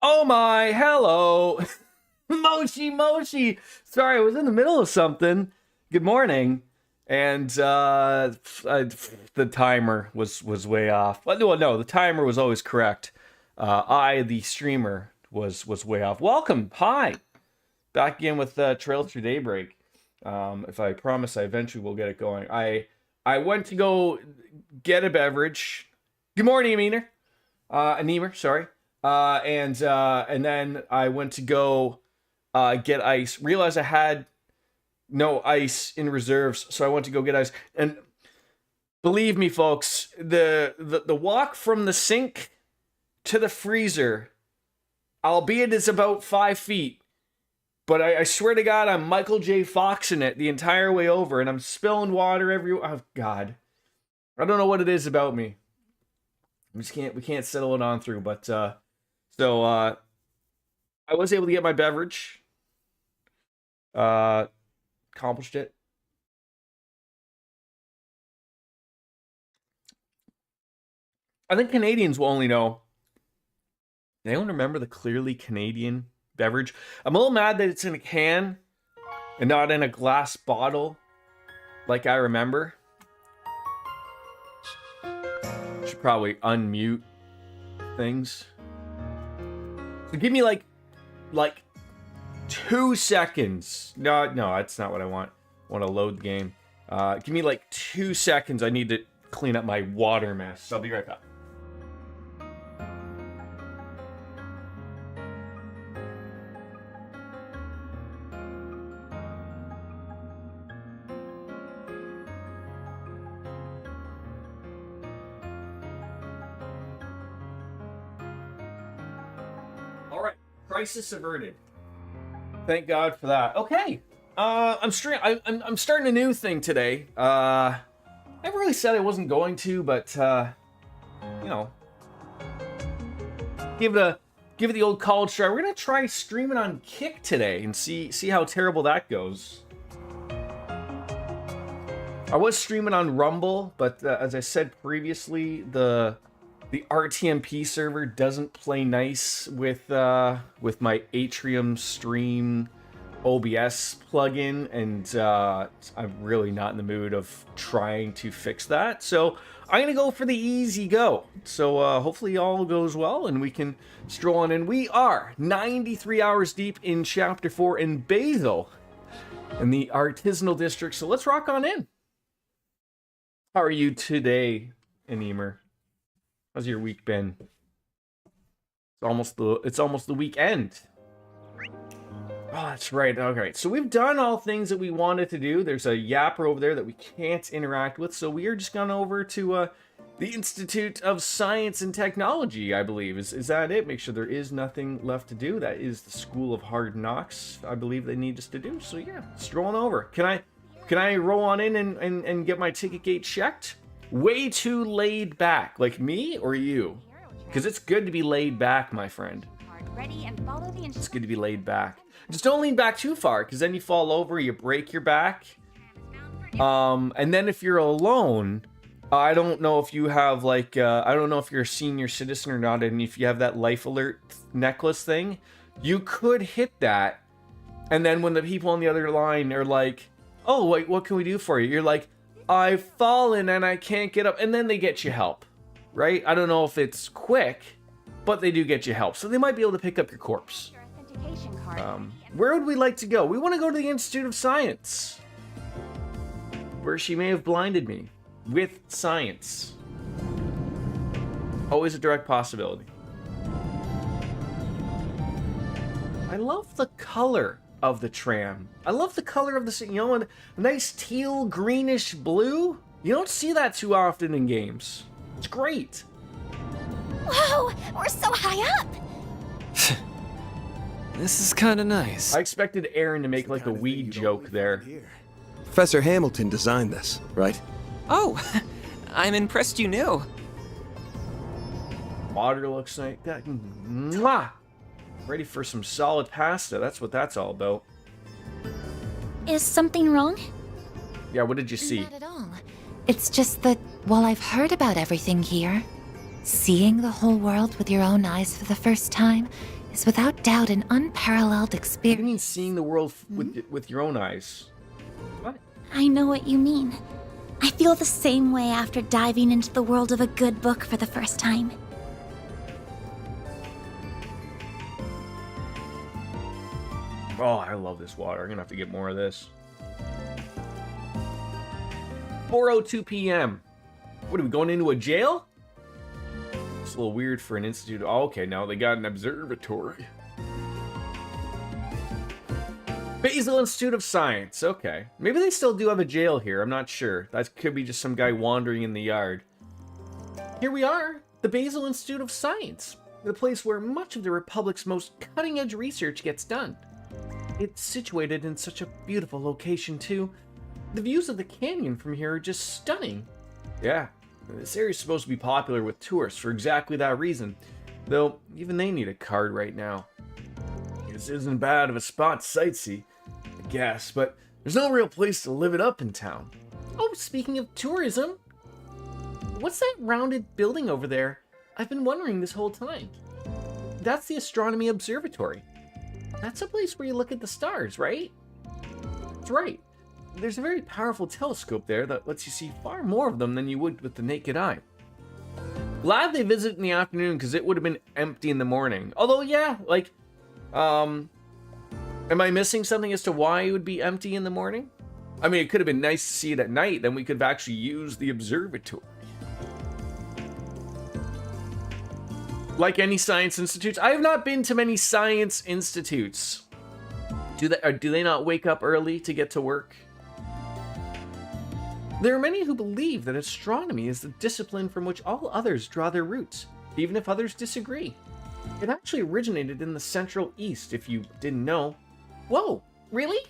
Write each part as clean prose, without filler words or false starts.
Oh my, hello. Moshi. Sorry, I was in the middle of something. Good morning. And the timer was way off. Well, no, the timer was always correct. The streamer, was way off. Welcome. Hi. Back again with Trail Through Daybreak. If I promise I eventually will get it going. I went to go get a beverage. Good morning, Aneemer, sorry. And then I went to go get ice. Realized I had no ice in reserves, so I went to go get ice. And believe me, folks, the walk from the sink to the freezer, albeit it's about 5 feet, but I swear to God, I'm Michael J. Fox in it the entire way over, and I'm spilling water everywhere. Oh God, I don't know what it is about me. We can't settle it on through, but so I was able to get my beverage. Accomplished it. I think Canadians will only know. They don't remember the clearly Canadian beverage. I'm a little mad that it's in a can and not in a glass bottle like I remember. Should probably unmute things. So give me like 2 seconds. No, that's not what I want. I want to load the game. Give me like 2 seconds. I need to clean up my water mess. I'll be right back. Crisis averted. Thank God for that. Okay, I'm starting a new thing today. I never really said I wasn't going to, but you know, give it the old college try. We're gonna try streaming on Kick today and see how terrible that goes. I was streaming on Rumble, but as I said previously, the RTMP server doesn't play nice with my Atrium Stream OBS plugin, and I'm really not in the mood of trying to fix that. So I'm gonna go for the easy go. So hopefully all goes well and we can stroll on in. We are 93 hours deep in Chapter 4 in Basel, in the Artisanal District. So let's rock on in. How are you today, Aneemer? How's your week been? It's almost the weekend. Oh, that's right. Okay, so we've done all things that we wanted to do. There's a yapper over there that we can't interact with, so we are just gone over to the Institute of Science and Technology, I believe. Is that it? Make sure there is nothing left to do. That is the School of Hard Knocks, I believe they need us to do. So yeah, strolling over. Can I roll on in and get my ticket gate checked? Way too laid back, like me or you? Because it's good to be laid back, my friend. It's good to be laid back. Just don't lean back too far, because then you fall over, you break your back. And then if you're alone, I don't know if you have like, I don't know if you're a senior citizen or not, and if you have that life alert necklace thing, you could hit that. And then when the people on the other line are like, oh, wait, what can we do for you? You're like, I've fallen and I can't get up, and then they get you help, right? I don't know if it's quick, but they do get you help, so they might be able to pick up your corpse. Where would we like to go? We want to go to the Institute of Science, where she may have blinded me with science. Always a direct possibility. I love the color of the tram. I love the color of the, you know, a nice teal greenish blue. You don't see that too often in games. It's great. Whoa, we're so high up. This is kind of nice. I expected Aaron to make like a weed joke there. Professor Hamilton designed this, right? Oh, I'm impressed you knew. Water looks like that. Mwah! Ready for some solid pasta. That's what that's all about. Is something wrong? Yeah, what did you see? Not at all. It's just that while I've heard about everything here, seeing the whole world with your own eyes for the first time is without doubt an unparalleled What do you experience. mean seeing the world with your own eyes? What? I know what you mean. I feel the same way after diving into the world of a good book for the first time. Oh, I love this water. I'm gonna have to get more of this. 4:02 p.m. What are we going into a jail? It's a little weird for an institute. Oh, okay, now they got an observatory. Basel Institute of Science. Okay, maybe they still do have a jail here. I'm not sure. That could be just some guy wandering in the yard. Here we are, the Basel Institute of Science, the place where much of the Republic's most cutting-edge research gets done. It's situated in such a beautiful location, too. The views of the canyon from here are just stunning. Yeah, this area's supposed to be popular with tourists for exactly that reason. Though, even they need a card right now. This isn't bad of a spot to sightsee, I guess, but there's no real place to live it up in town. Oh, speaking of tourism, what's that rounded building over there? I've been wondering this whole time. That's the Astronomy Observatory. That's a place where you look at the stars, right? That's right. There's a very powerful telescope there that lets you see far more of them than you would with the naked eye. Glad they visit in the afternoon because it would have been empty in the morning. Although, yeah, like, am I missing something as to why it would be empty in the morning? I mean, it could have been nice to see it at night, then we could have actually used the observatory. Like any science institutes, I have not been to many science institutes. Do they not wake up early to get to work? There are many who believe that astronomy is the discipline from which all others draw their roots, even if others disagree. It actually originated in the Central East, if you didn't know. Whoa, really?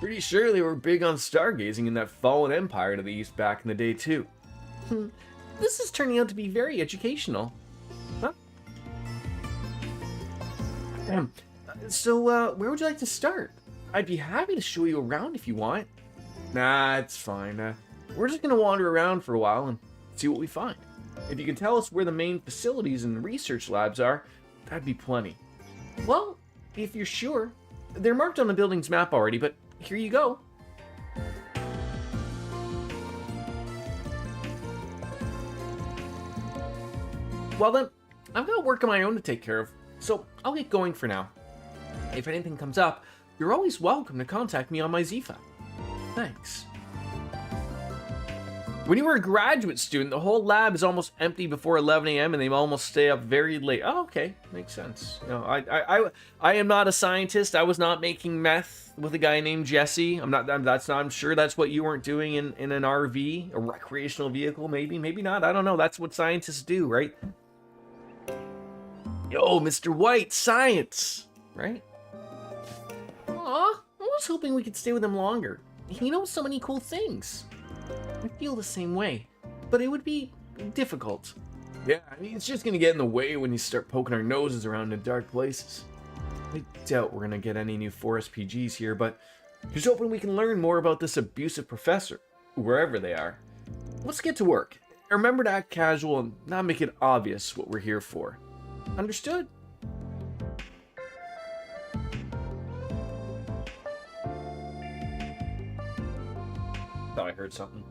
Pretty sure they were big on stargazing in that fallen empire to the east back in the day, too. This is turning out to be very educational. Huh? So, where would you like to start? I'd be happy to show you around if you want. Nah, it's fine. We're just gonna wander around for a while and see what we find. If you can tell us where the main facilities and research labs are, that'd be plenty. Well, if you're sure. They're marked on the building's map already, but here you go. Well then, I've got work of my own to take care of, so I'll get going for now. If anything comes up, you're always welcome to contact me on my Zifa. Thanks. When you were a graduate student, the whole lab is almost empty before 11 a.m. and they almost stay up very late. Oh, okay. Makes sense. You know, I am not a scientist. I was not making meth with a guy named Jesse. I'm sure that's what you weren't doing in an RV, a recreational vehicle, maybe not. I don't know. That's what scientists do, right? Yo, Mr. White, science, right? Aw, I was hoping we could stay with him longer. He knows so many cool things. I feel the same way, but it would be difficult. Yeah, I mean, it's just gonna get in the way when you start poking our noses around in dark places. I doubt we're gonna get any new 4SPGs here, but just hoping we can learn more about this abusive professor, wherever they are. Let's get to work. Remember to act casual and not make it obvious what we're here for. Understood? Thought I heard something.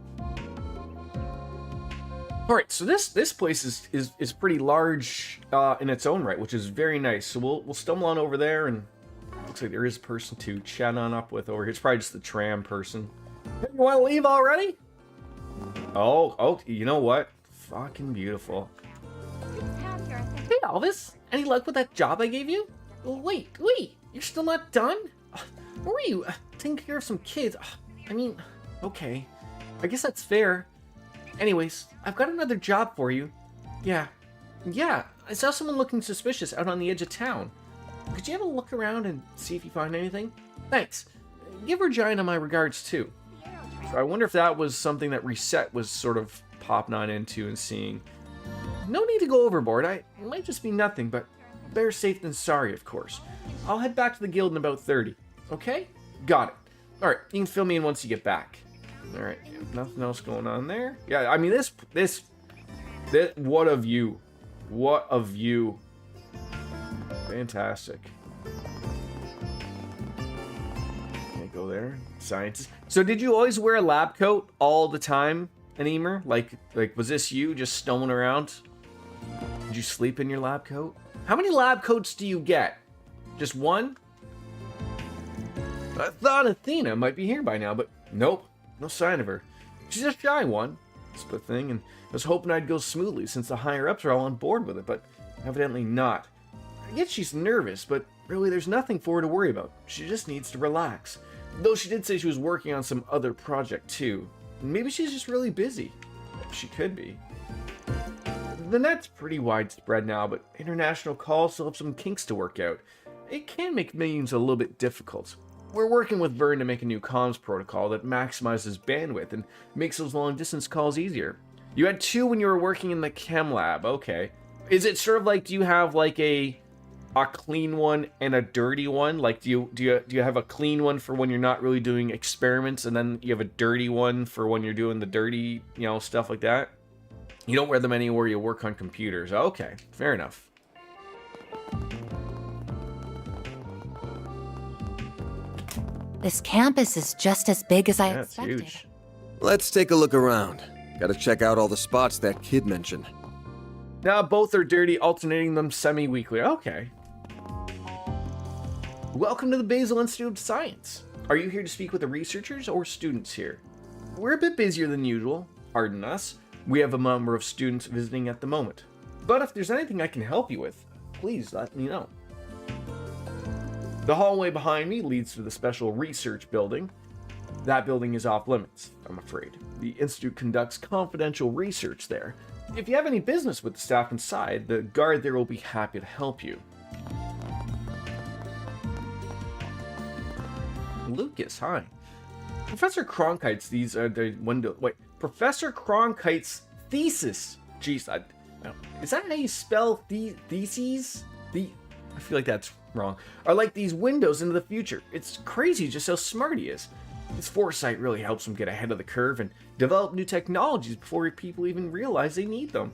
All right, so this place is pretty large in its own right, which is very nice. So we'll stumble on over there, and looks like there is a person to chat on up with over here. It's probably just the tram person. Hey, you want to leave already? Oh, you know what? Fucking beautiful. Hey, Elvis, any luck with that job I gave you? Wait, you're still not done? Where were you? Taking care of some kids? I mean, okay, I guess that's fair. Anyways, I've got another job for you. Yeah, I saw someone looking suspicious out on the edge of town. Could you have a look around and see if you find anything? Thanks. Give Regina my regards too. So I wonder if that was something that Reset was sort of popping on into and seeing. No need to go overboard. It might just be nothing, but better safe than sorry, of course. I'll head back to the guild in about 30. Okay? Got it. Alright, you can fill me in once you get back. Alright, nothing else going on there. Yeah, I mean, this, what a view. What a view. Fantastic. Can't go there. Scientist. So did you always wear a lab coat all the time, Aneemer? Like was this you just stoning around? Did you sleep in your lab coat? How many lab coats do you get? Just one? I thought Athena might be here by now, but nope. No sign of her. She's a shy one. That's the thing, and I was hoping I'd go smoothly since the higher-ups are all on board with it, but evidently not. I guess she's nervous, but really there's nothing for her to worry about. She just needs to relax. Though she did say she was working on some other project too. Maybe she's just really busy. She could be. The net's pretty widespread now, but international calls still have some kinks to work out. It can make meetings a little bit difficult. We're working with Vern to make a new comms protocol that maximizes bandwidth and makes those long-distance calls easier. You had 2 when you were working in the chem lab, okay. Is it sort of like, do you have like a clean one and a dirty one? Like, do you have a clean one for when you're not really doing experiments, and then you have a dirty one for when you're doing the dirty, stuff like that? You don't wear them anywhere you work on computers. Okay, fair enough. This campus is just as big as I That's expected. huge. Let's take a look around. Gotta check out all the spots that kid mentioned. Now both are dirty, alternating them semi-weekly. Okay. Welcome to the Basel Institute of Science. Are you here to speak with the researchers or students here? We're a bit busier than usual. Pardon us. We have a number of students visiting at the moment. But if there's anything I can help you with, please let me know. The hallway behind me leads to the special research building. That building is off limits, I'm afraid. The Institute conducts confidential research there. If you have any business with the staff inside, the guard there will be happy to help you. Lucas, hi. Professor Cronkite's, these are the window. Wait, Professor Cronkite's thesis. Jeez, is that how you spell theses? I feel like that's wrong. Are like these windows into the future. It's crazy just how smart he is. His foresight really helps him get ahead of the curve and develop new technologies before people even realize they need them.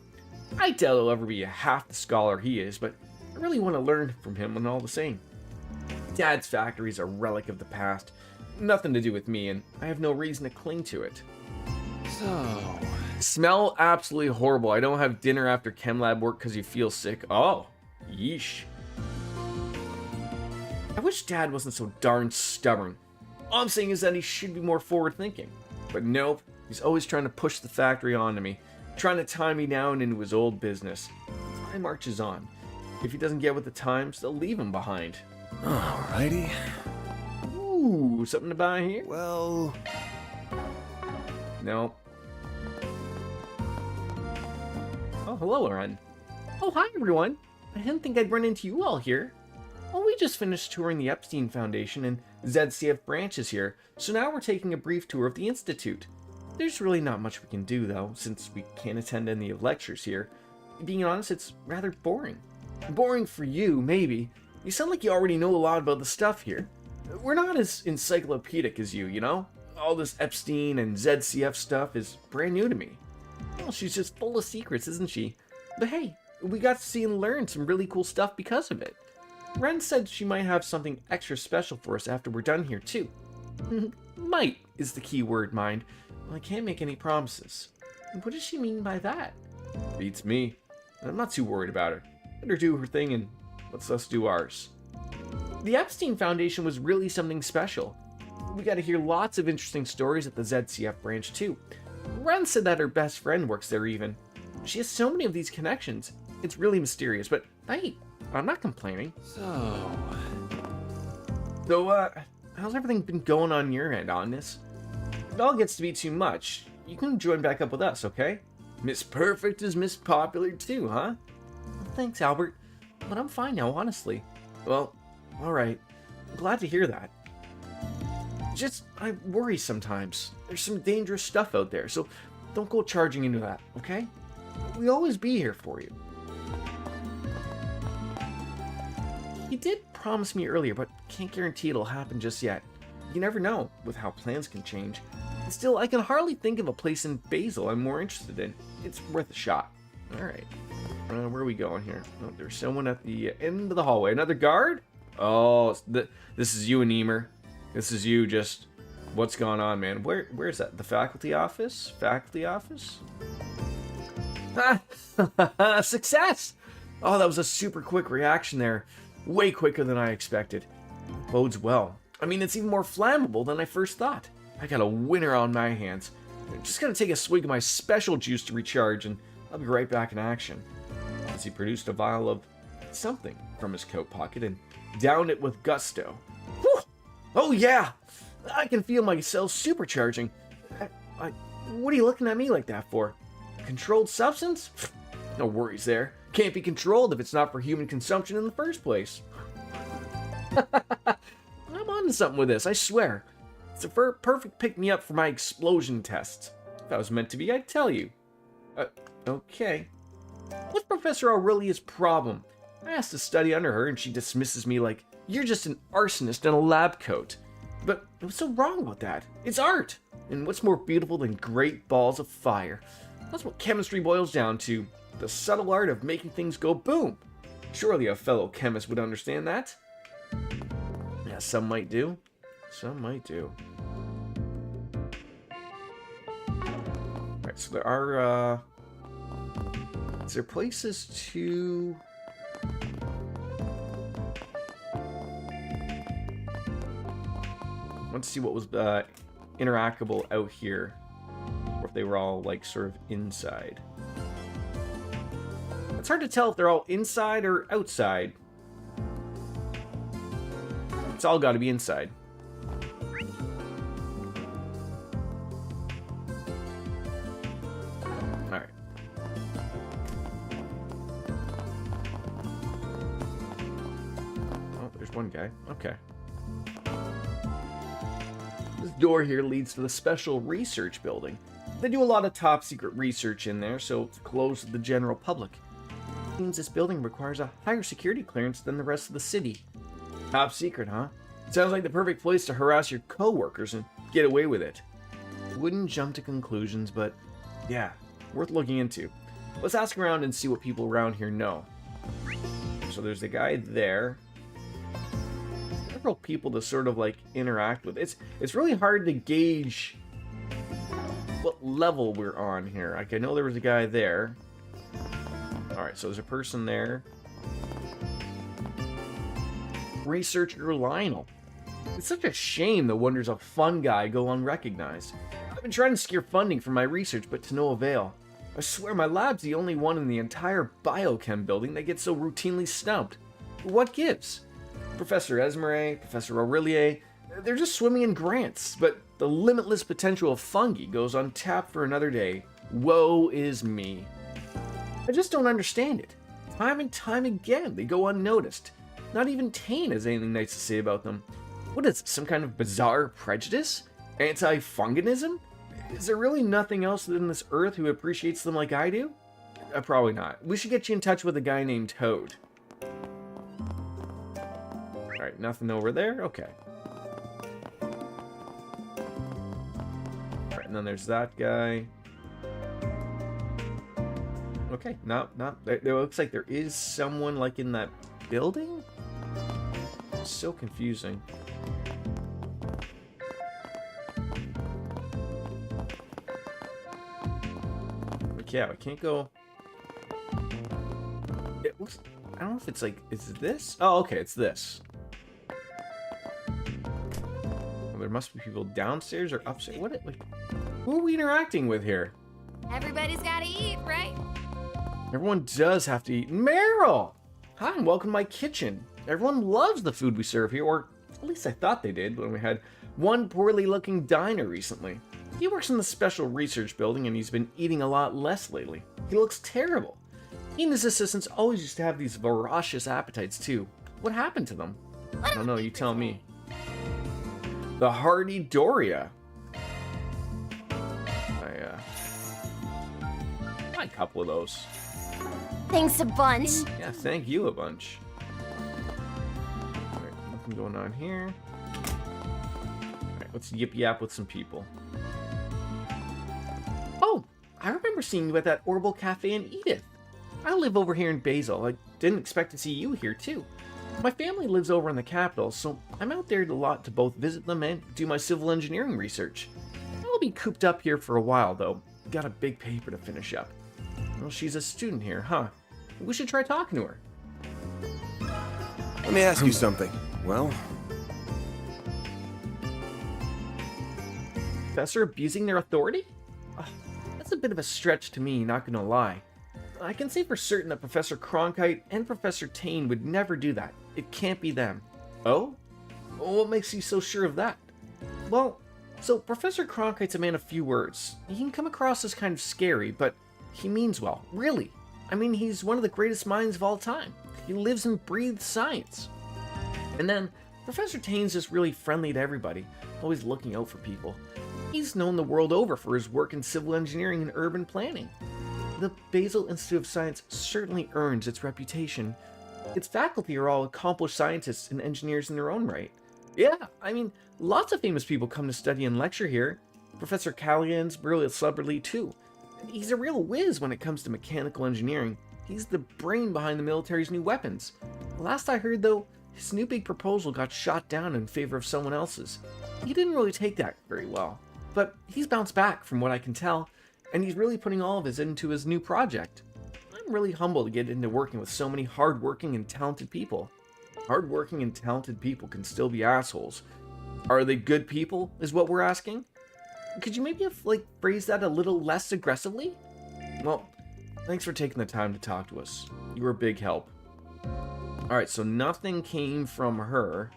I doubt he'll ever be half the scholar he is, but I really want to learn from him and all the same. Dad's factory is a relic of the past. Nothing to do with me, and I have no reason to cling to it. So, Smell absolutely horrible. I don't have dinner after chem lab work because you feel sick. Oh, yeesh. I wish Dad wasn't so darn stubborn. All I'm saying is that he should be more forward-thinking. But nope, he's always trying to push the factory onto me, trying to tie me down into his old business. Time marches on. If he doesn't get with the times, they'll leave him behind. Alrighty. Ooh, something to buy here? Well, No. Oh, hello, Ren. Oh, hi, everyone. I didn't think I'd run into you all here. Well, we just finished touring the Epstein Foundation and ZCF branches here, so now we're taking a brief tour of the Institute. There's really not much we can do, though, since we can't attend any lectures here. Being honest, it's rather boring. Boring for you, maybe. You sound like you already know a lot about the stuff here. We're not as encyclopedic as you, you know? All this Epstein and ZCF stuff is brand new to me. Well, she's just full of secrets, isn't she? But hey, we got to see and learn some really cool stuff because of it. Ren said she might have something extra special for us after we're done here, too. Might is the key word, mind. Well, I can't make any promises. What does she mean by that? Beats me. I'm not too worried about her. Let her do her thing and let's us do ours. The Epstein Foundation was really something special. We got to hear lots of interesting stories at the ZCF branch, too. Ren said that her best friend works there even. She has so many of these connections. It's really mysterious, but hey, I'm not complaining. so... So, how's everything been going on your end on this? If it all gets to be too much, you can join back up with us, okay? Miss Perfect is Miss Popular too, huh? Well, thanks, Albert. But I'm fine now, honestly. Well, alright. I'm glad to hear that. Just, I worry sometimes. There's some dangerous stuff out there, so don't go charging into that, okay? We'll always be here for you. He did promise me earlier, but can't guarantee it'll happen just yet. You never know with how plans can change. Still, I can hardly think of a place in Basel I'm more interested in. It's worth a shot. Alright. Where are we going here? Oh, there's someone at the end of the hallway. Another guard? Oh, this is you, Aneemer. This is you. Just what's going on, man? Where's that? The faculty office? Faculty office? Ah, success! Oh, that was a super quick reaction there. Way quicker than I expected. Bodes well. I mean, it's even more flammable than I first thought. I got a winner on my hands. I'm just gonna take a swig of my special juice to recharge, and I'll be right back in action. As he produced a vial of something from his coat pocket and downed it with gusto. Whew! Oh yeah! I can feel myself supercharging. What are you looking at me like that for? Controlled substance? No worries there. Can't be controlled if it's not for human consumption in the first place. I'm onto something with this, I swear. It's a perfect pick-me-up for my explosion tests. If I was meant to be, I'd tell you. Okay. What's Professor Aurelia's problem? I asked to study under her and she dismisses me like, you're just an arsonist in a lab coat. But what's so wrong with that? It's art! And what's more beautiful than great balls of fire? That's what chemistry boils down to. The subtle art of making things go boom. Surely a fellow chemist would understand that. Yeah, some might do. Some might do. Alright, so there are, is there places to... Let's see what was interactable out here. Or if they were all, like, sort of inside. It's hard to tell if they're all inside or outside. It's all got to be inside. Alright. Oh, there's one guy. Okay. This door here leads to the Special Research Building. They do a lot of top secret research in there, so it's closed to the general public. It means this building requires a higher security clearance than the rest of the city. Top secret, huh? Sounds like the perfect place to harass your co-workers and get away with it. Wouldn't jump to conclusions, but yeah, worth looking into. Let's ask around and see what people around here know. So there's the guy there. Several people to sort of like interact with. It's really hard to gauge what level we're on here. Like I know there was a guy there. Alright, so there's a person there. Researcher Lionel. It's such a shame the wonders of Fun Guy go unrecognized. I've been trying to secure funding for my research, but to no avail. I swear my lab's the only one in the entire biochem building that gets so routinely snubbed. What gives? Professor Esmeré, Professor Aurelie, they're just swimming in grants, but the limitless potential of fungi goes untapped for another day. Woe is me. I just don't understand it. Time and time again, they go unnoticed. Not even Tane has anything nice to say about them. What is it, some kind of bizarre prejudice? Anti-funganism? Is there really nothing else than this Earth who appreciates them like I do? Probably not. We should get you in touch with a guy named Toad. Alright, nothing over there? Okay. Alright, and then there's that guy. Okay, no. It looks like there is someone, like, in that building? It's so confusing. Like, yeah, I can't go... It looks... I don't know if it's like... Is it this? Oh, okay, it's this. Well, there must be people downstairs or upstairs. What? Like, who are we interacting with here? Everybody's gotta eat, right? Everyone does have to eat. Meryl! Hi, and welcome to my kitchen. Everyone loves the food we serve here, or at least I thought they did when we had one poorly looking diner recently. He works in the Special Research Building and he's been eating a lot less lately. He looks terrible. He and his assistants always used to have these voracious appetites too. What happened to them? I don't know, you tell me. The Hardy Doria. I a couple of those. Thanks a bunch. Yeah, thank you a bunch. Alright, nothing going on here. Alright, let's yip yap with some people. Oh, I remember seeing you at that Orbital Cafe in Edith. I live over here in Basel. I didn't expect to see you here, too. My family lives over in the capital, so I'm out there a lot to both visit them and do my civil engineering research. I'll be cooped up here for a while, though. Got a big paper to finish up. Well, she's a student here, huh? We should try talking to her. Let me ask you something. Well, Professor abusing their authority? That's a bit of a stretch to me, not gonna lie. I can say for certain that Professor Cronkite and Professor Tane would never do that. It can't be them. Oh? What makes you so sure of that? Well, so Professor Cronkite's a man of few words. He can come across as kind of scary, but he means well, really. I mean, he's one of the greatest minds of all time. He lives and breathes science. And then, Professor Tane's just really friendly to everybody, always looking out for people. He's known the world over for his work in civil engineering and urban planning. The Basel Institute of Science certainly earns its reputation. Its faculty are all accomplished scientists and engineers in their own right. Yeah, I mean, lots of famous people come to study and lecture here. Professor Callaghan's brilliant celebrity too. He's a real whiz when it comes to mechanical engineering. He's the brain behind the military's new weapons. Last I heard, though, his new big proposal got shot down in favor of someone else's. He didn't really take that very well. But he's bounced back from what I can tell, and he's really putting all of his into his new project. I'm really humbled to get into working with so many hardworking and talented people. Hardworking and talented people can still be assholes. Are they good people, is what we're asking? Could you maybe have, phrase that a little less aggressively? Well, thanks for taking the time to talk to us. You were a big help. Alright, so nothing came from her.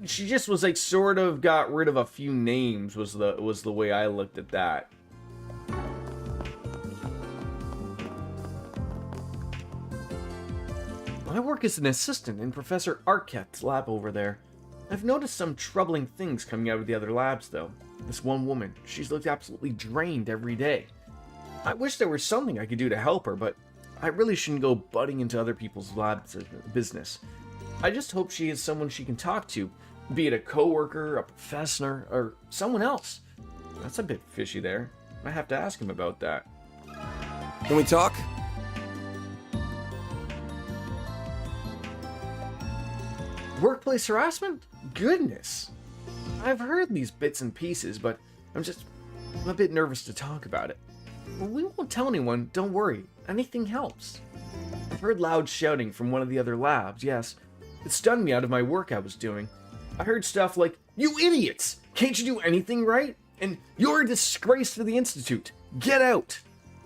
She just was sort of got rid of a few names was the way I looked at that. I work as an assistant in Professor Arquette's lab over there. I've noticed some troubling things coming out of the other labs, though. This one woman, she's looked absolutely drained every day. I wish there was something I could do to help her, but I really shouldn't go butting into other people's lab business. I just hope she is someone she can talk to, be it a coworker, a professor, or someone else. That's a bit fishy there. I have to ask him about that. can we talk? Workplace harassment? Goodness. I've heard these bits and pieces, but I'm a bit nervous to talk about it. We won't tell anyone, don't worry. Anything helps. I've heard loud shouting from one of the other labs, yes. It stunned me out of my work I was doing. I heard stuff like, "You idiots! Can't you do anything right? And you're a disgrace to the Institute. Get out!"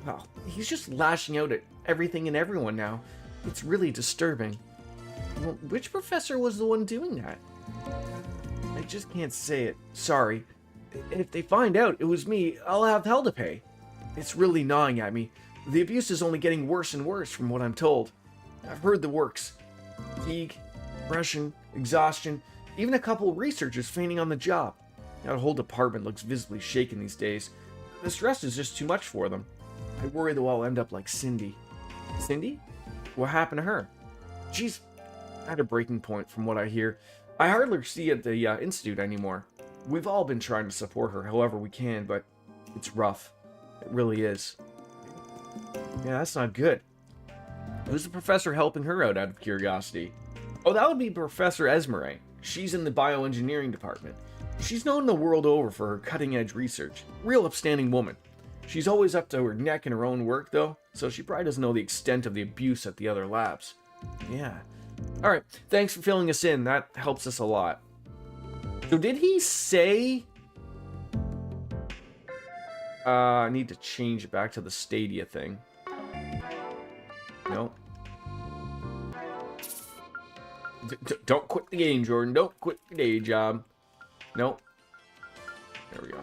Well, he's just lashing out at everything and everyone now. It's really disturbing. Well, which professor was the one doing that? I just can't say it. Sorry. If they find out it was me, I'll have hell to pay. It's really gnawing at me. The abuse is only getting worse and worse from what I'm told. I've heard the works. Fatigue, depression, exhaustion, even a couple of researchers fainting on the job. That whole department looks visibly shaken these days. The stress is just too much for them. I worry they'll all end up like Cindy. Cindy? What happened to her? She's at a breaking point from what I hear. I hardly see at the Institute anymore. We've all been trying to support her however we can, but it's rough. It really is. Yeah, that's not good. Who's the professor helping her out of curiosity? Oh, that would be Professor Esmeralda. She's in the bioengineering department. She's known the world over for her cutting-edge research. Real upstanding woman. She's always up to her neck in her own work, though, so she probably doesn't know the extent of the abuse at the other labs. Yeah. Alright, thanks for filling us in. That helps us a lot. So did he say... I need to change it back to the Stadia thing. Nope. Don't quit the game, Jordan. Don't quit the day job. Nope. There we go.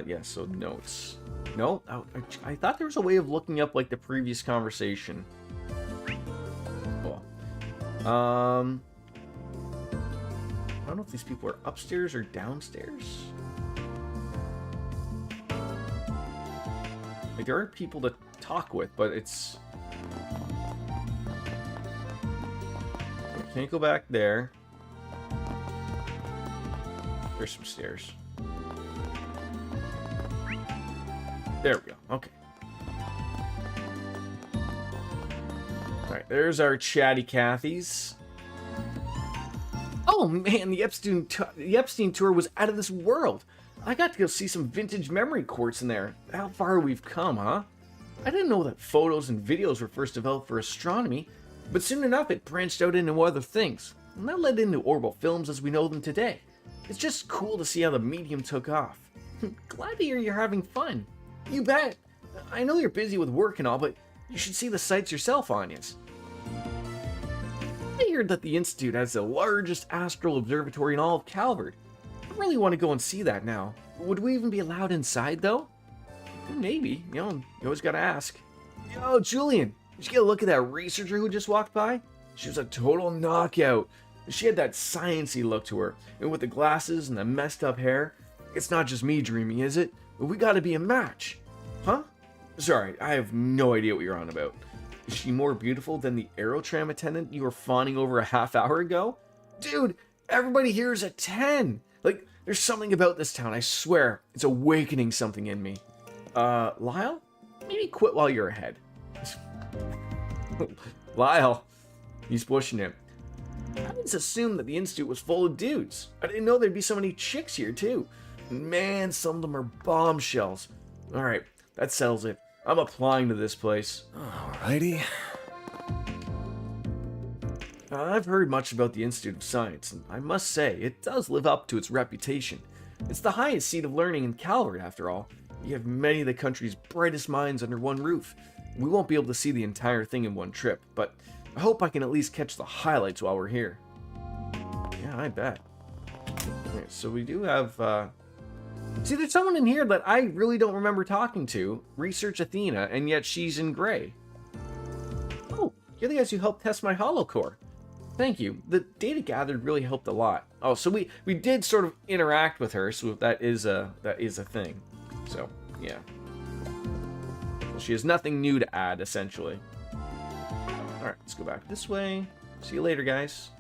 Yeah, so notes. No, I thought there was a way of looking up, the previous conversation. Cool. I don't know if these people are upstairs or downstairs. There are people to talk with, but it's... I can't go back there. There's some stairs. There we go. Okay. Alright, there's our chatty Cathys. Oh man, the Epstein tour was out of this world. I got to go see some vintage memory quartz in there. How far we've come, huh? I didn't know that photos and videos were first developed for astronomy, but soon enough it branched out into other things, and that led into orbital films as we know them today. It's just cool to see how the medium took off. Glad to hear you're having fun. You bet. I know you're busy with work and all, but you should see the sights yourself, Anyas. I heard that the Institute has the largest astral observatory in all of Calvert. I really want to go and see that now. Would we even be allowed inside, though? Maybe. You know, you always gotta ask. Yo, Julian, did you get a look at that researcher who just walked by? She was a total knockout. She had that sciencey look to her, and with the glasses and the messed up hair. It's not just me dreaming, is it? We gotta be a match. Huh? Sorry, I have no idea what you're on about. Is she more beautiful than the Aerotram attendant you were fawning over a half hour ago? Dude, everybody here is a 10. Like, there's something about this town, I swear. It's awakening something in me. Lyle? Maybe quit while you're ahead. Lyle. He's pushing him. I just assumed that the Institute was full of dudes. I didn't know there'd be so many chicks here, too. Man, some of them are bombshells. Alright, that settles it. I'm applying to this place. Alrighty. I've heard much about the Institute of Science, and I must say, it does live up to its reputation. It's the highest seat of learning in Calvert, after all. You have many of the country's brightest minds under one roof. We won't be able to see the entire thing in one trip, but I hope I can at least catch the highlights while we're here. Yeah, I bet. Okay, so we do have, See, there's someone in here that I really don't remember talking to. Research Athena, and yet she's in gray. Oh, you're the guys who helped test my holocore. Thank you. The data gathered really helped a lot. Oh, so we did sort of interact with her, so that is a thing. So, yeah. She has nothing new to add, essentially. Alright, let's go back this way. See you later, guys.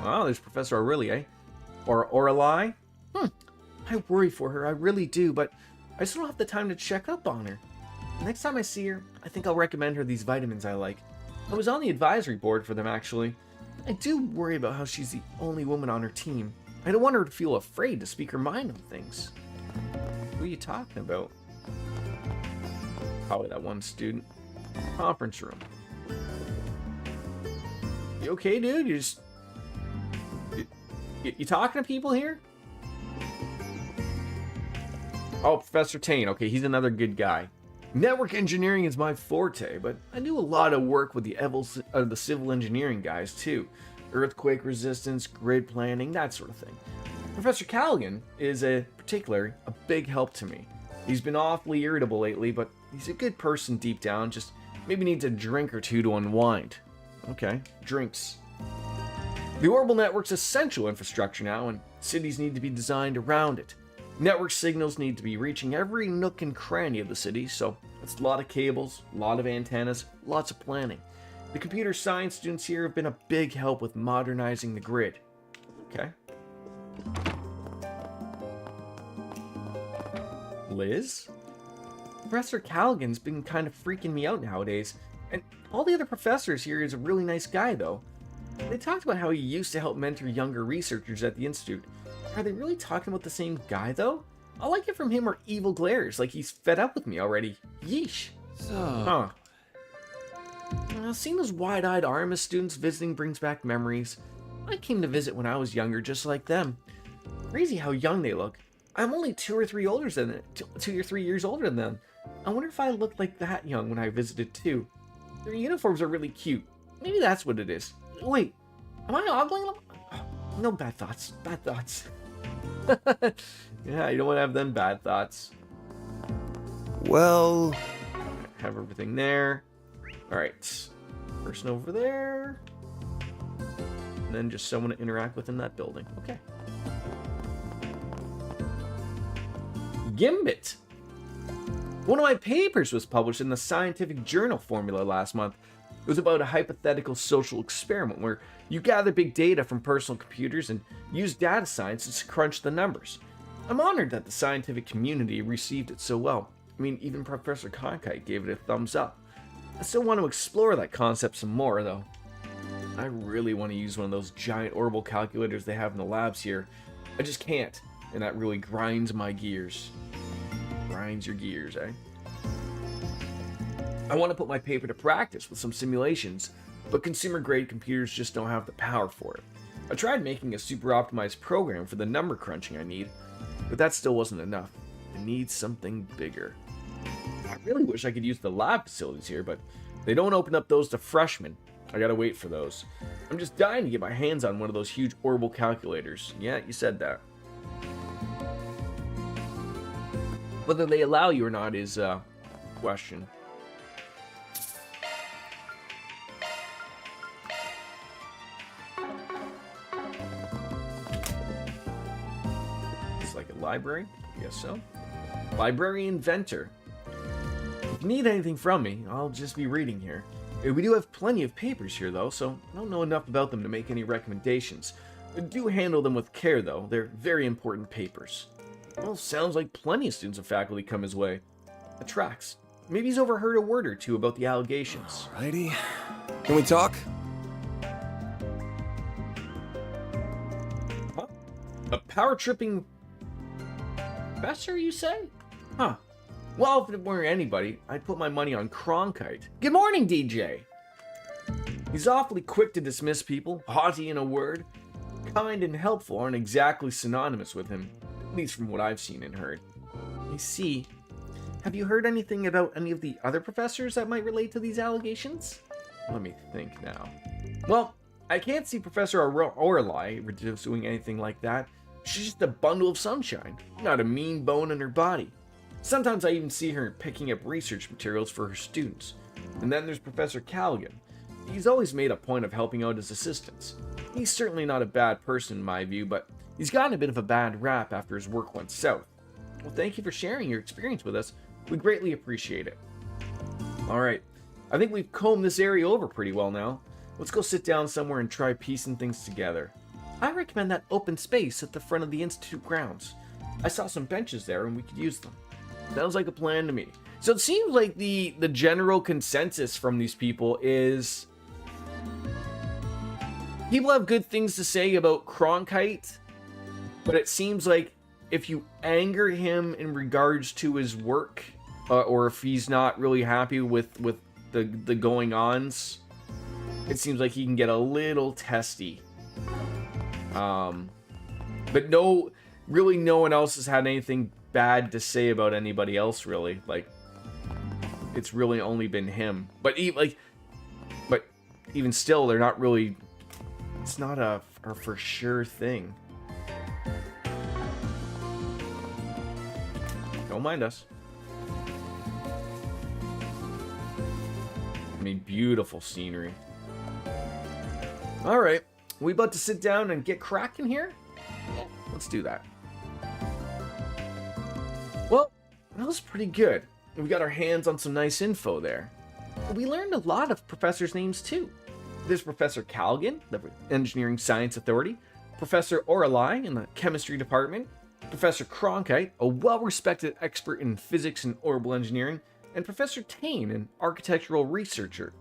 Oh, there's Professor Aurelie. Or Aurelie? I worry for her, I really do, but I just don't have the time to check up on her. Next time I see her, I think I'll recommend her these vitamins I like. I was on the advisory board for them, actually. I do worry about how she's the only woman on her team. I don't want her to feel afraid to speak her mind on things. What are you talking about? Probably that one student. Conference room. You okay, dude? You just... You talking to people here? Oh, Professor Tane. Okay, he's another good guy. Network engineering is my forte, but I do a lot of work with the civil engineering guys, too. Earthquake resistance, grid planning, that sort of thing. Professor Callaghan is, a big help to me. He's been awfully irritable lately, but he's a good person deep down, just maybe needs a drink or two to unwind. Okay, drinks. The orbital network's essential infrastructure now, and cities need to be designed around it. Network signals need to be reaching every nook and cranny of the city, so that's a lot of cables, a lot of antennas, lots of planning. The computer science students here have been a big help with modernizing the grid. Okay. Liz? Professor Callaghan's been kind of freaking me out nowadays, and all the other professors here is a really nice guy, though. They talked about how he used to help mentor younger researchers at the Institute. Are they really talking about the same guy, though? All I get from him are evil glares, like he's fed up with me already. Yeesh. So... Seeing those wide-eyed Artemis students visiting brings back memories. I came to visit when I was younger, just like them. Crazy how young they look. I'm only 2 or 3 years older than them. I wonder if I looked like that young when I visited too. Their uniforms are really cute. Maybe that's what it is. Wait, am I ogling them? Oh, no bad thoughts. Bad thoughts. Yeah, you don't want to have them bad thoughts. Well... Have everything there. Alright. Person over there. And then just someone to interact with in that building. Okay. Gambit. One of my papers was published in the Scientific Journal Formula last month. It was about a hypothetical social experiment where you gather big data from personal computers and use data science to crunch the numbers. I'm honored that the scientific community received it so well. I mean, even Professor Cronkite gave it a thumbs up. I still want to explore that concept some more, though. I really want to use one of those giant orbital calculators they have in the labs here. I just can't, and that really grinds my gears. Grinds your gears, eh? I want to put my paper to practice with some simulations, but consumer-grade computers just don't have the power for it. I tried making a super optimized program for the number crunching I need, but that still wasn't enough. I need something bigger. I really wish I could use the lab facilities here, but they don't open up those to freshmen. I gotta wait for those. I'm just dying to get my hands on one of those huge orbital calculators. Yeah, you said that. Whether they allow you or not is a question. It's like a library? I guess so. Library inventor. If you need anything from me, I'll just be reading here. We do have plenty of papers here, though, so I don't know enough about them to make any recommendations. Do handle them with care, though. They're very important papers. Well, sounds like plenty of students and faculty come his way. That tracks. Maybe he's overheard a word or two about the allegations. Alrighty. Can we talk? Huh? A power-tripping professor, you say? Huh. Well, if it weren't anybody, I'd put my money on Cronkite. Good morning, DJ! He's awfully quick to dismiss people, haughty in a word. Kind and helpful aren't exactly synonymous with him, at least from what I've seen and heard. I see. Have you heard anything about any of the other professors that might relate to these allegations? Let me think now. Well, I can't see Professor Orlai doing anything like that. She's just a bundle of sunshine, not a mean bone in her body. Sometimes I even see her picking up research materials for her students. And then there's Professor Callaghan. He's always made a point of helping out his assistants. He's certainly not a bad person in my view, but he's gotten a bit of a bad rap after his work went south. Well, thank you for sharing your experience with us. We greatly appreciate it. Alright, I think we've combed this area over pretty well now. Let's go sit down somewhere and try piecing things together. I recommend that open space at the front of the Institute grounds. I saw some benches there and we could use them. Sounds like a plan to me. So it seems like the general consensus from these people is people have good things to say about Cronkite, but it seems like if you anger him in regards to his work, or if he's not really happy with the going-ons, it seems like he can get a little testy. But really no one else has had anything bad to say about anybody else, really. Like, it's really only been him. But even still, they're not really. It's not a for sure thing. Don't mind us. I mean, beautiful scenery. All right, we about to sit down and get cracking here? Let's do that. Well, that was pretty good. We got our hands on some nice info there. We learned a lot of professors' names too. There's Professor Callaghan, the Engineering Science Authority, Professor Orlai in the Chemistry Department, Professor Cronkite, a well-respected expert in physics and orbital engineering, and Professor Tane, an architectural researcher.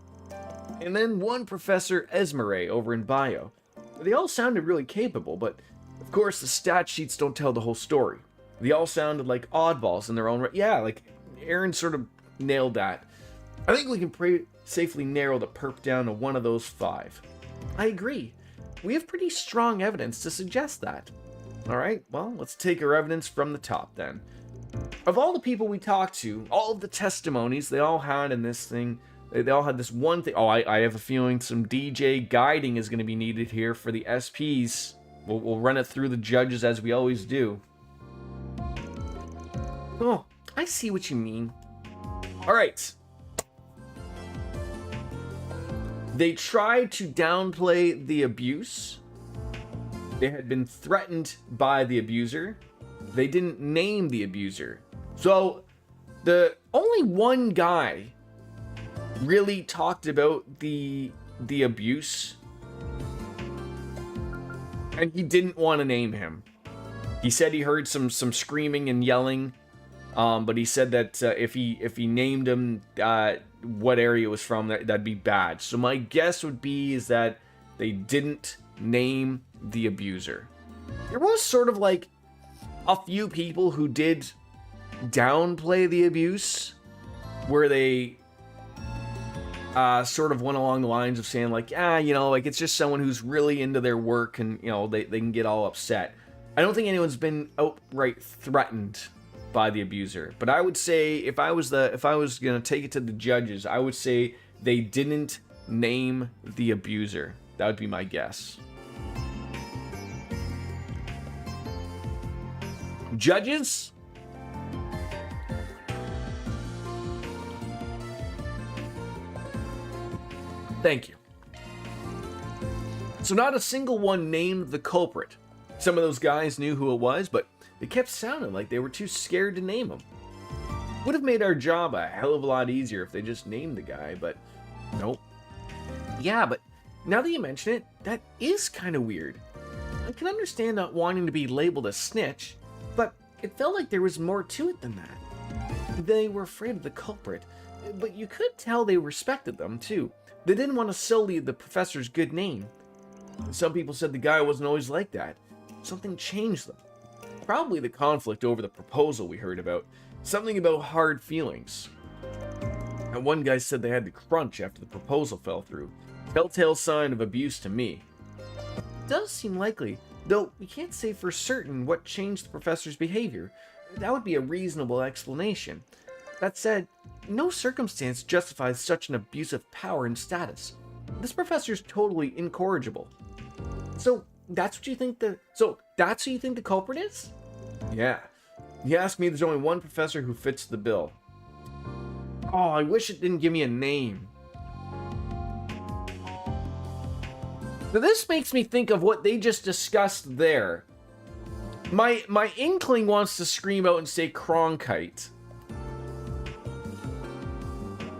And then one Professor Esmere over in Bio. They all sounded really capable, but of course the stat sheets don't tell the whole story. They all sounded like oddballs in their own right. Yeah, like Aaron sort of nailed that. I think we can safely narrow the perp down to one of those 5. I agree. We have pretty strong evidence to suggest that. Alright, well, let's take our evidence from the top then. Of all the people we talked to, all of the testimonies they all had in this thing, they all had this one thing. Oh, I have a feeling some DJ guiding is going to be needed here for the SPs. We'll run it through the judges as we always do. Oh, I see what you mean. Alright. They tried to downplay the abuse. They had been threatened by the abuser. They didn't name the abuser. So, the only one guy really talked about the abuse, and he didn't want to name him. He said he heard some screaming and yelling, but he said that if he named him what area it was from, that'd be bad. So my guess would be is that they didn't name the abuser. There was sort of like a few people who did downplay the abuse, where they sort of went along the lines of saying like, like it's just someone who's really into their work and, they can get all upset. I don't think anyone's been outright threatened by the abuser, but I would say if I was going to take it to the judges, I would say they didn't name the abuser. That would be my guess. Judges? Thank you. So not a single one named the culprit. Some of those guys knew who it was, but they kept sounding like they were too scared to name him. Would have made our job a hell of a lot easier if they just named the guy, but nope. Yeah, but now that you mention it, that is kind of weird. I can understand not wanting to be labeled a snitch, but it felt like there was more to it than that. They were afraid of the culprit, but you could tell they respected them too. They didn't want to sully the professor's good name. Some people said the guy wasn't always like that. Something changed them. Probably the conflict over the proposal we heard about. Something about hard feelings. And one guy said they had to crunch after the proposal fell through. Telltale sign of abuse to me. It does seem likely, though we can't say for certain what changed the professor's behavior. That would be a reasonable explanation. That said, no circumstance justifies such an abuse of power and status. This professor's totally incorrigible. So that's what you think that's who you think the culprit is? Yeah. You ask me, there's only one professor who fits the bill. Oh, I wish it didn't give me a name. So this makes me think of what they just discussed there. My inkling wants to scream out and say Cronkite.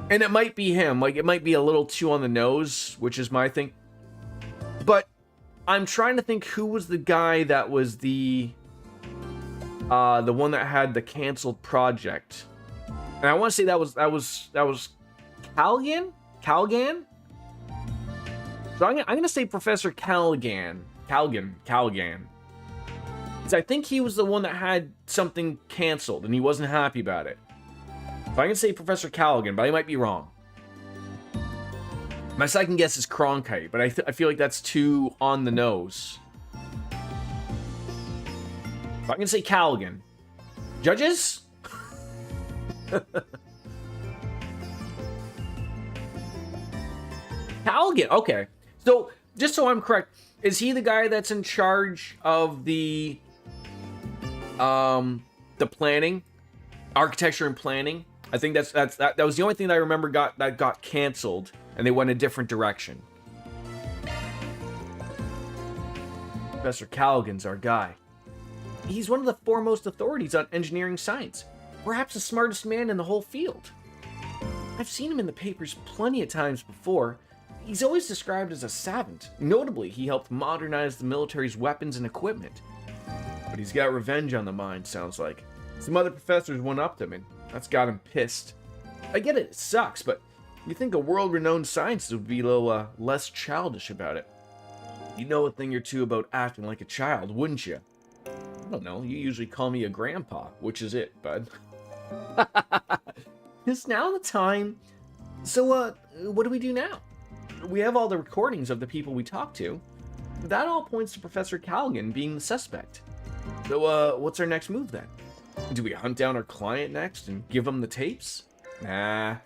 And it might be him, like it might be a little too on the nose, which is my thing. But I'm trying to think who was the guy that was the one that had the canceled project. And I want to say that was Calgan? Calgan? So I'm going to say Professor Calgan. Calgan. Because I think he was the one that had something canceled and he wasn't happy about it. So I'm going to say Professor Callaghan, but I might be wrong. My second guess is Cronkite, but I feel like that's too on the nose. So I'm going to say Callaghan. Judges? Callaghan, okay. So, just so I'm correct, is he the guy that's in charge of the planning? Architecture and planning? I think that was the only thing that I remember got canceled, and they went a different direction. Professor Callaghan's our guy. He's one of the foremost authorities on engineering science, perhaps the smartest man in the whole field. I've seen him in the papers plenty of times before. He's always described as a savant. Notably, he helped modernize the military's weapons and equipment. But he's got revenge on the mind, sounds like. Some other professors went up to him, and that's got him pissed. I get it sucks, but you think a world-renowned scientist would be a little less childish about it. You know a thing or two about acting like a child, wouldn't you? I don't know, you usually call me a grandpa, which is it, bud. Is now the time? So, what do we do now? We have all the recordings of the people we talked to. That all points to Professor Callaghan being the suspect. So, what's our next move then? Do we hunt down our client next and give him the tapes? Nah.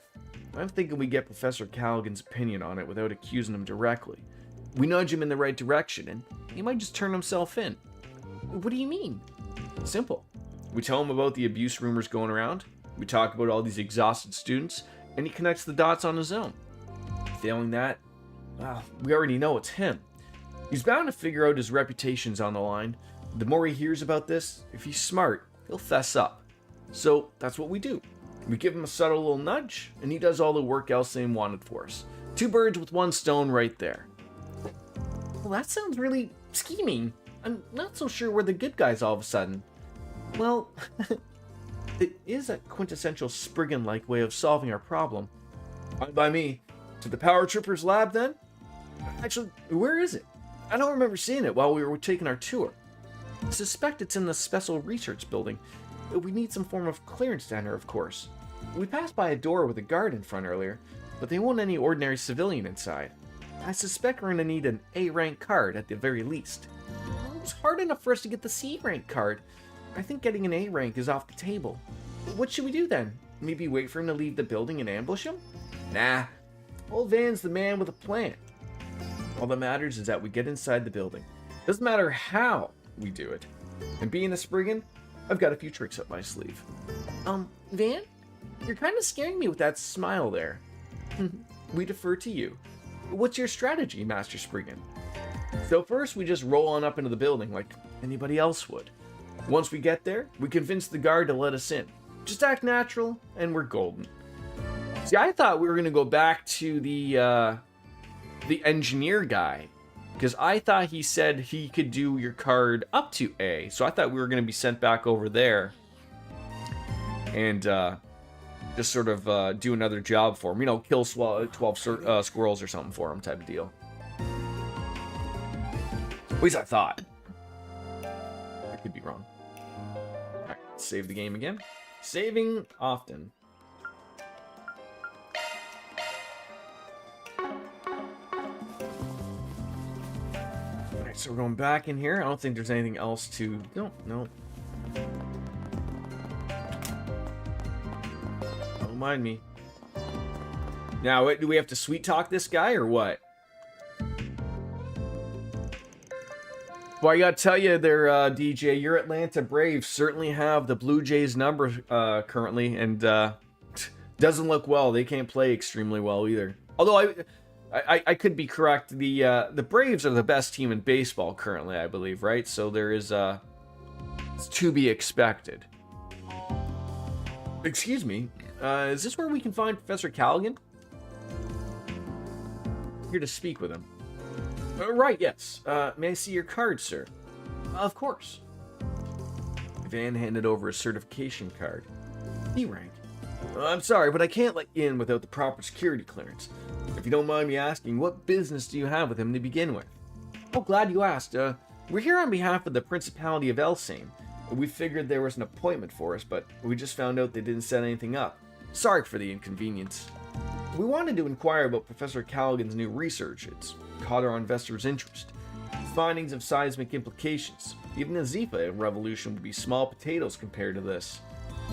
I'm thinking we get Professor Callaghan's opinion on it without accusing him directly. We nudge him in the right direction, and he might just turn himself in. What do you mean? Simple. We tell him about the abuse rumors going around, we talk about all these exhausted students, and he connects the dots on his own. Failing that, well, we already know it's him. He's bound to figure out his reputation's on the line. The more he hears about this, if he's smart, he'll fess up. So that's what we do. We give him a subtle little nudge, and he does all the work Elsame wanted for us. 2 birds with 1 stone right there. Well, that sounds really scheming. I'm not so sure we're the good guys all of a sudden. Well, it is a quintessential Spriggan-like way of solving our problem. Fine by me. To the Power Troopers lab, then? Actually, where is it? I don't remember seeing it while we were taking our tour. I suspect it's in the Special Research Building. We need some form of clearance to enter, of course. We passed by a door with a guard in front earlier, but they won't any ordinary civilian inside. I suspect we're going to need an A-rank card at the very least. It was hard enough for us to get the C-rank card. I think getting an A rank is off the table. What should we do then? Maybe wait for him to leave the building and ambush him? Nah. Old Van's the man with a plan. All that matters is that we get inside the building. Doesn't matter how we do it. And being a Spriggan, I've got a few tricks up my sleeve. Van? You're kind of scaring me with that smile there. We defer to you. What's your strategy, Master Spriggan? So first, we just roll on up into the building like anybody else would. Once we get there, we convince the guard to let us in. Just act natural, and we're golden. See, I thought we were going to go back to the engineer guy, because I thought he said he could do your card up to A. So I thought we were going to be sent back over there and just sort of do another job for him. You know, kill 12 squirrels or something for him type of deal. At least I thought. I could be wrong. Alright, save the game again. Saving often. Alright, so we're going back in here. I don't think there's anything else to... No. Don't mind me. Now, do we have to sweet talk this guy or what? Well, I gotta tell you there, DJ, your Atlanta Braves certainly have the Blue Jays number currently, and doesn't look well. They can't play extremely well either. Although I could be correct. The Braves are the best team in baseball currently, I believe, right? So there is it's to be expected. Excuse me, is this where we can find Professor Callaghan? Here to speak with him. Right, yes. May I see your card, sir? Of course. Van handed over a certification card. D rank. I'm sorry, but I can't let you in without the proper security clearance. If you don't mind me asking, what business do you have with him to begin with? Oh, glad you asked. We're here on behalf of the Principality of Elsame. We figured there was an appointment for us, but we just found out they didn't set anything up. Sorry for the inconvenience. We wanted to inquire about Professor Callaghan's new research. It's caught our investors' interest. Findings of seismic implications. Even a Zipa revolution would be small potatoes compared to this.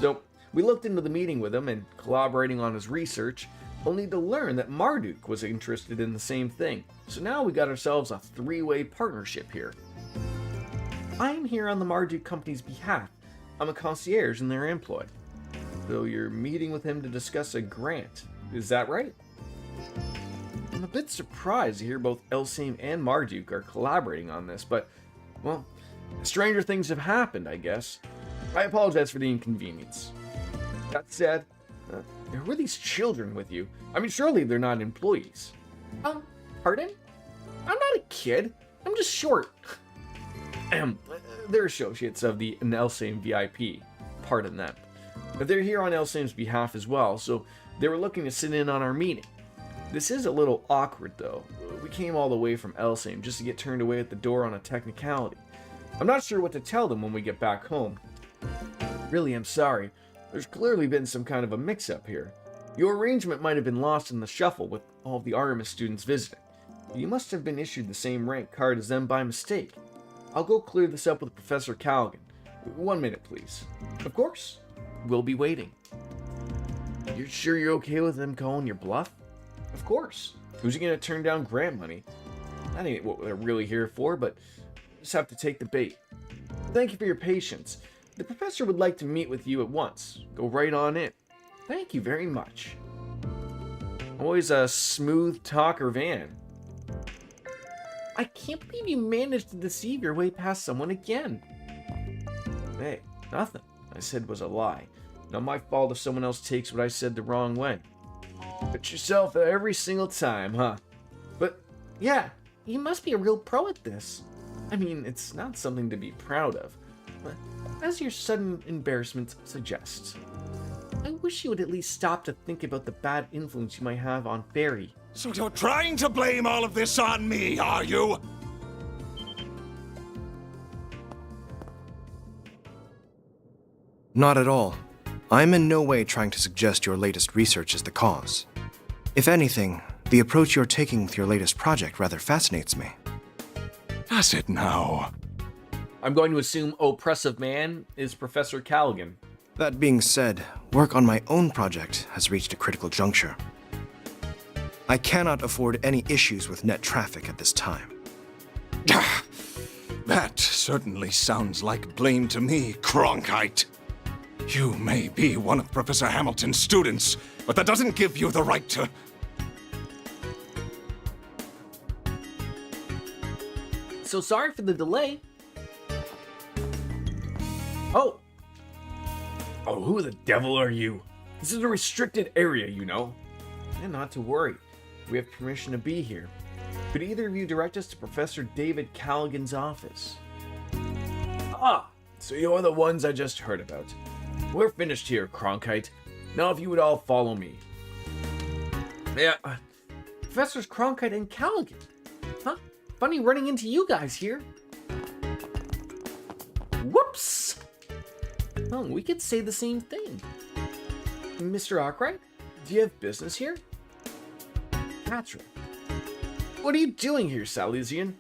So, we looked into the meeting with him and collaborating on his research, only to learn that Marduk was interested in the same thing. So now we got ourselves a 3-way partnership here. I'm here on the Marduk company's behalf. I'm a concierge in their employ. So you're meeting with him to discuss a grant. Is that right? I'm a bit surprised to hear both Elsame and Marduk are collaborating on this, but, well, stranger things have happened, I guess. I apologize for the inconvenience. That said, who are these children with you? I mean, surely they're not employees. Pardon? I'm not a kid. I'm just short. They're associates of the Elsame VIP. Pardon them. But they're here on Elsame's behalf as well, so they were looking to sit in on our meeting. This is a little awkward, though. We came all the way from Elsame just to get turned away at the door on a technicality. I'm not sure what to tell them when we get back home. Really, I'm sorry. There's clearly been some kind of a mix-up here. Your arrangement might have been lost in the shuffle with all of the Artemis students visiting. You must have been issued the same rank card as them by mistake. I'll go clear this up with Professor Callaghan. 1 minute, please. Of course. We'll be waiting. You're sure you're okay with them calling your bluff? Of course. Who's going to turn down grant money? That ain't what we're really here for, but just have to take the bait. Thank you for your patience. The professor would like to meet with you at once. Go right on in. Thank you very much. Always a smooth talker, Van. I can't believe you managed to deceive your way past someone again. Hey, nothing I said was a lie. Not my fault if someone else takes what I said the wrong way. But yourself every single time, huh? But yeah, you must be a real pro at this. I mean, it's not something to be proud of, but as your sudden embarrassment suggests. I wish you would at least stop to think about the bad influence you might have on Barry. So you're trying to blame all of this on me, are you? Not at all. I'm in no way trying to suggest your latest research is the cause. If anything, the approach you're taking with your latest project rather fascinates me. Does it now? I'm going to assume Oppressive Man is Professor Callaghan. That being said, work on my own project has reached a critical juncture. I cannot afford any issues with net traffic at this time. That certainly sounds like blame to me, Cronkite. You may be one of Professor Hamilton's students, but that doesn't give you the right to... So sorry for the delay. Oh, who the devil are you? This is a restricted area, you know. And not to worry, we have permission to be here. Could either of you direct us to Professor David Callaghan's office? Ah, so you're the ones I just heard about. We're finished here, Cronkite. Now if you would all follow me. Yeah, Professors Cronkite and Callaghan. Huh? Funny running into you guys here. Whoops! Oh, we could say the same thing. Mr. Arkwright, do you have business here? Patra. What are you doing here, Salesian?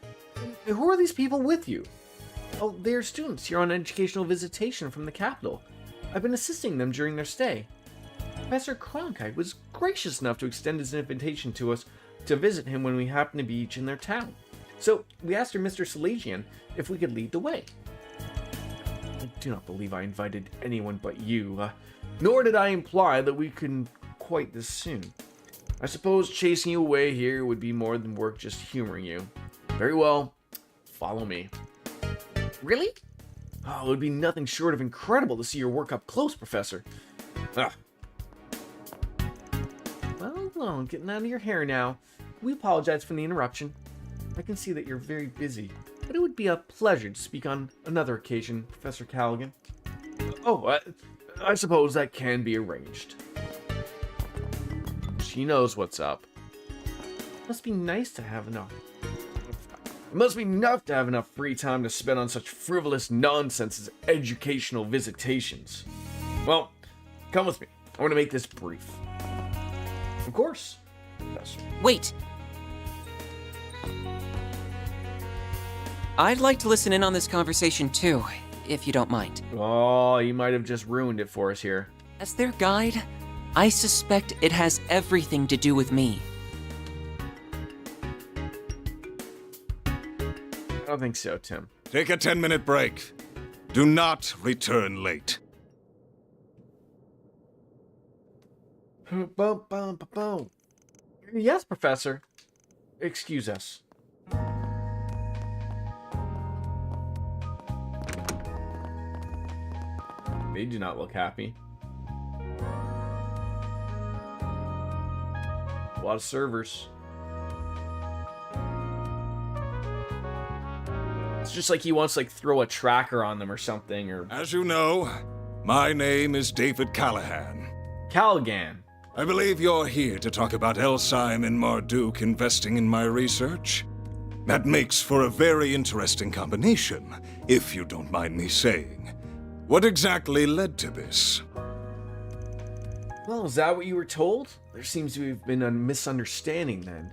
Who are these people with you? Oh, they are students here on educational visitation from the capital. I've been assisting them during their stay. Professor Cronkite was gracious enough to extend his invitation to us to visit him when we happened to be each in their town. So we asked her, Mr. Salesian, if we could lead the way. I do not believe I invited anyone but you, nor did I imply that we couldn't quite this soon. I suppose chasing you away here would be more than work just humoring you. Very well, follow me. Really? Oh, it would be nothing short of incredible to see your work up close, Professor. Ah. Well, getting out of your hair now. We apologize for the interruption. I can see that you're very busy, but it would be a pleasure to speak on another occasion, Professor Callaghan. Oh, I suppose that can be arranged. She knows what's up. Must be nice to have enough. It must be enough to have enough free time to spend on such frivolous nonsense as educational visitations. Well, come with me. I want to make this brief. Of course, Professor. Wait! I'd like to listen in on this conversation too, if you don't mind. Oh, you might have just ruined it for us here. As their guide, I suspect it has everything to do with me. I don't think so, Tim. Take a 10-minute break. Do not return late. Boom, boom, boom. Yes, Professor. Excuse us. They do not look happy. A lot of servers. It's just like he wants to throw a tracker on them or something, or... As you know, my name is David Callahan. Callaghan. I believe you're here to talk about Elsheim and Marduk investing in my research. That makes for a very interesting combination, if you don't mind me saying. What exactly led to this? Well, is that what you were told? There seems to have been a misunderstanding then.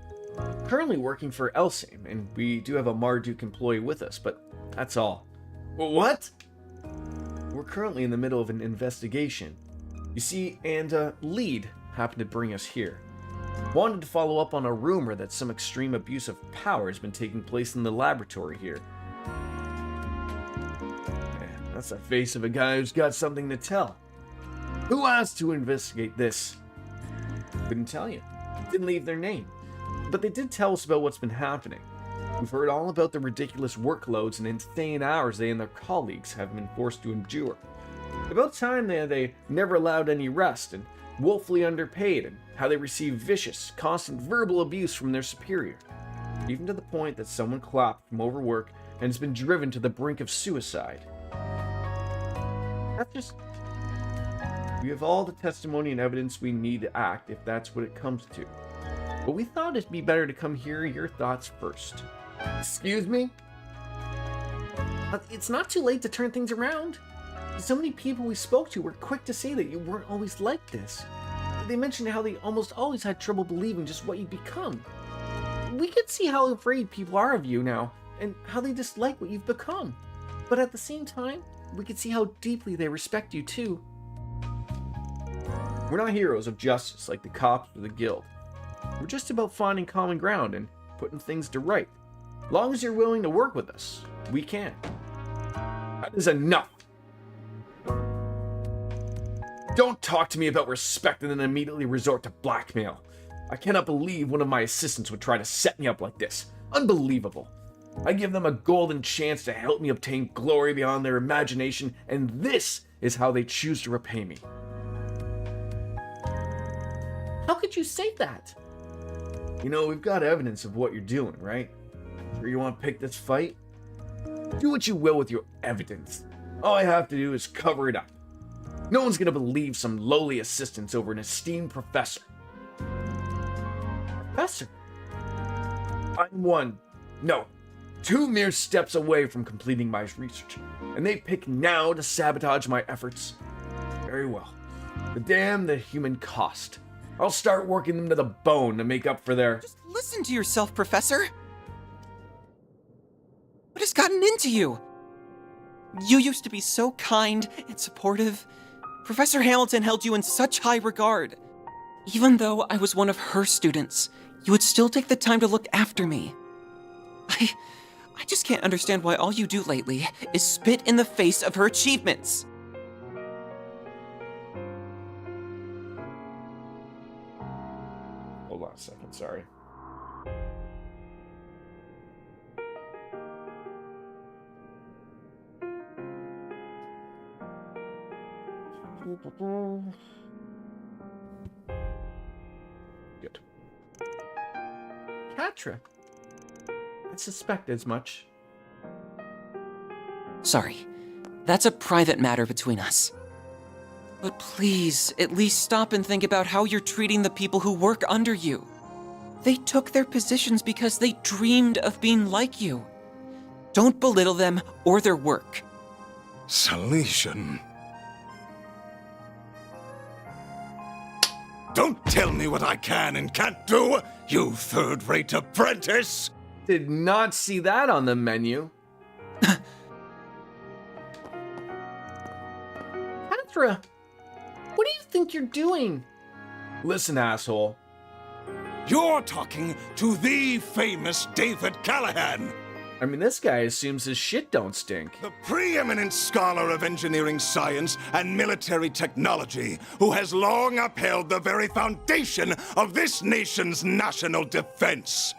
Currently working for Elsheim, and we do have a Marduk employee with us, but that's all. What? We're currently in the middle of an investigation. You see, and Lead happened to bring us here. Wanted to follow up on a rumor that some extreme abuse of power has been taking place in the laboratory here. Man, that's the face of a guy who's got something to tell. Who asked to investigate this? Couldn't tell you. Didn't leave their name. But they did tell us about what's been happening. We've heard all about the ridiculous workloads and insane hours they and their colleagues have been forced to endure. About time they never allowed any rest and woefully underpaid, and how they received vicious, constant verbal abuse from their superior. Even to the point that someone collapsed from overwork and has been driven to the brink of suicide. That's just... We have all the testimony and evidence we need to act if that's what it comes to. But we thought it'd be better to come hear your thoughts first. Excuse me? It's not too late to turn things around. So many people we spoke to were quick to say that you weren't always like this. They mentioned how they almost always had trouble believing just what you'd become. We could see how afraid people are of you now, and how they dislike what you've become. But at the same time, we could see how deeply they respect you too. We're not heroes of justice like the cops or the guild. We're just about finding common ground and putting things to right. As long as you're willing to work with us, we can. That is enough. Don't talk to me about respect and then immediately resort to blackmail. I cannot believe one of my assistants would try to set me up like this. Unbelievable. I give them a golden chance to help me obtain glory beyond their imagination, and this is how they choose to repay me. How could you say that? You know, we've got evidence of what you're doing, right? Sure you want to pick this fight? Do what you will with your evidence. All I have to do is cover it up. No one's gonna believe some lowly assistants over an esteemed professor. Professor? I'm two mere steps away from completing my research, and they pick now to sabotage my efforts. Very well. Damn the human cost. I'll start working them to the bone to make up for their... Just listen to yourself, Professor. What has gotten into you? You used to be so kind and supportive. Professor Hamilton held you in such high regard. Even though I was one of her students, you would still take the time to look after me. I just can't understand why all you do lately is spit in the face of her achievements. Hold on a second, sorry. Good. Catra. I suspect as much. Sorry, that's a private matter between us. But please, at least stop and think about how you're treating the people who work under you. They took their positions because they dreamed of being like you. Don't belittle them or their work. Salesian. Don't tell me what I can and can't do, you third-rate apprentice! Did not see that on the menu. Catra, what do you think you're doing? Listen, asshole. You're talking to the famous David Callahan! I mean, this guy assumes his shit don't stink. The preeminent scholar of engineering science and military technology, who has long upheld the very foundation of this nation's national defense.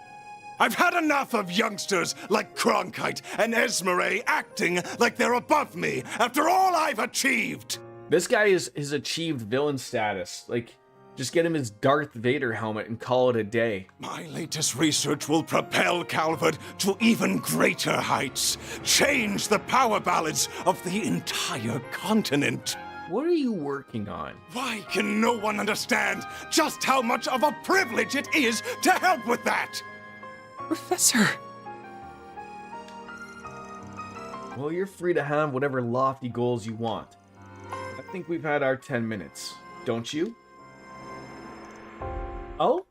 I've had enough of youngsters like Cronkite and Esmeralda acting like they're above me after all I've achieved. This guy has achieved villain status. Like, just get him his Darth Vader helmet and call it a day. My latest research will propel Calvert to even greater heights, change the power balance of the entire continent. What are you working on? Why can no one understand just how much of a privilege it is to help with that? Professor! Well, you're free to have whatever lofty goals you want. I think we've had our 10 minutes, don't you? Oh?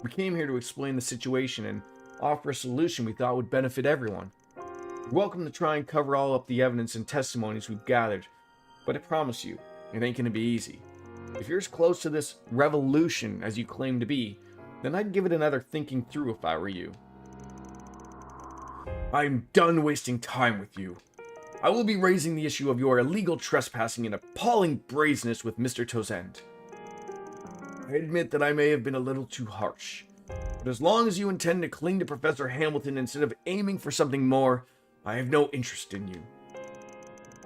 We came here to explain the situation and offer a solution we thought would benefit everyone. You're welcome to try and cover all up the evidence and testimonies we've gathered, but I promise you, it ain't gonna be easy. If you're as close to this revolution as you claim to be, then I'd give it another thinking through if I were you. I'm done wasting time with you. I will be raising the issue of your illegal trespassing and appalling brazenness with Mr. Tozend. I admit that I may have been a little too harsh, But as long as you intend to cling to Professor Hamilton instead of aiming for something more, I have no interest in you.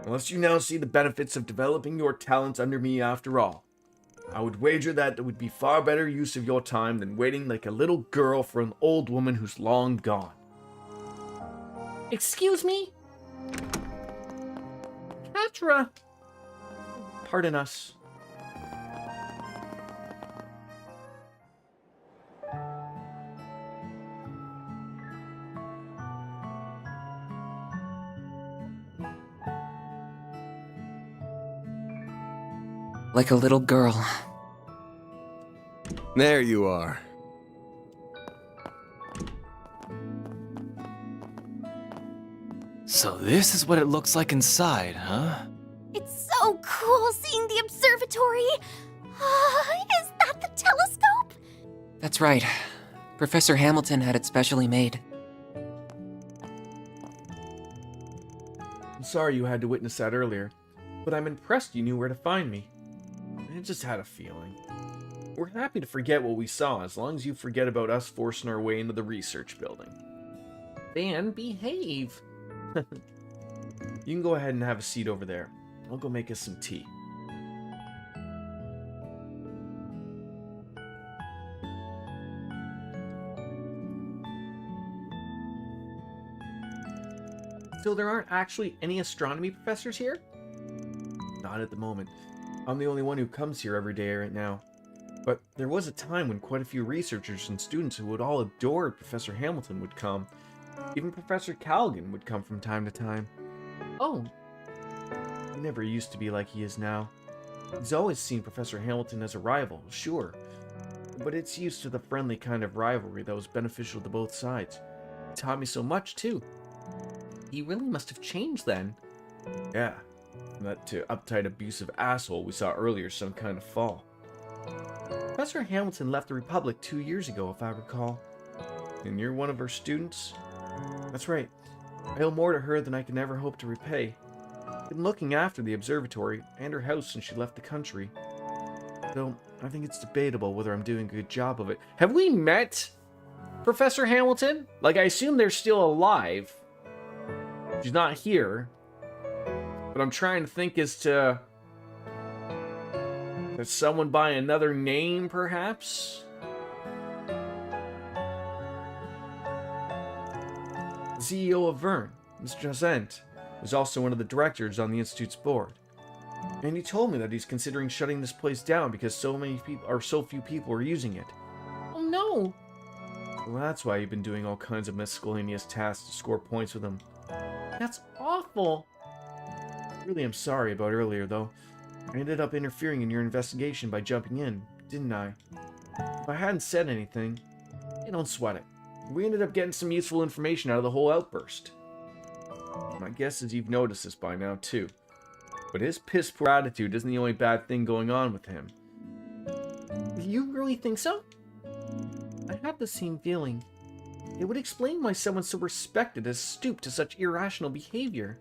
Unless you now see the benefits of developing your talents under me after all. I would wager that it would be far better use of your time than waiting like a little girl for an old woman who's long gone. Excuse me? Catra. Pardon us. Like a little girl. There you are. So this is what it looks like inside, huh? It's so cool seeing the observatory. Is that the telescope? That's right. Professor Hamilton had it specially made. I'm sorry you had to witness that earlier, but I'm impressed you knew where to find me. I just had a feeling. We're happy to forget what we saw as long as you forget about us forcing our way into the research building. Then behave. You can go ahead and have a seat over there. I'll go make us some tea. So there aren't actually any astronomy professors here? Not at the moment. I'm the only one who comes here every day right now. But there was a time when quite a few researchers and students who would all adore Professor Hamilton would come. Even Professor Callaghan would come from time to time. Oh, he never used to be like he is now. He's always seen Professor Hamilton as a rival, sure. But it's used to the friendly kind of rivalry that was beneficial to both sides. He taught me so much, too. He really must have changed then. Yeah. From that to uptight, abusive asshole we saw earlier some kind of fall. Professor Hamilton left the Republic 2 years ago, if I recall. And you're one of her students? That's right. I owe more to her than I can ever hope to repay. I've been looking after the observatory and her house since she left the country. Though, I think it's debatable whether I'm doing a good job of it. Have we met Professor Hamilton? Like, I assume they're still alive. She's not here. But I'm trying to think as to... Is someone by another name, perhaps? The CEO of Vern, Mr. Jacent, is also one of the directors on the Institute's board. And he told me that he's considering shutting this place down because so few people are using it. Oh no! Well, that's why you've been doing all kinds of miscellaneous tasks to score points with him. That's awful! Really, I'm sorry about earlier, though. I ended up interfering in your investigation by jumping in, didn't I? If I hadn't said anything, don't sweat it. We ended up getting some useful information out of the whole outburst. My guess is you've noticed this by now, too. But his piss-poor attitude isn't the only bad thing going on with him. You really think so? I have the same feeling. It would explain why someone so respected has stooped to such irrational behavior.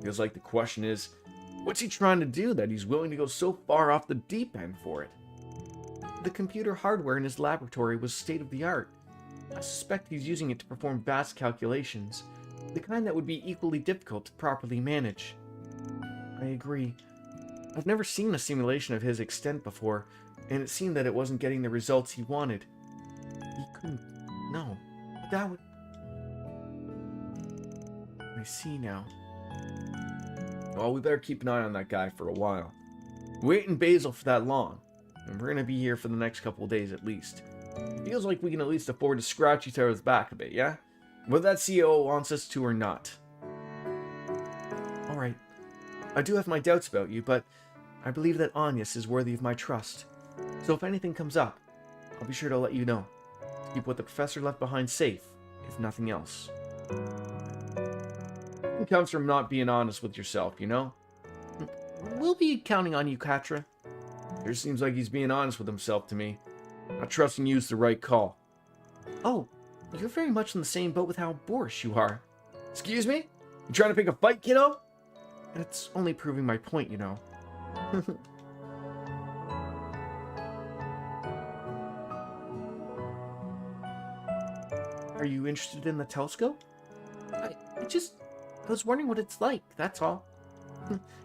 Feels like the question is, what's he trying to do that he's willing to go so far off the deep end for it? The computer hardware in his laboratory was state-of-the-art. I suspect he's using it to perform vast calculations, the kind that would be equally difficult to properly manage. I agree. I've never seen a simulation of his extent before, and it seemed that it wasn't getting the results he wanted. He couldn't... No. But that would... I see now. Well, we better keep an eye on that guy for a while. We ain't in Basel for that long, and we're gonna be here for the next couple of days at least. Feels like we can at least afford to scratch each other's back a bit, yeah? Whether that CEO wants us to or not. Alright. I do have my doubts about you, but I believe that Agnes is worthy of my trust. So if anything comes up, I'll be sure to let you know. Keep what the professor left behind safe, if nothing else. It comes from not being honest with yourself, you know? We'll be counting on you, Catra. Sure seems like he's being honest with himself to me. Not trusting you's the right call. Oh, you're very much in the same boat with how boorish you are. Excuse me? You trying to pick a fight, kiddo? That's only proving my point, you know. Are you interested in the telescope? I was wondering what it's like, that's all.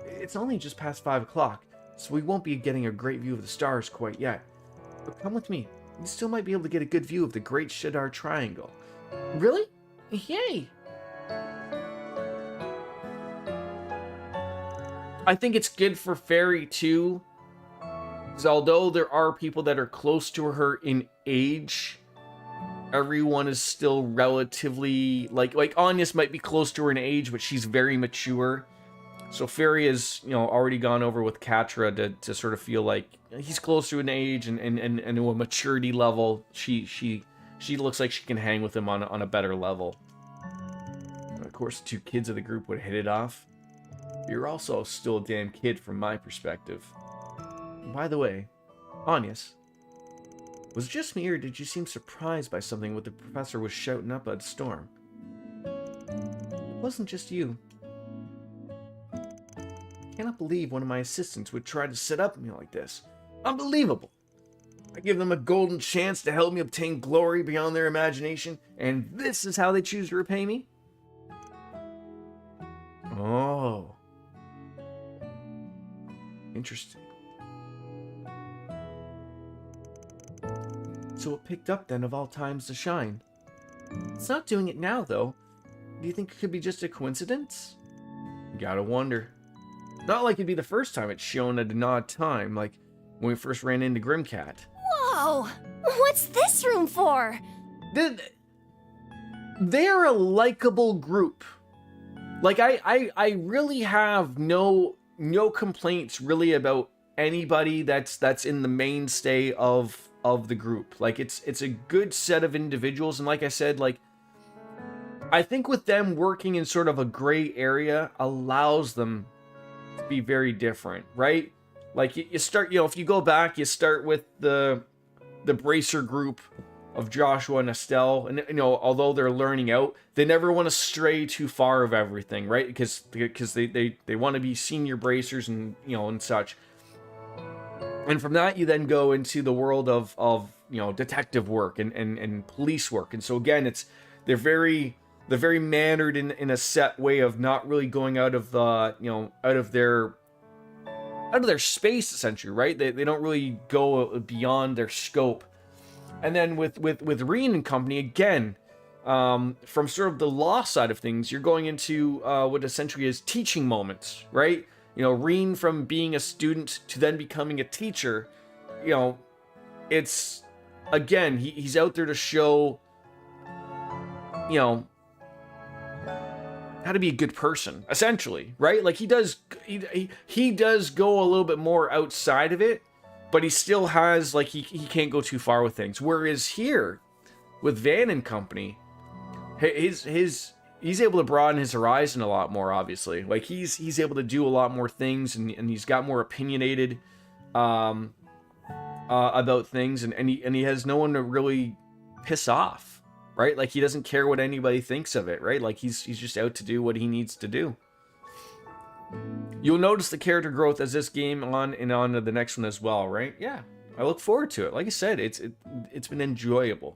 It's only just past 5 o'clock, so we won't be getting a great view of the stars quite yet. But come with me. You still might be able to get a good view of the Great Shadar Triangle. Really? Yay! I think it's good for Fairy too, because although there are people that are close to her in age, everyone is still relatively like Anya's might be close to her in age, but she's very mature. So Fairy has, already gone over with Katra to sort of feel like he's close to an age and to a maturity level. She looks like she can hang with him on a better level. And of course, the 2 kids of the group would hit it off. You're also still a damn kid from my perspective. And by the way, Anyas, was it just me or did you seem surprised by something what the professor was shouting up at Storm? It wasn't just you. I cannot believe one of my assistants would try to set up me like this. Unbelievable! I give them a golden chance to help me obtain glory beyond their imagination, and this is how they choose to repay me? Oh. Interesting. So it picked up then of all times to shine. It's not doing it now, though. Do you think it could be just a coincidence? You gotta wonder. Not like it'd be the first time it's shown at an odd time, like when we first ran into Grimcat. Whoa! What's this room for? They're a likable group. Like, I really have no complaints really about anybody that's in the mainstay of the group. Like, it's a good set of individuals, and like I said, like, I think with them working in sort of a gray area allows them to be very different, right? Like, you start, if you go back, you start with the Bracer group of Joshua and Estelle, and although they're learning out, they never want to stray too far of everything, right? Because they want to be senior bracers and and such. And from that, you then go into the world of detective work and police work. And so again, they're very mannered in a set way of not really going out of their space, essentially, right? They don't really go beyond their scope. And then with Reen and company, again, from sort of the law side of things, you're going into what essentially is teaching moments, right? Reen from being a student to then becoming a teacher, it's, again, he's out there to show, how to be a good person, essentially, right? Like, he does go a little bit more outside of it, but he still has, like, he can't go too far with things. Whereas here, with Van and company, he's able to broaden his horizon a lot more, obviously. Like, he's able to do a lot more things, and he's got more opinionated about things, and he has no one to really piss off, right? Like, he doesn't care what anybody thinks of it, right? Like, he's just out to do what he needs to do. You'll notice the character growth as this game on to the next one as well, right? Yeah, I look forward to it. Like I said, it's been enjoyable.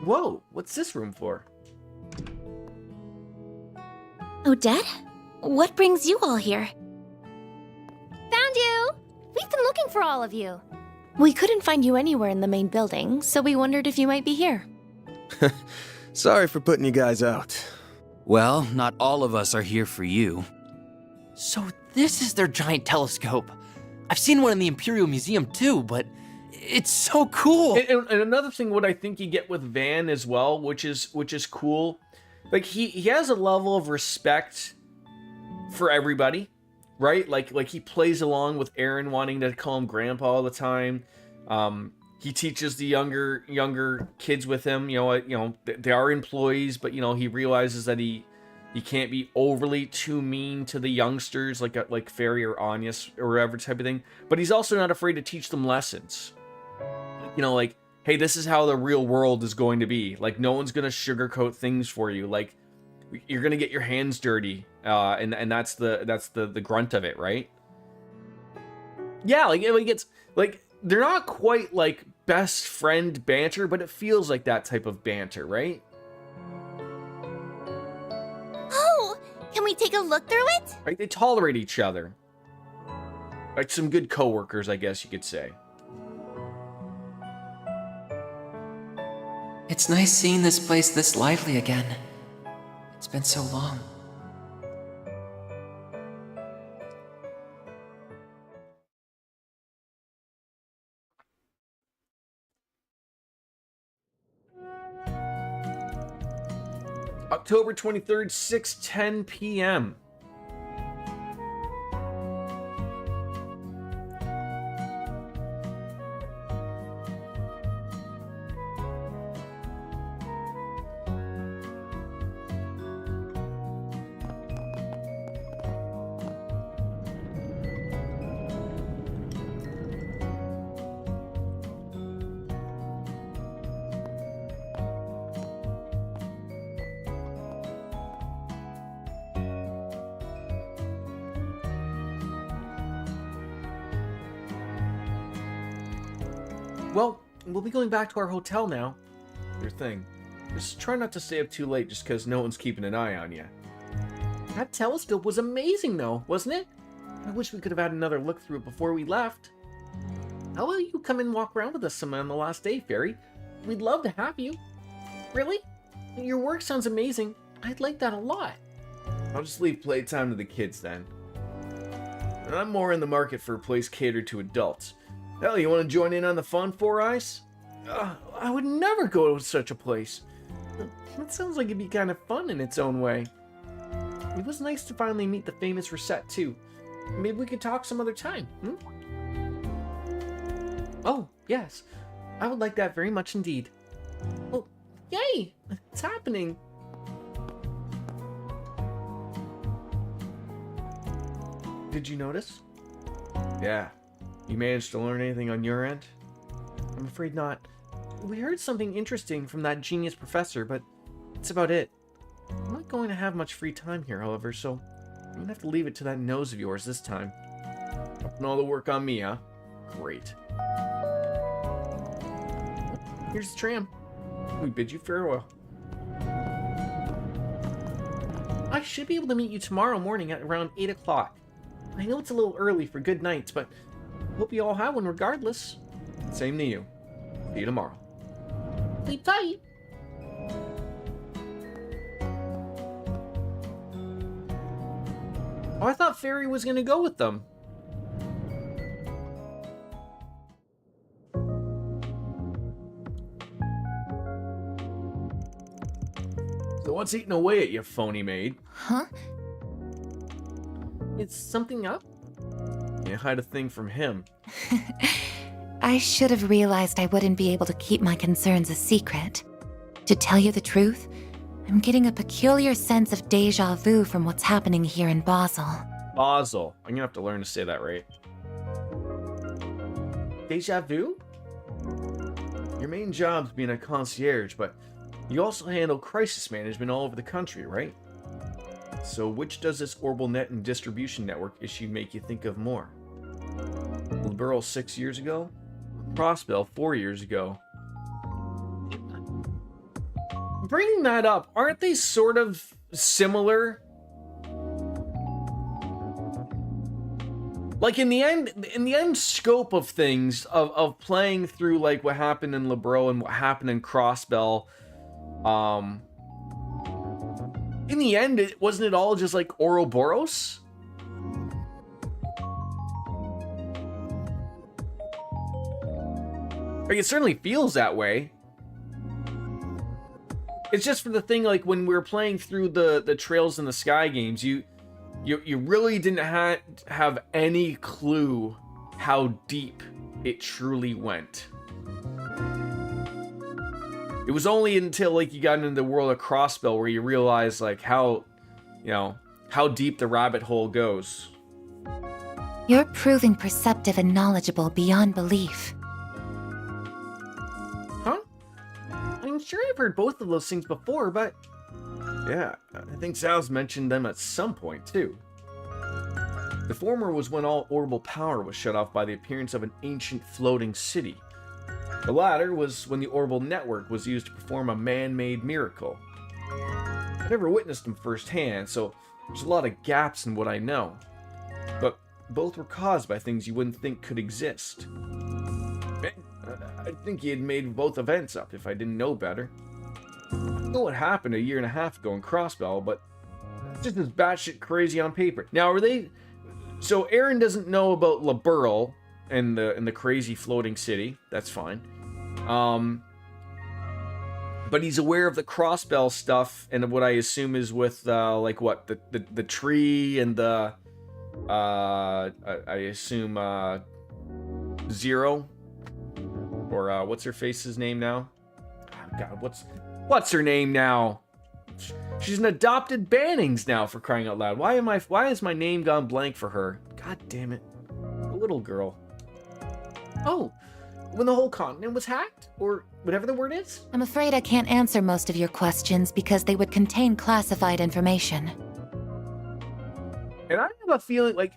Whoa, what's this room for? Odette? What brings you all here? Found you! We've been looking for all of you. We couldn't find you anywhere in the main building, so we wondered if you might be here. Sorry for putting you guys out. Well, not all of us are here for you. So this is their giant telescope. I've seen one in the Imperial Museum too, but it's so cool. And another thing, what I think you get with Van as well, which is cool, like he has a level of respect for everybody, right? Like he plays along with Aaron wanting to call him Grandpa all the time. He teaches the younger kids with him. They are employees, but he realizes that he can't be overly too mean to the youngsters, like Fairy or Anyas or whatever type of thing. But he's also not afraid to teach them lessons. Like, hey, this is how the real world is going to be. Like, no one's gonna sugarcoat things for you. Like, you're gonna get your hands dirty, and that's the grunt of it, right? Yeah, like it's like they're not quite like best friend banter, but it feels like that type of banter, right? Oh, can we take a look through it? Right? They tolerate each other. Like some good coworkers, I guess you could say. It's nice seeing this place this lively again. It's been so long. October 23rd, 6:10 p.m. Well, we'll be going back to our hotel now. Your thing. Just try not to stay up too late just because no one's keeping an eye on you. That telescope was amazing though, wasn't it? I wish we could have had another look through it before we left. How about you come and walk around with us some on the last day, Fairy? We'd love to have you. Really? Your work sounds amazing. I'd like that a lot. I'll just leave playtime to the kids then. And I'm more in the market for a place catered to adults. Hell, you want to join in on the fun, Four Eyes? I would never go to such a place. That sounds like it'd be kind of fun in its own way. It was nice to finally meet the famous Reset, too. Maybe we could talk some other time, hmm? Oh, yes. I would like that very much indeed. Oh, yay! It's happening. Did you notice? Yeah. You managed to learn anything on your end? I'm afraid not. We heard something interesting from that genius professor, but that's about it. I'm not going to have much free time here, however, so I'm going to have to leave it to that nose of yours this time. Putting all the work on me, huh? Great. Here's the tram. We bid you farewell. I should be able to meet you tomorrow morning at around 8 o'clock. I know it's a little early for good nights, but hope you all have one regardless. Same to you. See you tomorrow. Sleep tight. Oh, I thought Fairy was gonna go with them. So what's eating away at you, phony maid? Huh? Is something up? Can't hide a thing from him. I should have realized I wouldn't be able to keep my concerns a secret. To tell you the truth, I'm getting a peculiar sense of deja vu from what's happening here in Basel. Basel. I'm gonna have to learn to say that right. Deja vu? Your main job's being a concierge, but you also handle crisis management all over the country, right? So which does this Orbital Net and Distribution Network issue make you think of more? Liberal 6 years ago? Crossbell 4 years ago? Bringing that up, aren't they sort of similar? Like in the end scope of things, of playing through like what happened in Liberal and what happened in Crossbell, in the end, wasn't it all just like Ouroboros? Like, it certainly feels that way. It's just for the thing, like, when we were playing through the Trails in the Sky games, you really didn't have any clue how deep it truly went. It was only until, like, you got into the world of Crossbell where you realized, like, how, you know, how deep the rabbit hole goes. You're proving perceptive and knowledgeable beyond belief. Huh? I'm sure I've heard both of those things before, but... yeah, I think Sal's mentioned them at some point, too. The former was when all orbital power was shut off by the appearance of an ancient floating city. The latter was when the orbital network was used to perform a man-made miracle. I never witnessed them firsthand, so there's a lot of gaps in what I know. But both were caused by things you wouldn't think could exist. I think he had made both events up if I didn't know better. I know what happened a year and a half ago in Crossbell, but it's just as batshit crazy on paper. Now, are they... So Aaron doesn't know about LaBurle and the crazy floating city. That's fine. But he's aware of the Crossbell stuff and what I assume is with, like, what? The tree and the... I assume, Zero? Or, what's her face's name now? Oh, God, what's her name now? She's an adopted Bannings now, for crying out loud. Why is my name gone blank for her? God damn it. The little girl. Oh, when the whole continent was hacked? Or whatever the word is? I'm afraid I can't answer most of your questions because they would contain classified information. And I have a feeling, like...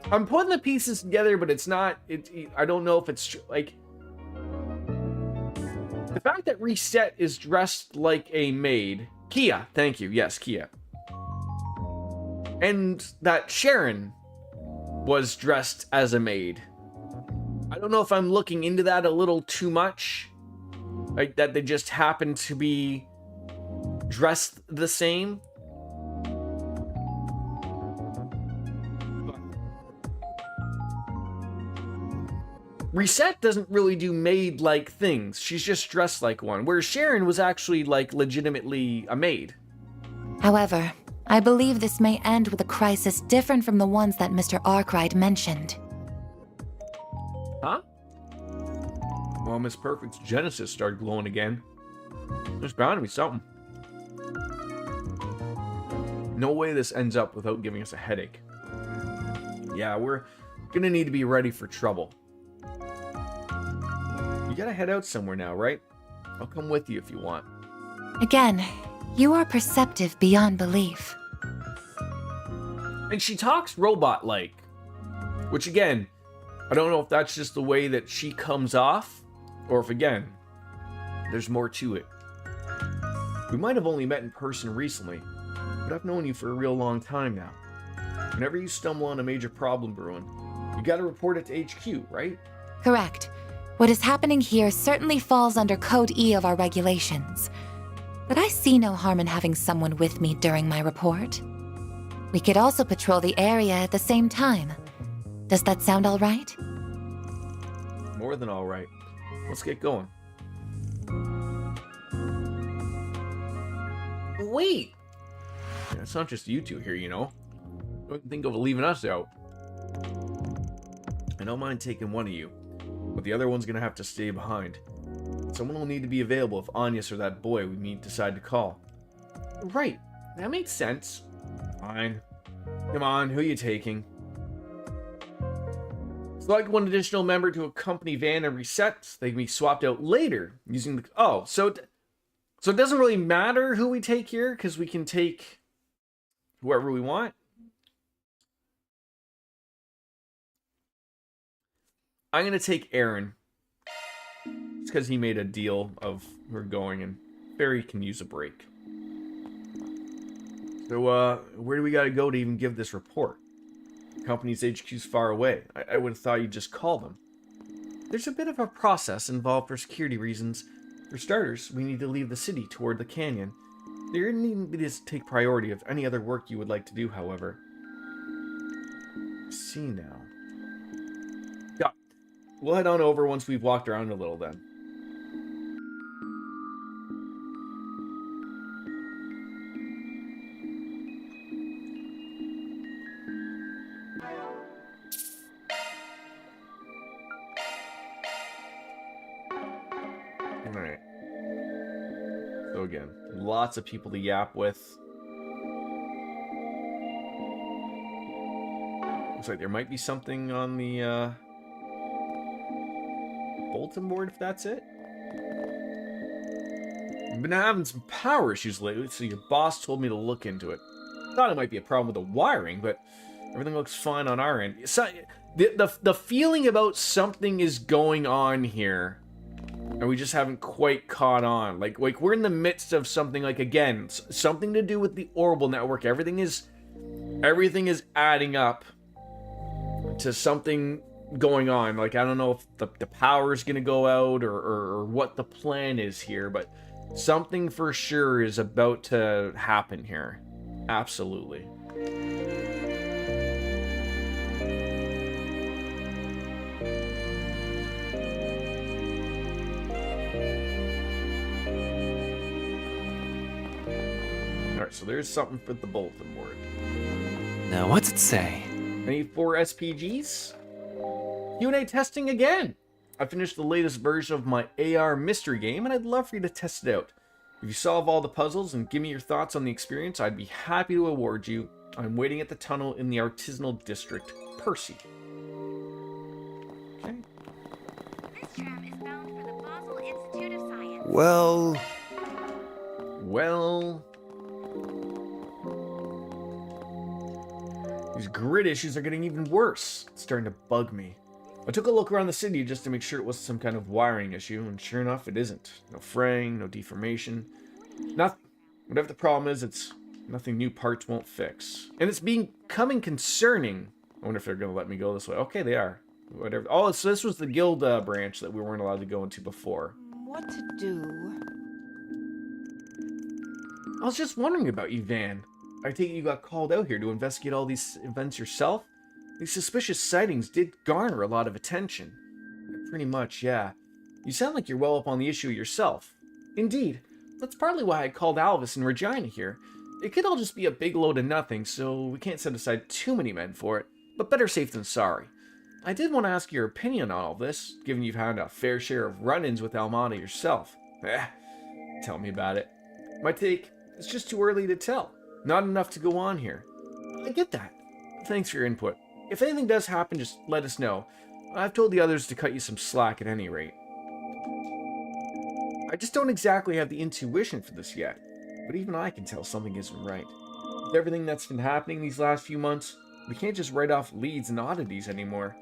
I'm putting the pieces together, but it's not... I don't know if it's... Like... The fact that Reset is dressed like a maid... Kia, thank you. Yes, Kia. And that Sharon was dressed as a maid. I don't know if I'm looking into that a little too much. Like, that they just happen to be dressed the same. Reset doesn't really do maid-like things. She's just dressed like one. Whereas Sharon was actually, like, legitimately a maid. However, I believe this may end with a crisis different from the ones that Mr. Arkwright mentioned. Huh? Well, Miss Perfect's Genesis started glowing again. There's bound to be something. No way this ends up without giving us a headache. Yeah, we're gonna need to be ready for trouble. You gotta head out somewhere now, right? I'll come with you if you want. Again, you are perceptive beyond belief. And she talks robot-like. Which, again, I don't know if that's just the way that she comes off, or if, again, there's more to it. We might have only met in person recently, but I've known you for a real long time now. Whenever you stumble on a major problem brewing, you gotta report it to HQ, right? Correct. What is happening here certainly falls under Code E of our regulations. But I see no harm in having someone with me during my report. We could also patrol the area at the same time. Does that sound all right? More than all right. Let's get going. Wait! Yeah, it's not just you two here, you know. Don't think of leaving us out. I don't mind taking one of you, but the other one's gonna have to stay behind. Someone will need to be available if Anyas or that boy we need decide to call. Right, that makes sense. Fine. Come on, who are you taking? Select one additional member to accompany Van and Reset. They can be swapped out later using the... Oh, so it doesn't really matter who we take here, because we can take whoever we want. I'm going to take Aaron. It's because he made a deal of her going, and Barry can use a break. So, where do we got to go to even give this report? The company's HQ's far away. I would have thought you'd just call them. There's a bit of a process involved for security reasons. For starters, we need to leave the city toward the canyon. There needn't be to take priority of any other work you would like to do, however. See now. Yeah. We'll head on over once we've walked around a little then. Alright. So again, lots of people to yap with. Looks like there might be something on the bulletin board, if that's it. I've been having some power issues lately, so your boss told me to look into it. Thought it might be a problem with the wiring, but Everything looks fine on our end. So, the feeling about something is going on here, and we just haven't quite caught on. Like we're in the midst of something, like, again, something to do with the orbital network. Everything is adding up to something going on. Like, I don't know if the power is going to go out or what the plan is here, but something for sure is about to happen here. Absolutely. Alright, so there's something for the bulletin board. Now, what's it say? Any 4 SPGs? Q&A testing again! I finished the latest version of my AR mystery game, and I'd love for you to test it out. If you solve all the puzzles and give me your thoughts on the experience, I'd be happy to award you. I'm waiting at the tunnel in the artisanal district. Percy. Okay. This tram is bound for the Basel Institute of Science. Well... These grid issues are getting even worse. It's starting to bug me. I took a look around the city just to make sure it wasn't some kind of wiring issue, and sure enough, it isn't. No fraying, no deformation, nothing. Whatever the problem is, it's nothing new parts won't fix. And it's becoming concerning. I wonder if they're going to let me go this way. Okay, they are. Whatever. Oh, so this was the guild branch that we weren't allowed to go into before. What to do? I was just wondering about you, Van. I take it you got called out here to investigate all these events yourself? These suspicious sightings did garner a lot of attention. Pretty much, yeah. You sound like you're well up on the issue yourself. Indeed. That's partly why I called Alvis and Regina here. It could all just be a big load of nothing, so we can't set aside too many men for it. But better safe than sorry. I did want to ask your opinion on all this, given you've had a fair share of run-ins with Almada yourself. Tell me about it. My take, it's just too early to tell. Not enough to go on here. I get that. Thanks for your input. If anything does happen, just let us know. I've told the others to cut you some slack at any rate. I just don't exactly have the intuition for this yet, but even I can tell something isn't right. With everything that's been happening these last few months, we can't just write off leads and oddities anymore.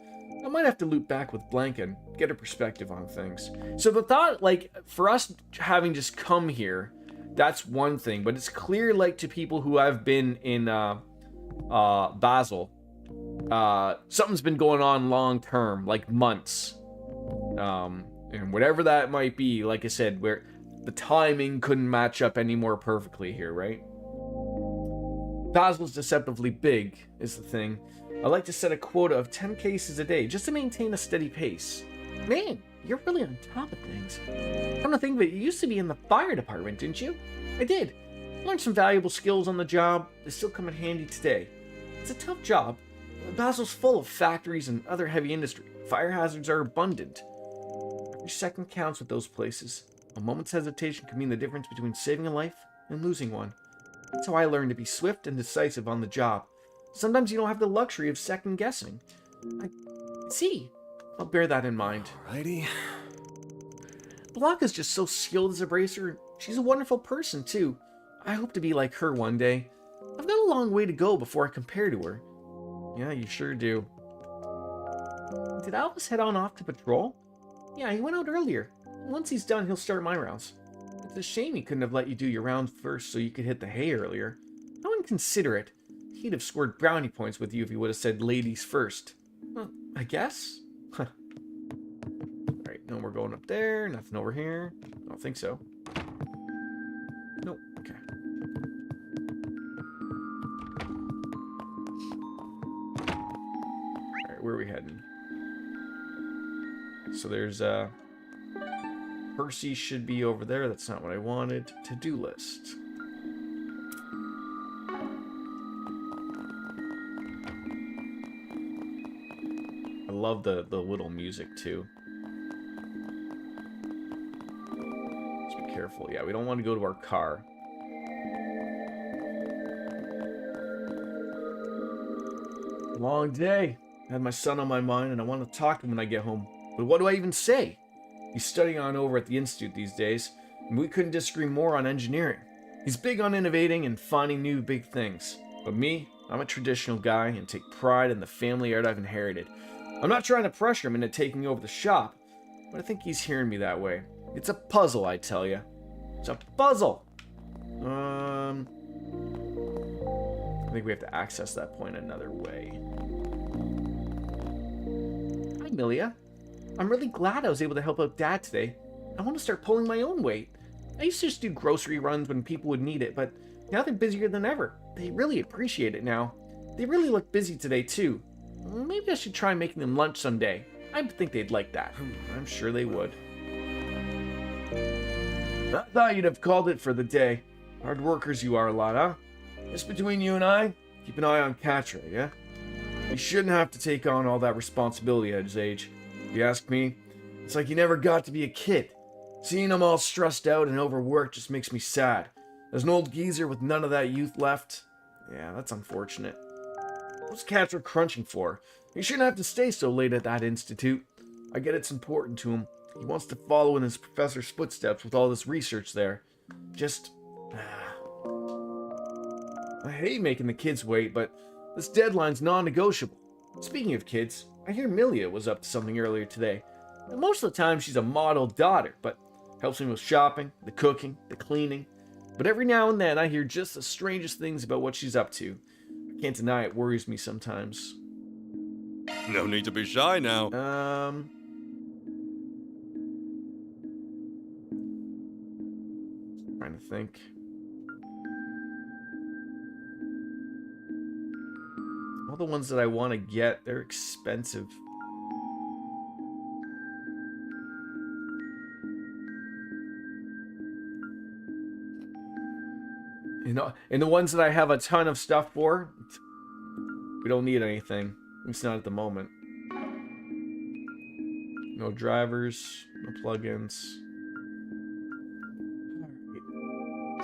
I might have to loop back with Blanca and get a perspective on things. So the thought, like, for us having just come here, that's one thing, but it's clear, like, to people who have been in Basel, something's been going on long term, like months. And whatever that might be, like I said, where the timing couldn't match up any more perfectly here, right? Basel's deceptively big, is the thing. I like to set a quota of 10 cases a day, just to maintain a steady pace. Man, you're really on top of things. Come to think of it, you used to be in the fire department, didn't you? I did. Learned some valuable skills on the job. They still come in handy today. It's a tough job. Basel's full of factories and other heavy industry. Fire hazards are abundant. Every second counts with those places. A moment's hesitation can mean the difference between saving a life and losing one. That's how I learned to be swift and decisive on the job. Sometimes you don't have the luxury of second guessing. I see. I'll bear that in mind. Alrighty. Blanca's just so skilled as a bracer. She's a wonderful person, too. I hope to be like her one day. I've got a long way to go before I compare to her. Yeah, you sure do. Did Alvis head on off to patrol? Yeah, he went out earlier. Once he's done, he'll start my rounds. It's a shame he couldn't have let you do your round first so you could hit the hay earlier. How inconsiderate. He'd have scored brownie points with you if he would have said ladies first. Well, I guess? Huh. Alright, no more going up there. Nothing over here. I don't think so. Nope. Okay. Alright, where are we heading? So there's, Percy should be over there. That's not what I wanted. To-do list. I love the little music, too. Just be careful. Yeah, we don't want to go to our car. Long day. I had my son on my mind, and I want to talk to him when I get home. But what do I even say? He's studying on over at the Institute these days, and we couldn't disagree more on engineering. He's big on innovating and finding new big things. But me, I'm a traditional guy and take pride in the family art I've inherited. I'm not trying to pressure him into taking over the shop, but I think he's hearing me that way. It's a puzzle, I tell you. It's a puzzle! I think we have to access that point another way. Hi, Milia. I'm really glad I was able to help out Dad today. I want to start pulling my own weight. I used to just do grocery runs when people would need it, but now they're busier than ever. They really appreciate it now. They really look busy today, too. Maybe I should try making them lunch someday. I think they'd like that. I'm sure they would. I thought you'd have called it for the day. Hard workers you are a lot, huh? Just between you and I, keep an eye on Katra, yeah? He shouldn't have to take on all that responsibility at his age. If you ask me, it's like he never got to be a kid. Seeing him all stressed out and overworked just makes me sad. As an old geezer with none of that youth left, yeah, that's unfortunate. What's Katra crunching for? He shouldn't have to stay so late at that institute. I get it's important to him. He wants to follow in his professor's footsteps with all this research there. Just... I hate making the kids wait, but this deadline's non-negotiable. Speaking of kids, I hear Milia was up to something earlier today. And most of the time she's a model daughter, but helps me with shopping, the cooking, the cleaning. But every now and then I hear just the strangest things about what she's up to. I can't deny it worries me sometimes. No need to be shy now. Trying to think. All the ones that I want to get, they're expensive. You know, and the ones that I have a ton of stuff for, we don't need anything. At least not at the moment. No drivers, no plugins.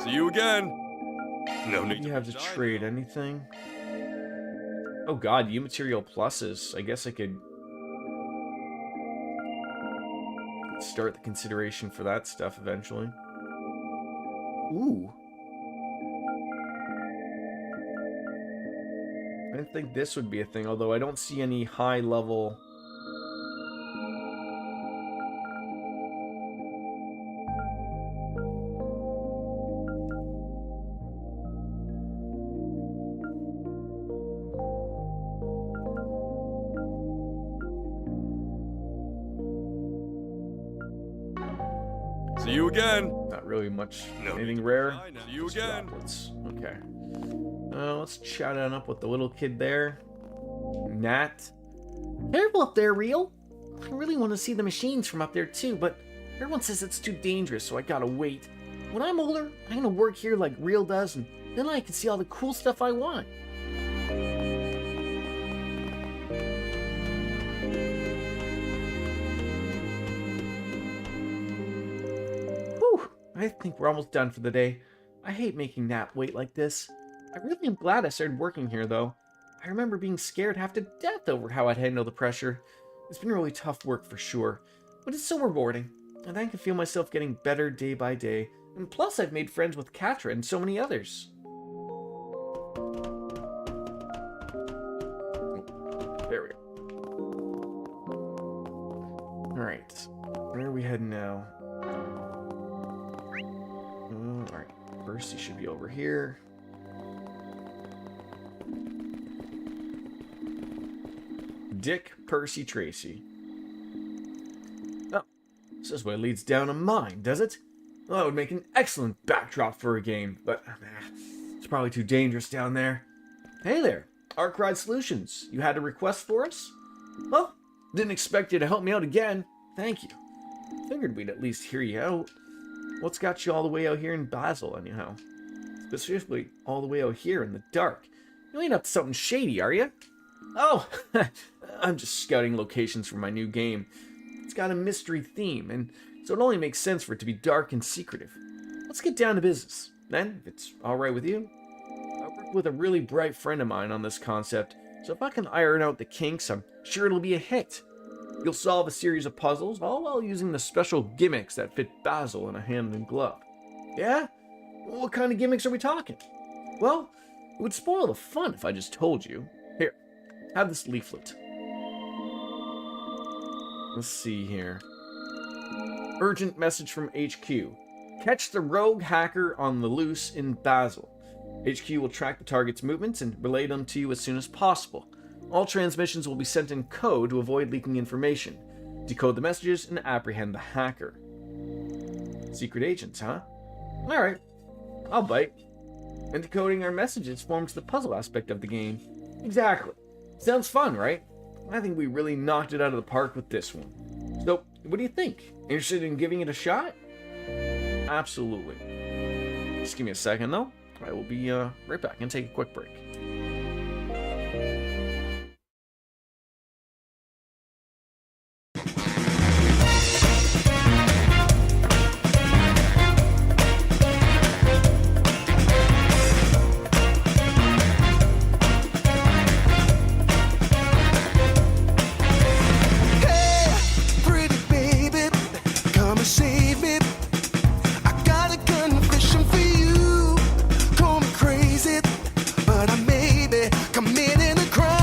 See you again. No need. What do you have to trade? Anything? Oh god, U material pluses. I guess I could start the consideration for that stuff eventually. Ooh. I didn't think this would be a thing, although I don't see any high level. See you again. Not really much. No Anything rare? See you Just again. droplets. Okay. Let's chat on up with the little kid there. Nat. Careful up there, Real. I really want to see the machines from up there too, but everyone says it's too dangerous, so I gotta wait. When I'm older, I'm gonna work here like Real does, and then I can see all the cool stuff I want. Whew, I think we're almost done for the day. I hate making Nat wait like this. I really am glad I started working here, though. I remember being scared half to death over how I'd handle the pressure. It's been really tough work for sure, but it's so rewarding, and I can feel myself getting better day by day. And plus, I've made friends with Katra and so many others. There we go. Alright. Where are we heading now? Alright. Percy should be over here. Dick, Percy, Tracy. Oh, this way leads down a mine, does it? Well, that would make an excellent backdrop for a game, but it's probably too dangerous down there. Hey there, Arkwright Solutions. You had a request for us? Well, didn't expect you to help me out again. Thank you. Figured we'd at least hear you out. What's got you all the way out here in Basel, anyhow? Specifically, all the way out here in the dark. You ain't up to something shady, are you? Oh, I'm just scouting locations for my new game. It's got a mystery theme, and so it only makes sense for it to be dark and secretive. Let's get down to business. Then, if it's alright with you, I work with a really bright friend of mine on this concept, so if I can iron out the kinks, I'm sure it'll be a hit. You'll solve a series of puzzles, all while using the special gimmicks that fit Basil in a hand and glove. Yeah? What kind of gimmicks are we talking? Well, It would spoil the fun if I just told you. Here, have this leaflet. Let's see here. Urgent message from HQ. Catch the rogue hacker on the loose in Basel. HQ will track the target's movements and relay them to you as soon as possible. All transmissions will be sent in code to avoid leaking information. Decode the messages and apprehend the hacker. Secret agents, huh? Alright, I'll bite. And decoding our messages forms the puzzle aspect of the game. Exactly. Sounds fun, right? I think we really knocked it out of the park with this one. So, what do you think? Interested in giving it a shot? Absolutely. Just give me a second, though. I will be right back and take a quick break. Committing a crime.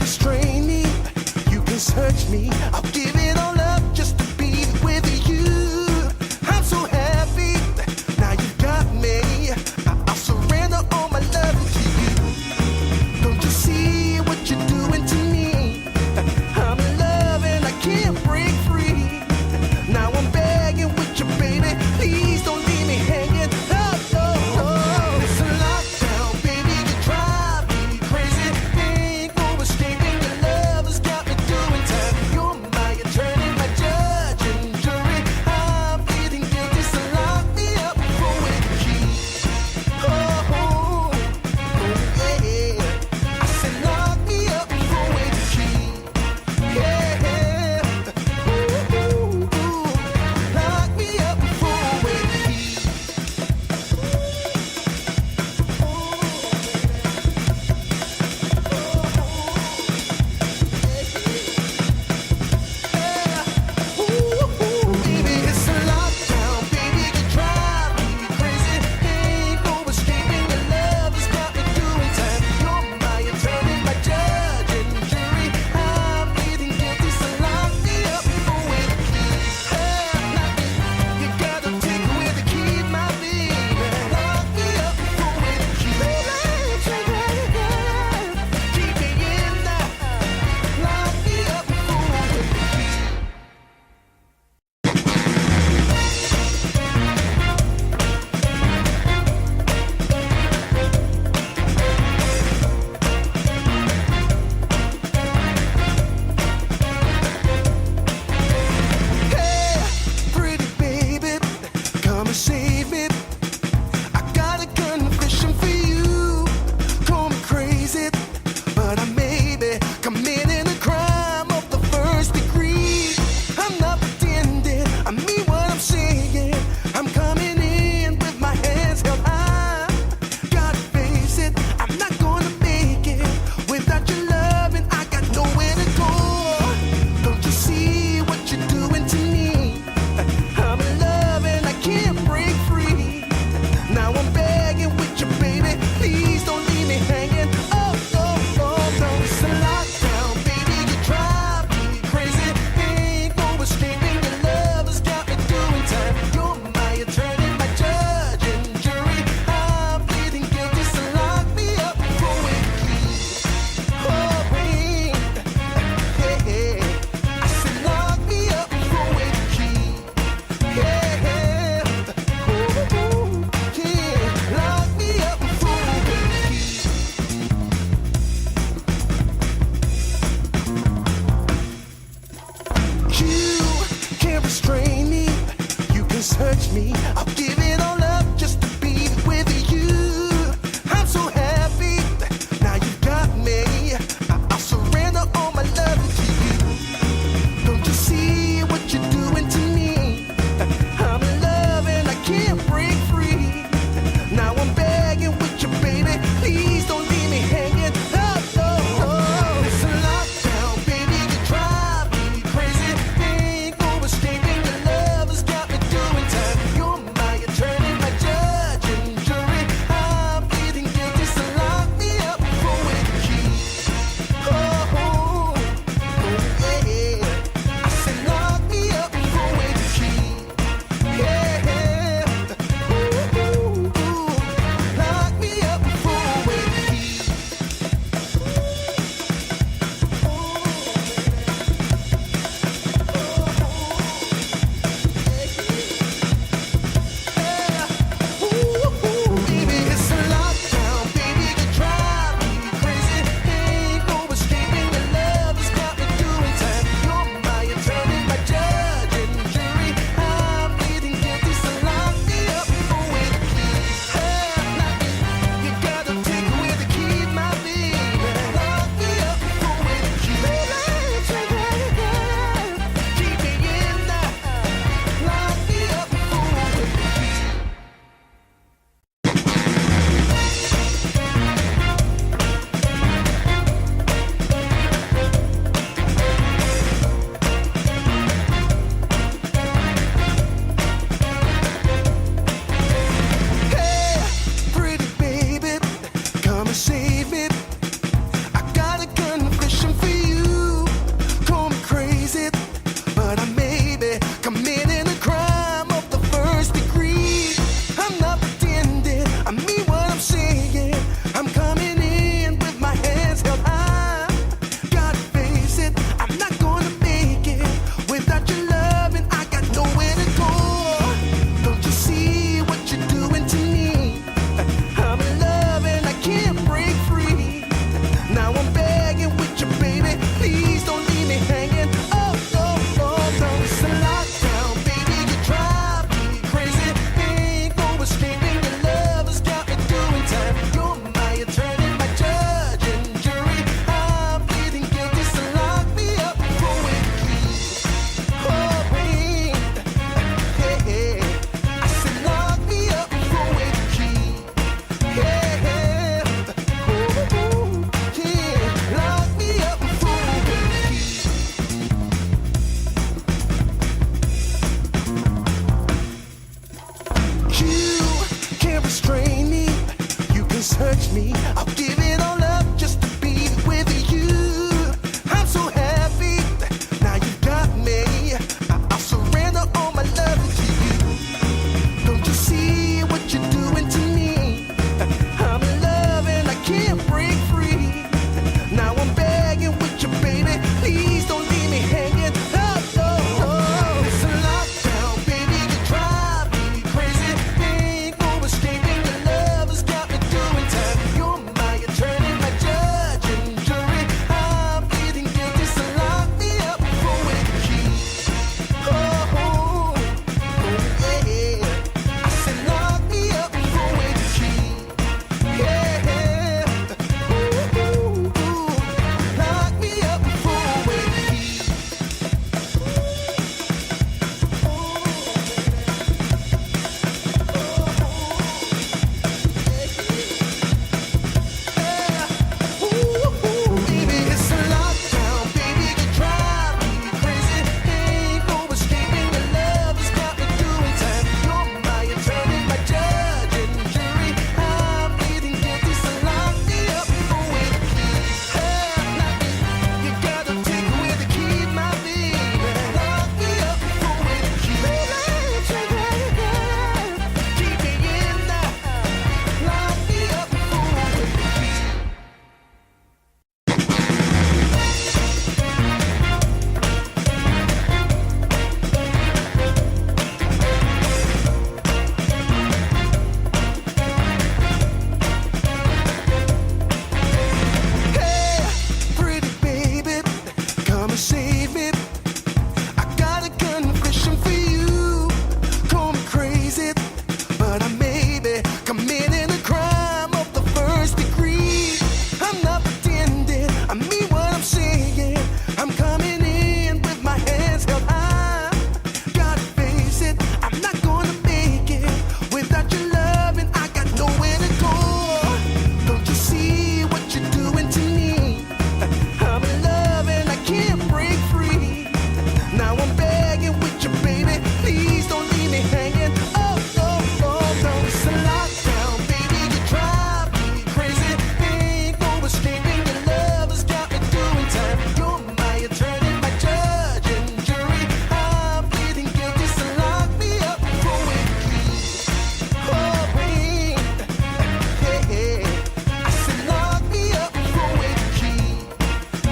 restrain me. You can search me. I'll give it all up just to be with you. I'm so happy. Now you've got me. I'll surrender all my love to you. Don't you see what you're doing to me? I'm in love and I can't break free. Now I'm begging with you, baby. Please don't leave me hanging. Oh, oh, oh. It's a lockdown, baby. You drive me crazy. Ain't no escaping. Your love has got me doing time. You're my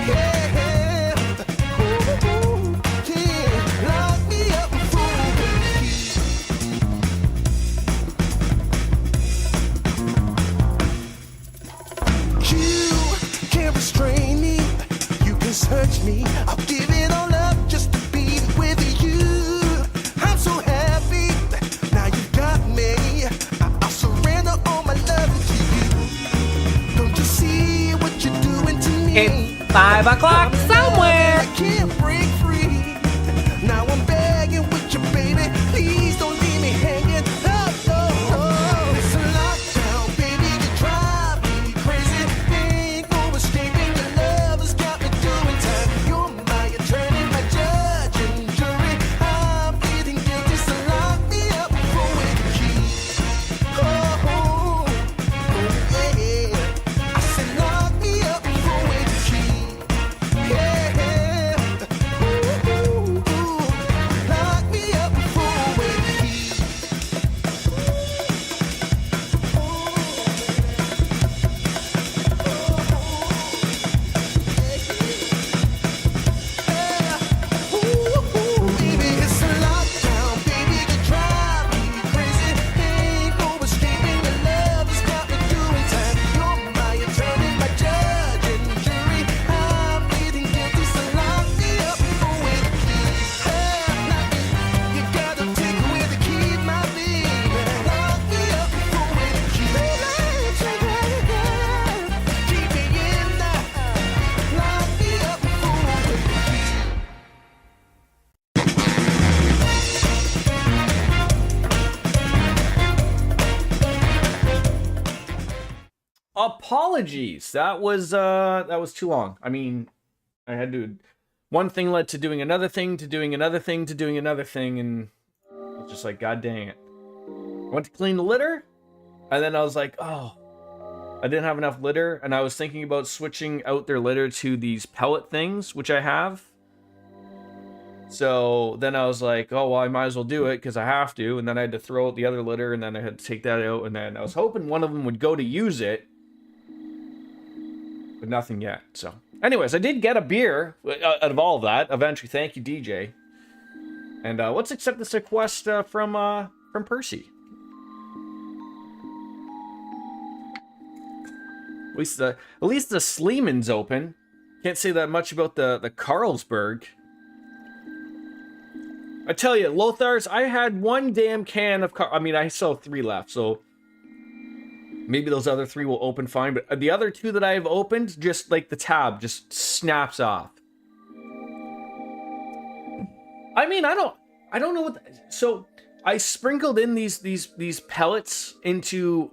Yeah. Ooh, yeah. Lock me up and fool with the key. You can't restrain me. You can search me. I'll give it all up just to be with you. I'm so happy. Now you got me. I'll surrender all my love to you. Don't you see what you're doing to me? It's 5 o'clock somewhere. I can't break free. Now I'm begging with you, baby. Please don't leave me hanging. Oh, oh, oh. It's a lockdown, baby. You drive me crazy. Ain't no escaping. Your love has got me doing time. You're my attorney, my judge and jury. I'm pleading guilty, so lock me up for with the key. Oh, oh, oh, yeah. I said lock me up for with the key. Yeah. Ooh, ooh, ooh. Lock me up for with the key. Baby, it's a lockdown, baby, you drive me crazy. Ain't no escaping, your love has got me doing time. You're my attorney, my judge and jury. I'm pleading guilty, so lock me up for with the key. You gotta take away the key, my baby. Lock me up for with the key. Keep me in there. Lock me up for with the key. Apologies. That was too long. I mean, I had to. One thing led to doing another thing, to doing another thing, to doing another thing, and I was just like, God dang it. I went to clean the litter, and then I was like, oh, I didn't have enough litter, and I was thinking about switching out their litter to these pellet things, which I have. So then I was like, oh, well, I might as well do it because I have to. And then I had to throw out the other litter, and then I had to take that out. And then I was hoping one of them would go to use it, but nothing yet. So, anyways, I did get a beer out of all of that. Eventually, thank you, DJ. And let's accept this request from Percy. At least the Sleeman's open. Can't say that much about the Carlsberg. I tell you, Lothar's, I had one damn can of I mean, I still have 3 left, so maybe those other 3 will open fine, but the other 2 that I have opened, just like the tab just snaps off. I mean, I don't know what so I sprinkled in these pellets into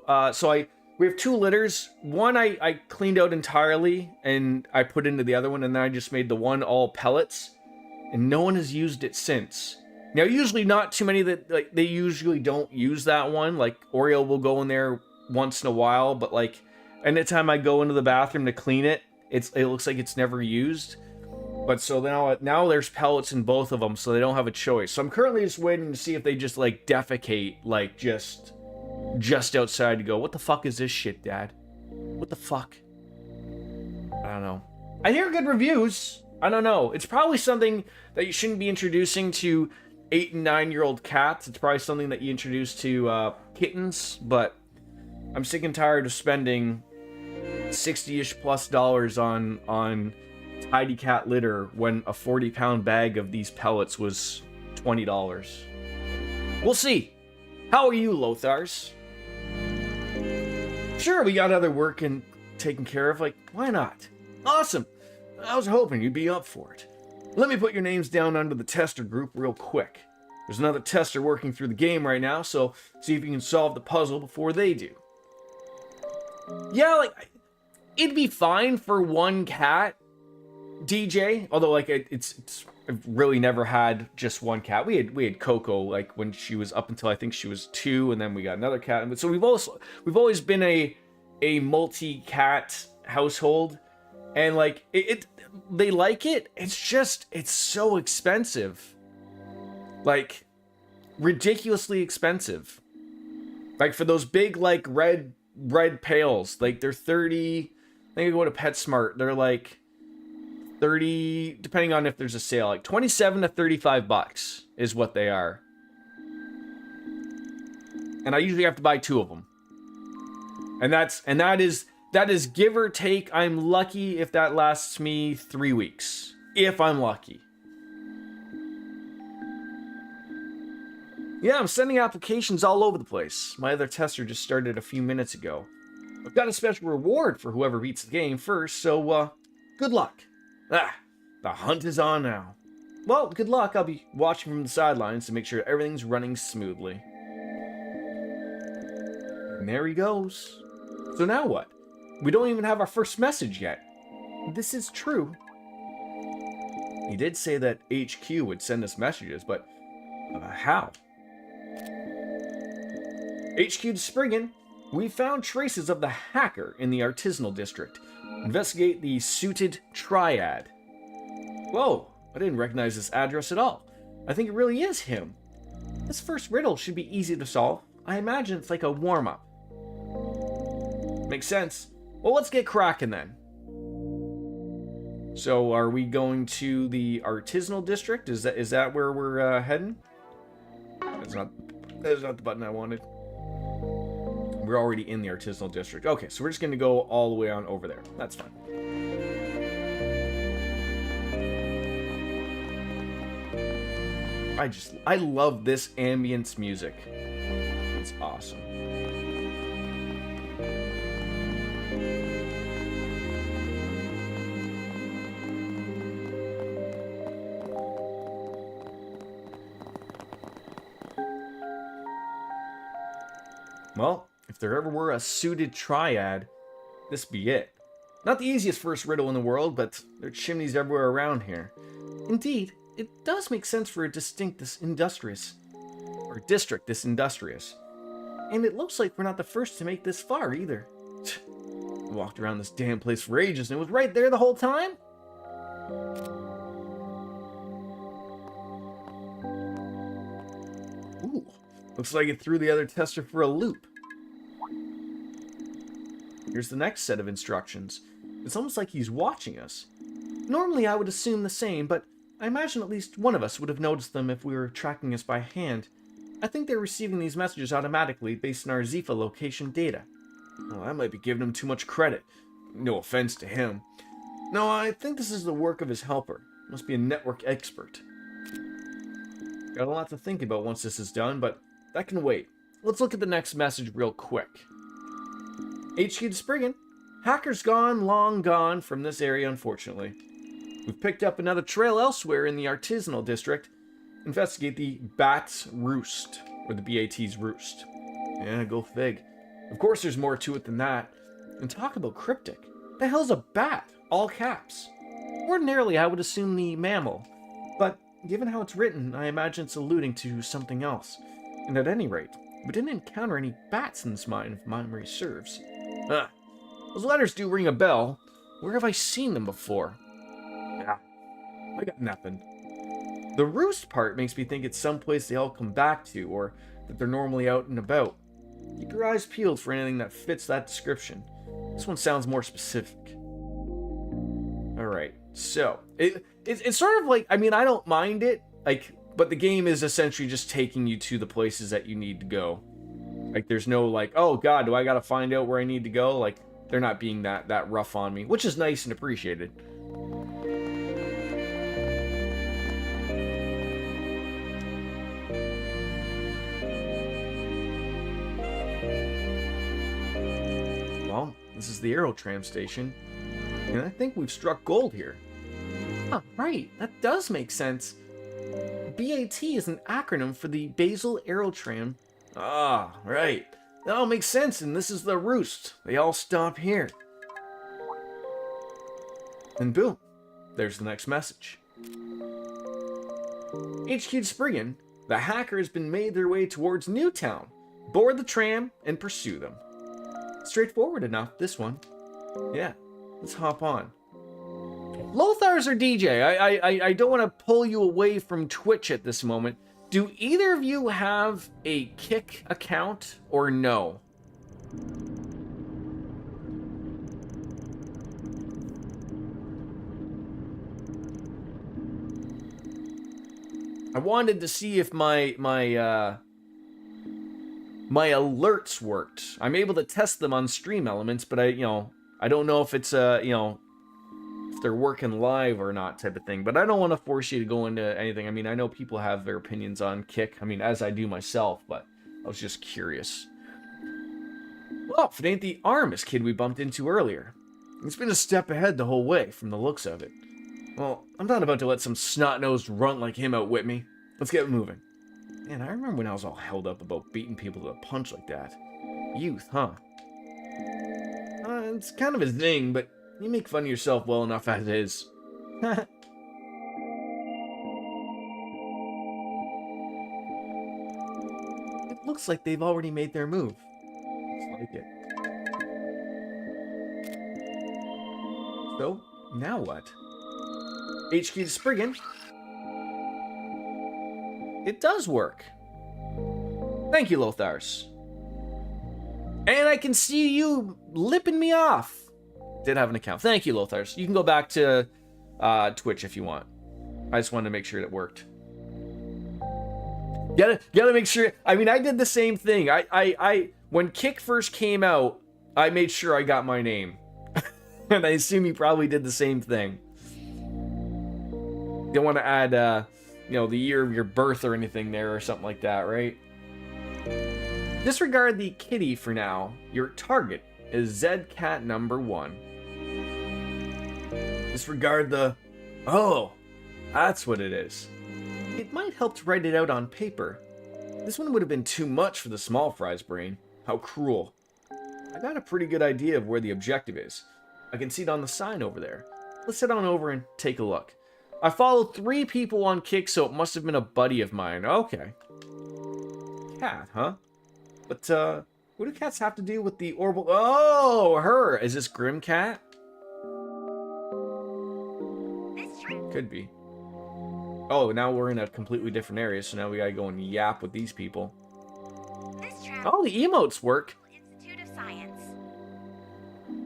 we have 2 litters. One I cleaned out entirely and I put into the other one, and then I just made the one all pellets, and no one has used it since. Now, usually not too many that, like, they usually don't use that one. Like, Oreo will go in there once in a while, but, like, anytime I go into the bathroom to clean it, it looks like it's never used. But so now there's pellets in both of them, so they don't have a choice. So I'm currently just waiting to see if they just, like, defecate, like, just outside to go, what the fuck is this shit, Dad? What the fuck? I don't know. I hear good reviews. I don't know. It's probably something that you shouldn't be introducing to 8 and 9-year-old cats. It's probably something that you introduce to kittens, but I'm sick and tired of spending $60-ish plus on Tidy Cat litter when a 40-pound bag of these pellets was $20. We'll see. How are you, Lothars? Sure, we got other work and taken care of. Like, why not? Awesome. I was hoping you'd be up for it. Let me put your names down under the tester group real quick. There's another tester working through the game right now, so see if you can solve the puzzle before they do. Yeah, like, it'd be fine for one cat, DJ. Although, like, I've really never had just one cat. We had Coco, like, when she was up until I think she was 2, and then we got another cat. So we've always been a multi-cat household, and like they like it. It's so expensive, like ridiculously expensive. Like for those big like red pails, like they're 30. I think I go to PetSmart, they're like 30, depending on if there's a sale, like 27 to 35 bucks is what they are. And I usually have to buy 2 of them. And that is give or take. I'm lucky if that lasts me 3 weeks. If I'm lucky. Yeah, I'm sending applications all over the place. My other tester just started a few minutes ago. I've got a special reward for whoever beats the game first, so, good luck. The hunt is on now. Well, good luck. I'll be watching from the sidelines to make sure everything's running smoothly. And there he goes. So now what? We don't even have our first message yet. This is true. He did say that HQ would send us messages, but how? HQ to Spriggan. We found traces of the hacker in the artisanal district. Investigate the suited triad. Whoa, I didn't recognize this address at all. I think it really is him. This first riddle should be easy to solve. I imagine it's like a warm-up. Makes sense. Well, let's get cracking then. So, are we going to the artisanal district? Is that where we're heading? That's not the button I wanted. We're already in the artisanal district. Okay, so we're just going to go all the way on over there. That's fine. I love this ambience music. It's awesome. Well, if there ever were a suited triad, this be it. Not the easiest first riddle in the world, but there are chimneys everywhere around here. Indeed, it does make sense for a district this industrious. And it looks like we're not the first to make this far either. We walked around this damn place for ages and it was right there the whole time? Ooh, looks like it threw the other tester for a loop. Here's the next set of instructions. It's almost like he's watching us. Normally I would assume the same, but I imagine at least one of us would have noticed them if we were tracking us by hand. I think they're receiving these messages automatically based on our Zifa location data. Oh, I might be giving him too much credit. No offense to him. No, I think this is the work of his helper. Must be a network expert. Got a lot to think about once this is done, but that can wait. Let's look at the next message real quick. HQ to Spriggan. Hacker's gone, long gone from this area, unfortunately. We've picked up another trail elsewhere in the artisanal district. Investigate the Bat's Roost, or the BAT's Roost. Yeah, go fig. Of course there's more to it than that. And talk about cryptic. The hell's a bat? All caps. Ordinarily, I would assume the mammal. But given how it's written, I imagine it's alluding to something else. And at any rate, we didn't encounter any bats in this mine, if my memory serves. Those letters do ring a bell. Where have I seen them before? Yeah, I got nothing. The roost part makes me think it's someplace they all come back to, or that they're normally out and about. Keep your eyes peeled for anything that fits that description. This one sounds more specific. Alright, so, it's sort of like, I mean, I don't mind it, like, but the game is essentially just taking you to the places that you need to go. Like, there's no, like, oh god, do I gotta find out where I need to go? Like, they're not being that rough on me, which is nice and appreciated. Well, this is the Aerotram station, and I think we've struck gold here. Ah, right, that does make sense. BAT is an acronym for the Basal Aerotram. Ah, right. That all makes sense, and this is the roost. They all stop here. And boom, there's the next message. HQ to Spriggan, the hacker has been made their way towards Newtown. Board the tram and pursue them. Straightforward enough, this one. Yeah, let's hop on. Lothar's or DJ, I don't want to pull you away from Twitch at this moment. Do either of you have a Kick account or no? I wanted to see if my alerts worked. I'm able to test them on stream elements, but I don't know if it's if they're working live or not type of thing. But I don't want to force you to go into anything. I mean, I know people have their opinions on Kick. I mean, as I do myself, but I was just curious. Well, if it ain't the Armis kid we bumped into earlier. It's been a step ahead the whole way, from the looks of it. Well, I'm not about to let some snot-nosed runt like him outwit me. Let's get moving. Man, I remember when I was all held up about beating people to a punch like that. Youth, huh? It's kind of his thing, but you make fun of yourself well enough as is. It looks like they've already made their move. Looks like it. So, now what? HQ to Spriggan. It does work. Thank you, Lothars. And I can see you lipping me off. Did have an account. Thank you, Lothars. You can go back to Twitch if you want. I just wanted to make sure it worked. Gotta make sure. I mean, I did the same thing. I when Kick first came out, I made sure I got my name. And I assume you probably did the same thing. You don't want to add, the year of your birth or anything there or something like that, right? Disregard the kitty for now. Your target is Zcat number 1. Disregard the... Oh, that's what it is. It might help to write it out on paper. This one would have been too much for the small fry's brain. How cruel. I got a pretty good idea of where the objective is. I can see it on the sign over there. Let's head on over and take a look. I followed 3 people on Kick, so it must have been a buddy of mine. Okay. Cat, huh? But, what do cats have to do with the orbital... Oh, her! Is this Grim Cat? Could be. Oh, now we're in a completely different area, so now we gotta go and yap with these people. Oh, the emotes work! Institute of Science.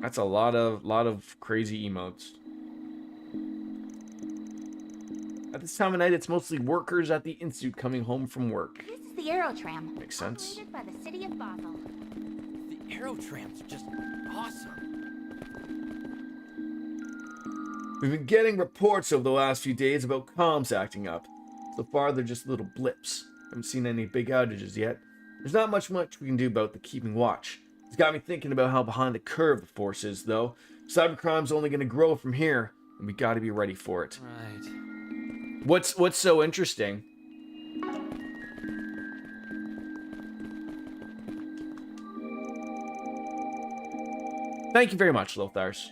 That's a lot of crazy emotes. At this time of night, it's mostly workers at the Institute coming home from work. This is the Aerotram. Makes sense. Operated by the city of Basel. The Aerotram's just awesome. We've been getting reports over the last few days about comms acting up. So far, they're just little blips. Haven't seen any big outages yet. There's not much we can do about the keeping watch. It's got me thinking about how behind the curve the force is, though. Cybercrime's only going to grow from here, and we got to be ready for it. Right. What's so interesting? Thank you very much, Lothars.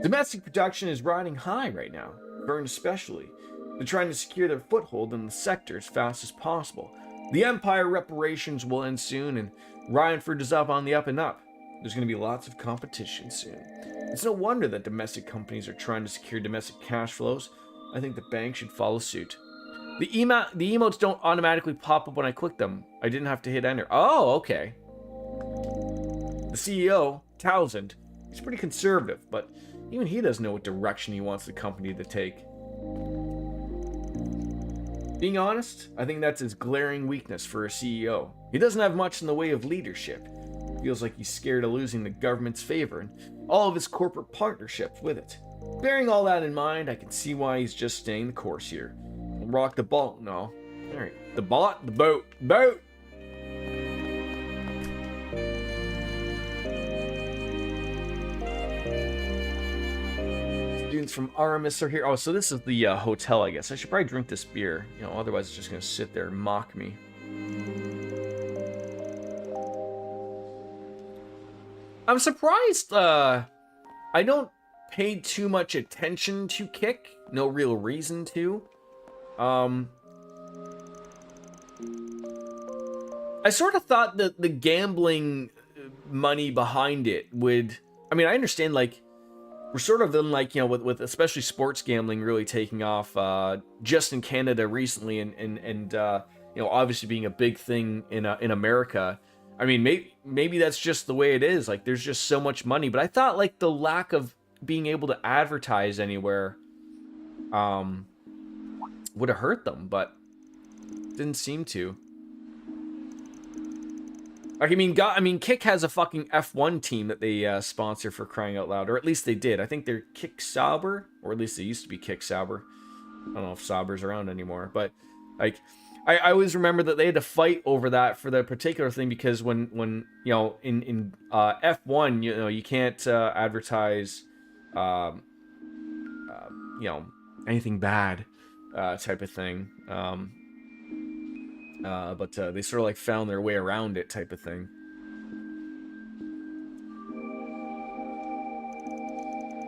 Domestic production is riding high right now, Vern especially. They're trying to secure their foothold in the sector as fast as possible. The Empire reparations will end soon, and Ryanford is up on the up and up. There's going to be lots of competition soon. It's no wonder that domestic companies are trying to secure domestic cash flows. I think the bank should follow suit. The emotes don't automatically pop up when I click them. I didn't have to hit enter. Oh, okay. The CEO, Townsend, he's pretty conservative, but even he doesn't know what direction he wants the company to take. Being honest, I think that's his glaring weakness for a CEO. He doesn't have much in the way of leadership. Feels like he's scared of losing the government's favor and all of his corporate partnerships with it. Bearing all that in mind, I can see why he's just staying the course here. Don't rock the boat, no. Alright, the boat. Students from Aramis are here. Oh, so this is the hotel, I guess. I should probably drink this beer. Otherwise it's just gonna sit there and mock me. I'm surprised, I don't pay too much attention to Kick. No real reason to. I sort of thought that the gambling money behind it would... I mean, I understand, like, we're sort of in, like, with especially sports gambling really taking off just in Canada recently and obviously being a big thing in America. I mean, maybe that's just the way it is. Like, there's just so much money. But I thought, like, the lack of being able to advertise anywhere would have hurt them. But Didn't seem to. I mean, Kick has a fucking F1 team that they sponsor, for crying out loud, or at least they did. I think they're Kick Sauber, or at least they used to be Kick Sauber. I don't know if Sauber's around anymore, but like, I always remember that they had to fight over that for the particular thing, because when you know, in F1, you know, you can't advertise you know, anything bad type of thing. But they sort of like found their way around it type of thing.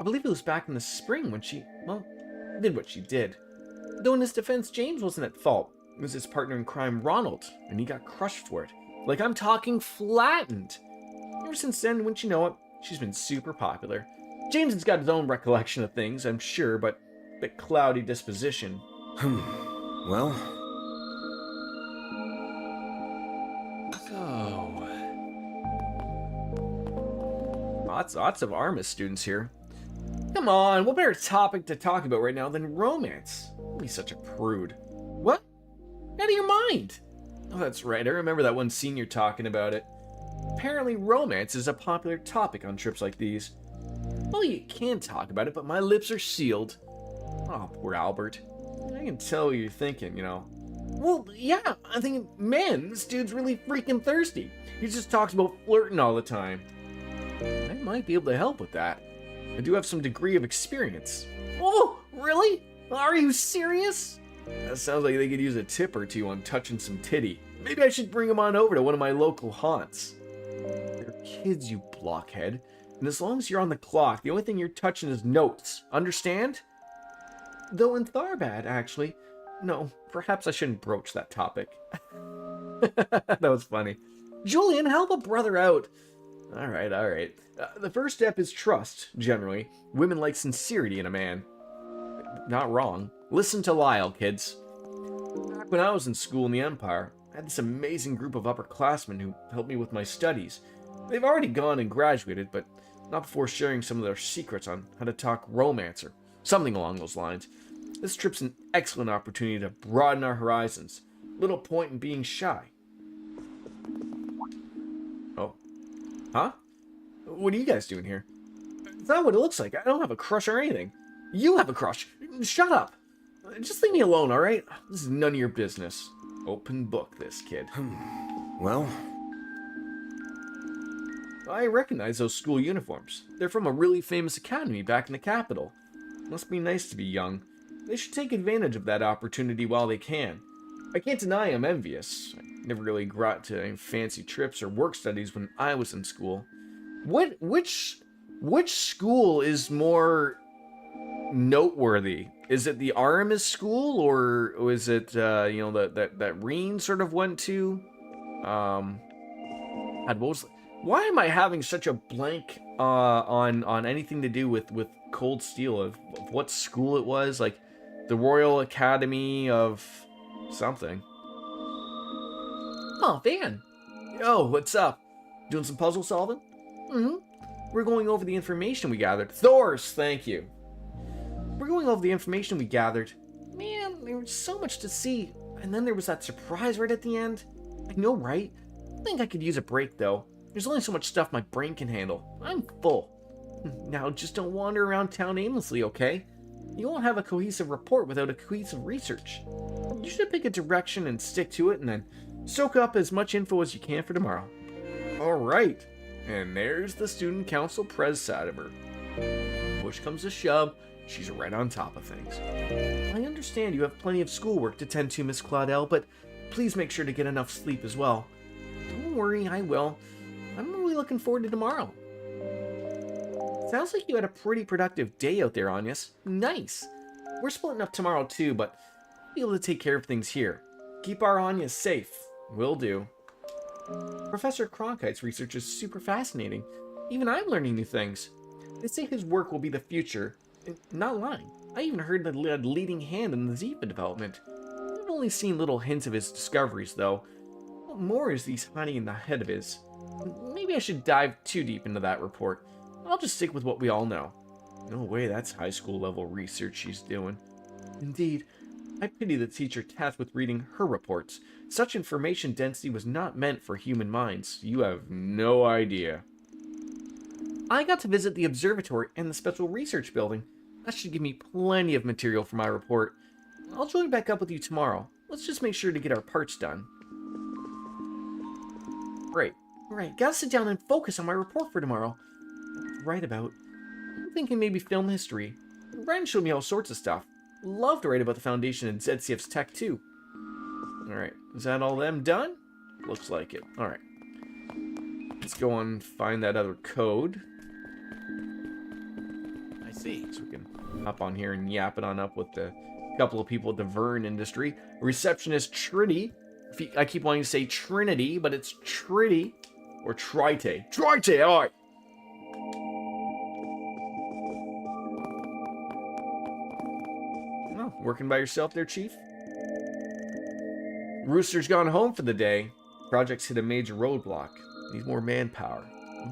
I believe it was back in the spring when she, well, did what she did. Though in his defense, James wasn't at fault. It was his partner in crime, Ronald, and he got crushed for it. Like, I'm talking flattened. Ever since then, wouldn't you know it, she's been super popular. James has got his own recollection of things, I'm sure, but a bit cloudy disposition. Well... Lots of Armis students here. Come on, what better topic to talk about right now than romance? Don't be such a prude. What? Out of your mind! Oh, that's right, I remember that one senior talking about it. Apparently romance is a popular topic on trips like these. Well, you can talk about it, but my lips are sealed. Oh, poor Albert. I can tell what you're thinking, you know. Well, yeah, I'm thinking, man, this dude's really freaking thirsty. He just talks about flirting all the time. I might be able to help with that. I do have some degree of experience. Oh, really? Are you serious? That sounds like they could use a tip or two on touching some titty. Maybe I should bring them on over to one of my local haunts. They're kids, you blockhead. And as long as you're on the clock, the only thing you're touching is notes. Understand? Though in Tharbad, actually. No, perhaps I shouldn't broach that topic. That was funny. Julian, help a brother out. Alright. The first step is trust, generally. Women like sincerity in a man. Not wrong. Listen to Lyle, kids. Back when I was in school in the Empire, I had this amazing group of upperclassmen who helped me with my studies. They've already gone and graduated, but not before sharing some of their secrets on how to talk romance or something along those lines. This trip's an excellent opportunity to broaden our horizons. Little point in being shy. Oh. Huh? What are you guys doing here? It's not what it looks like. I don't have a crush or anything. You have a crush. Shut up. Just leave me alone, alright? This is none of your business. Open book, this kid. Well... I recognize those school uniforms. They're from a really famous academy back in the capital. Must be nice to be young. They should take advantage of that opportunity while they can. I can't deny I'm envious. I never really got to any fancy trips or work studies when I was in school. Which school is more noteworthy? Is it the Aramis school, or is it you know, that Reen sort of went to? Why am I having such a blank on anything to do with Cold Steel of what school it was? Like the Royal Academy of something. Oh, Van. Yo, what's up? Doing some puzzle solving? Mm-hmm. We're going over the information we gathered. Thors, thank you. We're going over the information we gathered. Man, there was so much to see. And then there was that surprise right at the end. I know, right? I think I could use a break, though. There's only so much stuff my brain can handle. I'm full. Now, just don't wander around town aimlessly, okay? You won't have a cohesive report without a cohesive research. You should pick a direction and stick to it, and then soak up as much info as you can for tomorrow. Alright. And there's the student council pres side of her. Push comes to shove, she's right on top of things. I understand you have plenty of schoolwork to tend to, Miss Claudel, but please make sure to get enough sleep as well. Don't worry, I will. I'm really looking forward to tomorrow. Sounds like you had a pretty productive day out there, Agnes. Nice. We're splitting up tomorrow too, but I'll be able to take care of things here. Keep our Anya safe. Will do. Professor Cronkite's research is super fascinating. Even I'm learning new things. They say his work will be the future. Not lying. I even heard that he had a leading hand in the Ziva development. I've only seen little hints of his discoveries, though. What more is he's hiding in the head of his? Maybe I should dive too deep into that report. I'll just stick with what we all know. No way that's high school level research she's doing. Indeed, I pity the teacher tasked with reading her reports. Such information density was not meant for human minds. You have no idea. I got to visit the observatory and the special research building. That should give me plenty of material for my report. I'll join back up with you tomorrow. Let's just make sure to get our parts done. Right. Gotta sit down and focus on my report for tomorrow. Write about. I'm thinking maybe film history. Brian showed me all sorts of stuff. Love to write about the Foundation and ZCF's tech too. Alright, is that all them done? Looks like it. Alright. Let's go on and find that other code. I see. So we can hop on here and yap it on up with the couple of people at the Vern industry. Receptionist Trinity. I keep wanting to say Trinity, but it's Trinity. Or Trite. Trite, alright. Oh, working by yourself there, Chief? Rooster's gone home for the day. Project's hit a major roadblock. Needs more manpower.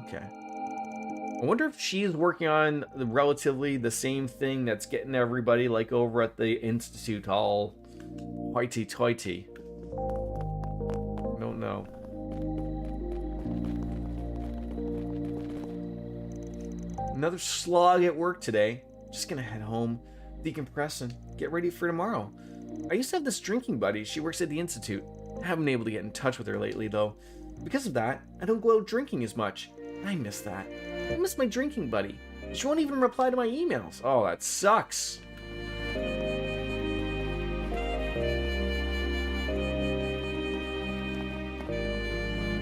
Okay. I wonder if she's working on relatively the same thing that's getting everybody like over at the Institute all hoity-toity. Don't know. Another slog at work today. Just gonna head home, decompress, and get ready for tomorrow. I used to have this drinking buddy. She works at the Institute. I haven't been able to get in touch with her lately, though. Because of that, I don't go out drinking as much. I miss that. I miss my drinking buddy. She won't even reply to my emails. Oh, that sucks.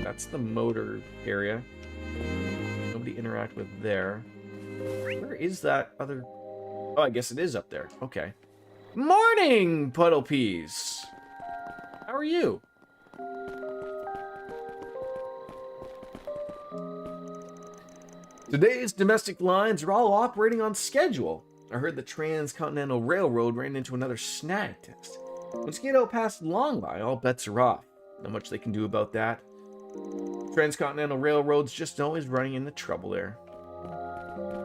That's the motor area. Nobody interact with there. Where is that other... Oh, I guess it is up there. Okay. Morning, Puddle Peas! How are you? Today's domestic lines are all operating on schedule. I heard the Transcontinental Railroad ran into another snag test. Once you get out past Longby, all bets are off. Not much they can do about that. Transcontinental Railroad's just always running into trouble there.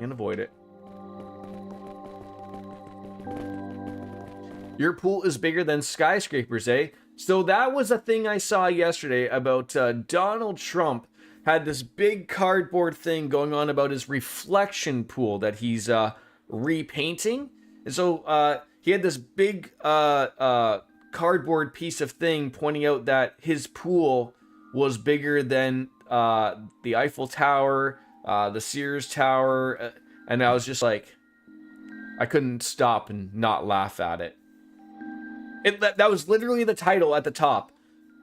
Can't avoid it. Your pool is bigger than skyscrapers, eh? So that was a thing I saw yesterday about Donald Trump had this big cardboard thing going on about his reflection pool that he's repainting. And so he had this big cardboard piece of thing pointing out that his pool was bigger than the Eiffel Tower, the Sears Tower, and I was just like, I couldn't stop and not laugh at it. That was literally the title at the top.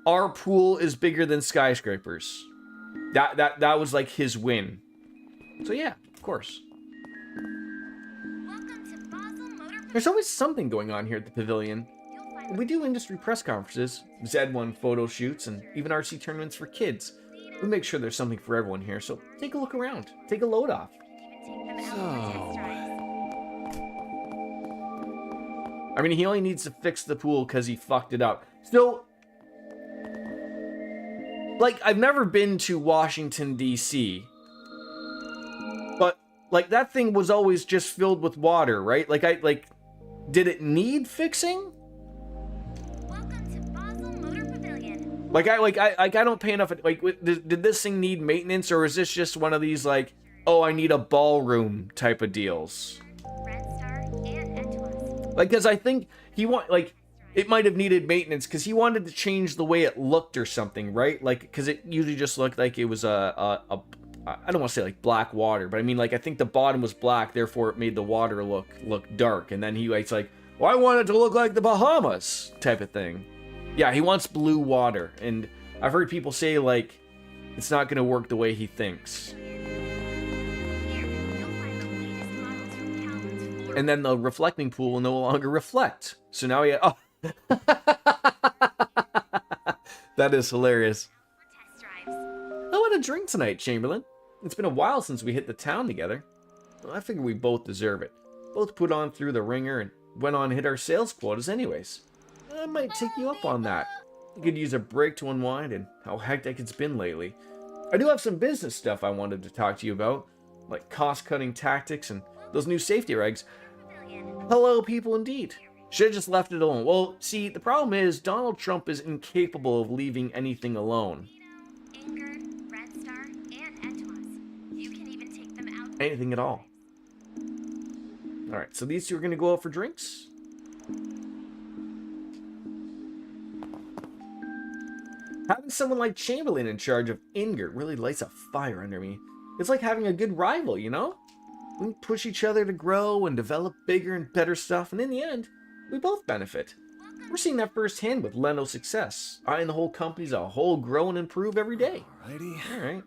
Our pool is bigger than skyscrapers. That was like his win. So yeah, of course. There's always something going on here at the pavilion. We do industry press conferences, Z1 photo shoots, and even RC tournaments for kids. We make sure there's something for everyone here, so take a look around. Take a load off. I mean, he only needs to fix the pool because he fucked it up. Still, like, I've never been to Washington, D.C., but, like, that thing was always just filled with water, right? Like, did it need fixing? I don't pay enough. Like, did this thing need maintenance, or is this just one of these, like, oh, I need a ballroom type of deals? Like, because I think it might have needed maintenance because he wanted to change the way it looked or something, right? Like, because it usually just looked like it was I don't want to say like black water, but I mean, like, I think the bottom was black, therefore it made the water look dark. And then it's like, well, I want it to look like the Bahamas type of thing. Yeah, he wants blue water, and I've heard people say, like, it's not going to work the way he thinks. And then the reflecting pool will no longer reflect. So now oh. That is hilarious. I want a drink tonight, Chamberlain. It's been a while since we hit the town together. Well, I figure we both deserve it. Both put on through the ringer and went on and hit our sales quotas anyways. I might take you up on that. You could use a break to unwind, and how hectic it's been lately. I do have some business stuff I wanted to talk to you about, like cost-cutting tactics and those new safety regs. Hello, people, indeed. Should have just left it alone. Well, see, the problem is Donald Trump is incapable of leaving anything alone. Anything at all. Alright, so these two are going to go out for drinks. Having someone like Chamberlain in charge of Inger really lights a fire under me. It's like having a good rival, you know? We push each other to grow and develop bigger and better stuff, and in the end, we both benefit. We're seeing that firsthand with Leno's success. I and the whole company's a whole grow and improve every day. Alrighty. Alright.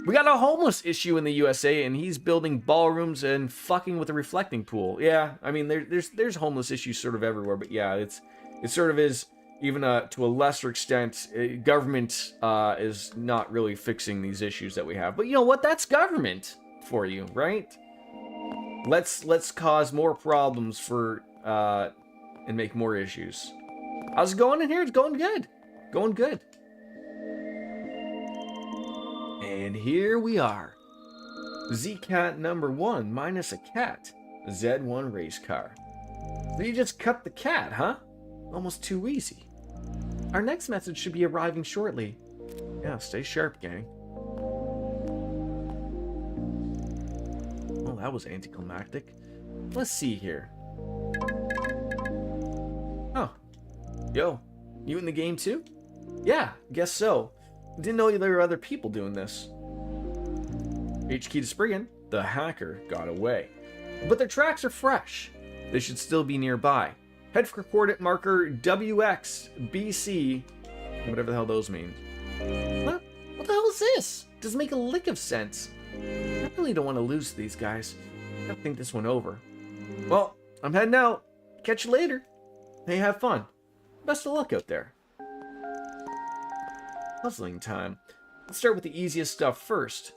We got a homeless issue in the USA, and he's building ballrooms and fucking with a reflecting pool. Yeah, I mean, there's homeless issues sort of everywhere, but yeah, it sort of is, even to a lesser extent, government is not really fixing these issues that we have. But you know what? That's government for you, right? Let's cause more problems for and make more issues. How's it going in here? It's going good. Going good. And here we are. Z-Cat number 1 minus a cat. Z1 race car. So you just cut the cat, huh? Almost too easy. Our next message should be arriving shortly. Yeah, stay sharp, gang. Well, that was anticlimactic. Let's see here. Oh. Yo, you in the game too? Yeah, guess so. Didn't know there were other people doing this. HQ to Spriggan, the hacker got away. But their tracks are fresh. They should still be nearby. Head for coordinate marker WXBC, whatever the hell those mean. What the hell is this? Doesn't make a lick of sense. I really don't want to lose to these guys. I gotta think this one over. Well, I'm heading out. Catch you later. Hey, have fun. Best of luck out there. Puzzling time. Let's start with the easiest stuff first.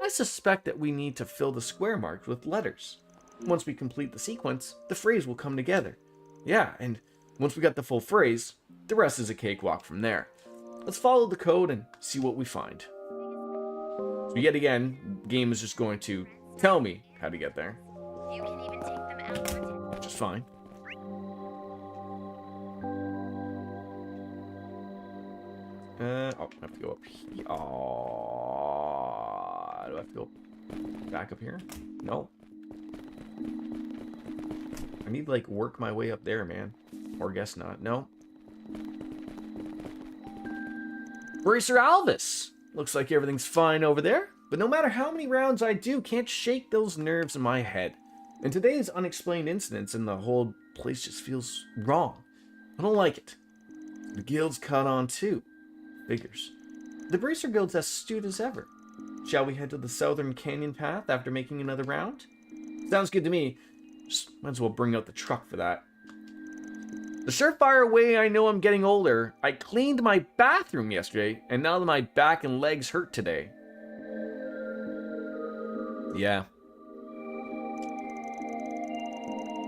I suspect that we need to fill the square marks with letters. Once we complete the sequence, the phrase will come together. Yeah, and once we got the full phrase, the rest is a cakewalk from there. Let's follow the code and see what we find. So yet again, the game is just going to tell me how to get there. You can even take them out. Which is fine. I have to go up here. Oh, do I have to go back up here? No. I need to, like, work my way up there, man. Or guess not. No. Bracer Alvis! Looks like everything's fine over there. But no matter how many rounds I do, can't shake those nerves in my head. And today's unexplained incidents and the whole place just feels wrong. I don't like it. The guild's caught on too. Figures. The Bracer Guild's as astute as ever. Shall we head to the southern canyon path after making another round? Sounds good to me. Just might as well bring out the truck for that. The surefire way I know I'm getting older, I cleaned my bathroom yesterday, and now my back and legs hurt today. Yeah.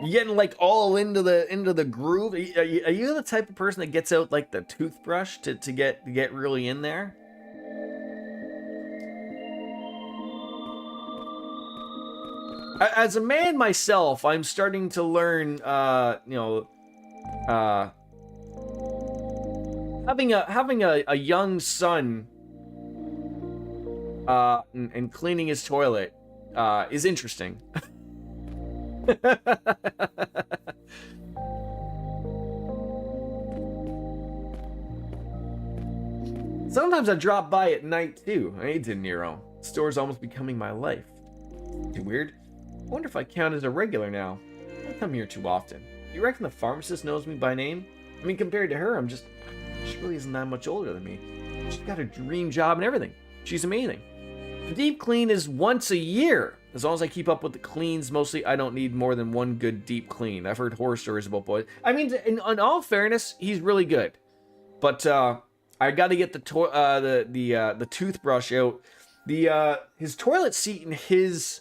You getting like all into the groove? Are you the type of person that gets out like the toothbrush to get really in there? As a man myself, I'm starting to learn, having a young son and cleaning his toilet is interesting. Sometimes I drop by at night too. Hey, De Niro. The store's almost becoming my life. Too weird. I wonder if I count as a regular now. I come here too often. You reckon the pharmacist knows me by name? I mean, compared to her, she really isn't that much older than me. She's got a dream job and everything. She's amazing. The deep clean is once a year. As long as I keep up with the cleans, mostly I don't need more than one good deep clean. I've heard horror stories about boys. I mean, in all fairness, he's really good. But I got to get the toothbrush out. His toilet seat in his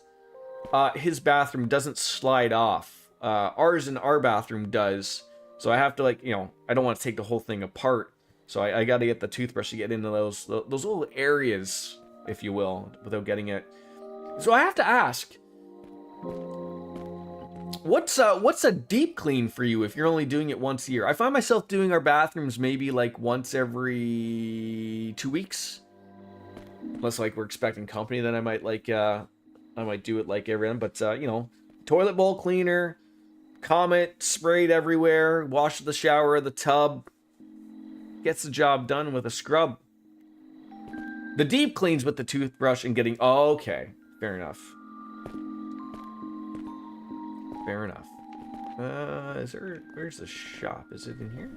bathroom doesn't slide off. Ours in our bathroom does. So I have to, like, I don't want to take the whole thing apart. So I got to get the toothbrush to get into those little areas, if you will, without getting it. So I have to ask, What's a deep clean for you if you're only doing it once a year? I find myself doing our bathrooms maybe like once every 2 weeks. Unless like we're expecting company, then I might like I might do it like everyone. But you know, toilet bowl cleaner, Comet sprayed everywhere, wash the shower, the tub. Gets the job done with a scrub. The deep cleans with the toothbrush and getting... Oh, okay. Fair enough. Fair enough. Is there... Where's the shop? Is it in here?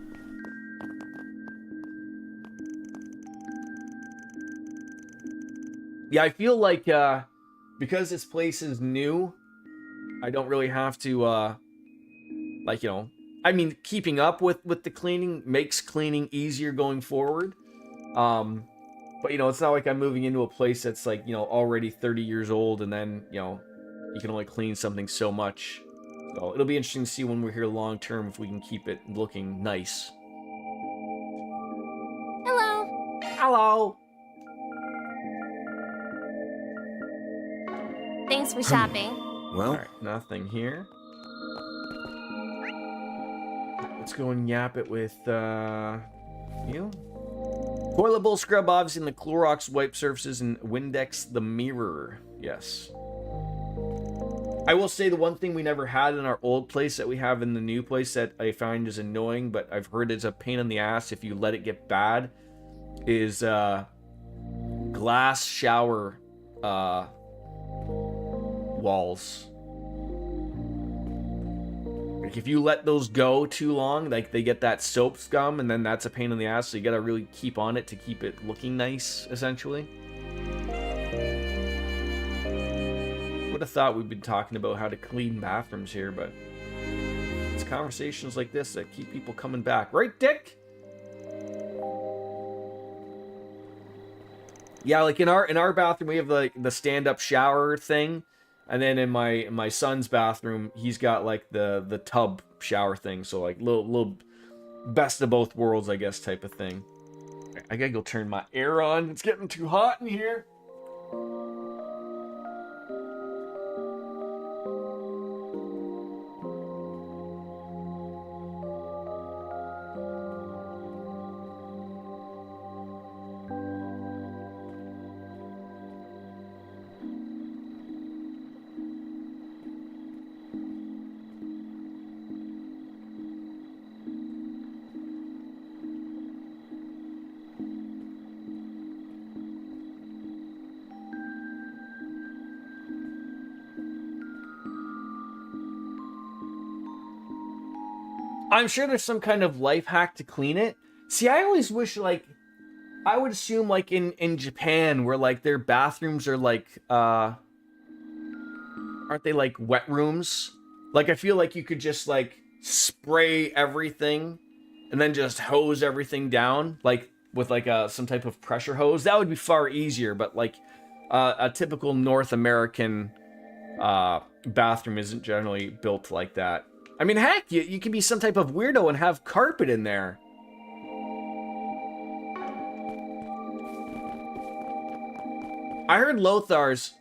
Yeah, I feel like, because this place is new, I don't really have to, like, you know... I mean, keeping up with the cleaning makes cleaning easier going forward. But, you know, it's not like I'm moving into a place that's, like, you know, already 30 years old and then, you know, you can only clean something so much. So it'll be interesting to see when we're here long term if we can keep it looking nice. Hello. Hello. Thanks for shopping. Well, All right, nothing here. Let's go and yap it with, you. Toilet bowl scrub, obviously, in the Clorox wipe surfaces, and Windex the mirror. Yes. I will say the one thing we never had in our old place that we have in the new place that I find is annoying, but I've heard it's a pain in the ass if you let it get bad, is glass shower walls. Like if you let those go too long, like they get that soap scum, and then that's a pain in the ass. So you gotta really keep on it to keep it looking nice, essentially. Would have thought we'd been talking about how to clean bathrooms here, but it's conversations like this that keep people coming back, right, Dick? Yeah, like in our bathroom, we have like the stand-up shower thing. And then in my son's bathroom, he's got like the tub shower thing, so like little best of both worlds, I guess, type of thing. I gotta go turn my air on. It's getting too hot in here. I'm sure there's some kind of life hack to clean it. See, I always wish, like, I would assume, like, in Japan, where, like, their bathrooms are, like, aren't they, like, wet rooms? Like, I feel like you could just, like, spray everything and then just hose everything down, like, with, like, some type of pressure hose. That would be far easier, but, like, a typical North American bathroom isn't generally built like that. I mean, heck, you can be some type of weirdo and have carpet in there. I heard Lothar's,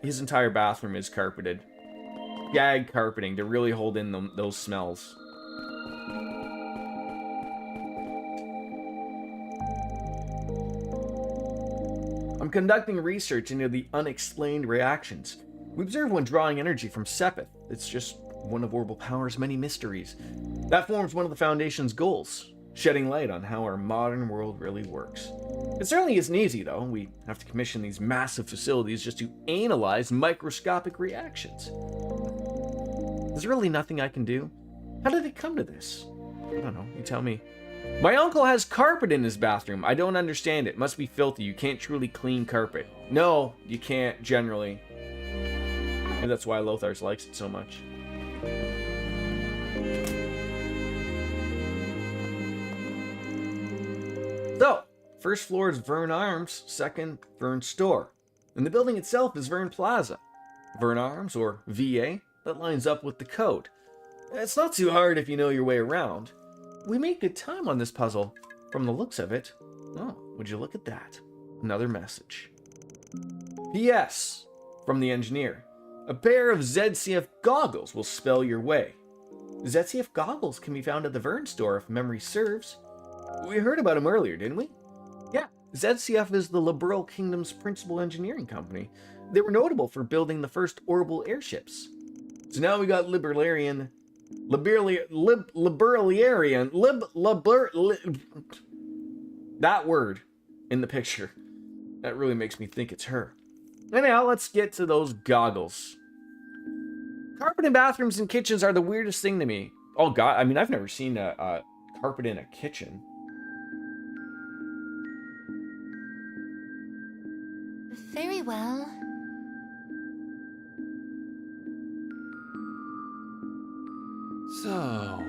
his entire bathroom is carpeted. Gag carpeting to really hold in those smells. I'm conducting research into the unexplained reactions. We observe when drawing energy from Sepith. It's just one of Orbital Power's many mysteries. That forms one of the Foundation's goals, shedding light on how our modern world really works. It certainly isn't easy, though. We have to commission these massive facilities just to analyze microscopic reactions. There's really nothing I can do. How did it come to this? I don't know, you tell me. My uncle has carpet in his bathroom. I don't understand it. Must be filthy. You can't truly clean carpet. No, you can't, generally. And that's why Lothar's likes it so much. So, first floor is Vern Arms, second, Vern Store. And the building itself is Vern Plaza. Vern Arms, or VA, that lines up with the code. It's not too hard if you know your way around. We made good time on this puzzle. From the looks of it. Oh, would you look at that? Another message. P.S. from the engineer. A pair of ZCF goggles will spell your way. ZCF goggles can be found at the Vern store if memory serves. We heard about them earlier, didn't we? Yeah, ZCF is the Liberal Kingdom's principal engineering company. They were notable for building the first orbital airships. So now we got that word in the picture. That really makes me think it's her. Anyhow, let's get to those goggles. Carpet in bathrooms and kitchens are the weirdest thing to me. Oh god, I mean, I've never seen a carpet in a kitchen. Very well. So...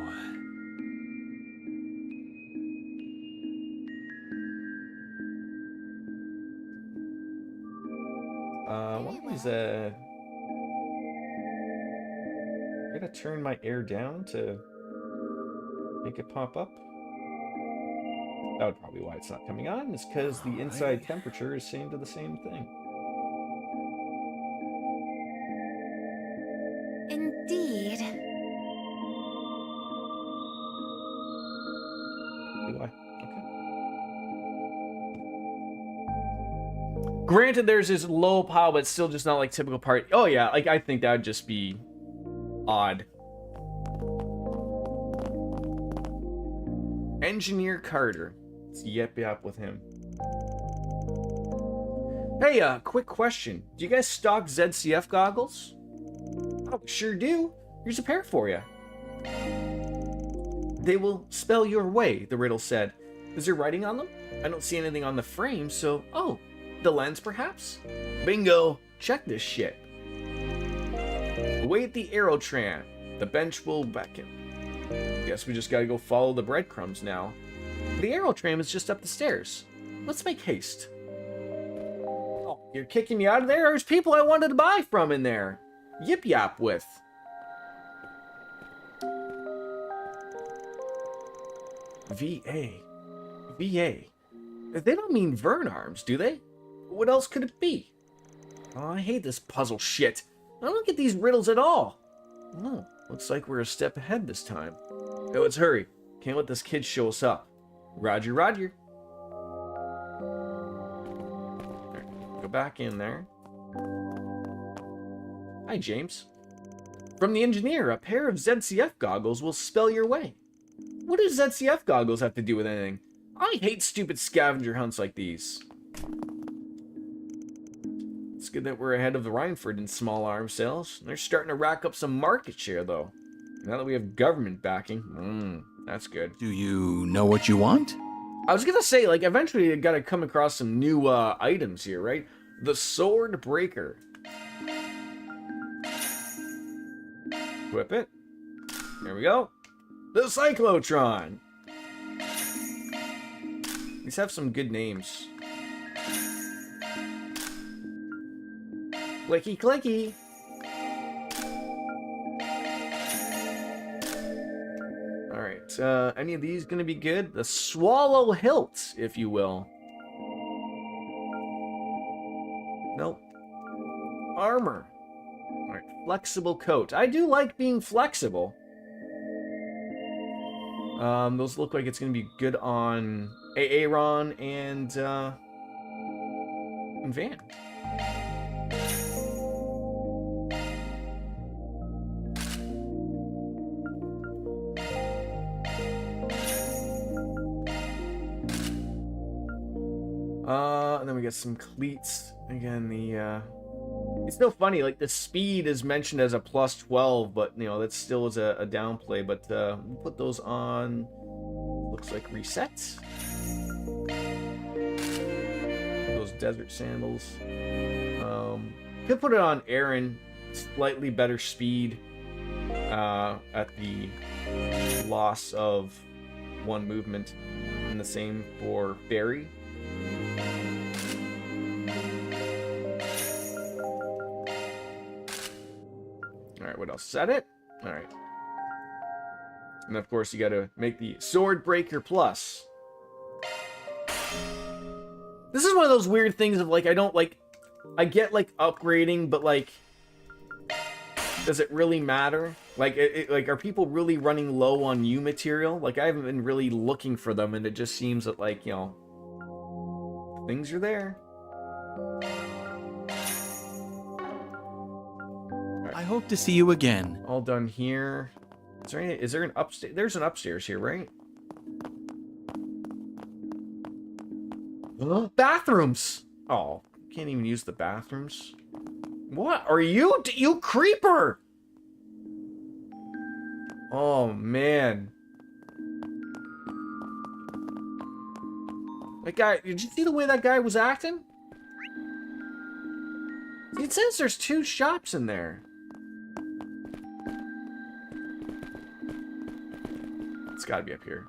what was I gotta turn my air down to make it pop up? That would probably why it's not coming on. It's because the inside temperature is same to the same thing. Indeed. Do I? Okay. Granted, there's this low power, but still just not like typical part. Oh yeah, like I think that would just be odd. Engineer Carter. Let's yep with him. Hey, quick question. Do you guys stock ZCF goggles? Oh, we sure do. Here's a pair for you. They will spell your way, the riddle said. Is there writing on them? I don't see anything on the frame, so... Oh, the lens perhaps? Bingo! Check this shit. Await the aerotram. The bench will beckon. Guess we just gotta go follow the breadcrumbs now. The aerotram is just up the stairs. Let's make haste. Oh, you're kicking me out of there? There's people I wanted to buy from in there. Yip with. VA. VA. They don't mean Vern arms, do they? What else could it be? Oh, I hate this puzzle shit. I don't get these riddles at all. Oh, looks like we're a step ahead this time. Yo, let's hurry. Can't let this kid show us up. Roger, roger. Right, go back in there. Hi, James. From the engineer, a pair of ZCF goggles will spell your way. What do ZCF goggles have to do with anything? I hate stupid scavenger hunts like these. It's good that we're ahead of the Rhineford in small arms sales. They're starting to rack up some market share, though. Now that we have government backing, that's good. Do you know what you want? I was gonna say, like, eventually you gotta come across some new items here, right? The Sword Breaker. Equip it. There we go. The Cyclotron. These have some good names. Clicky clicky. Alright, any of these gonna be good? The Swallow Hilt, if you will. Nope. Armor. Alright, flexible coat. I do like being flexible. Those look like it's gonna be good on Aaron and Van. And then we get some cleats. Again, the it's so funny, like the speed is mentioned as a plus 12, but you know, that still is a downplay, but we'll put those on, looks like resets. Those desert sandals. Could put it on Aaron, slightly better speed at the loss of one movement, and the same for Barry. Alright, what else? Is that it? Alright. And of course, you gotta make the Sword Breaker Plus. This is one of those weird things of, like, I don't, like... I get, like, upgrading, but, like... Does it really matter? Like, like, are people really running low on U material? Like, I haven't been really looking for them, and it just seems that, like, you know, things are there. Right. I hope to see you again. All done here. Is there an upstairs? There's an upstairs here, right? Bathrooms! Oh, can't even use the bathrooms. What are you? You creeper! Oh, man. That guy, did you see the way that guy was acting? It says there's 2 shops in there. It's gotta be up here.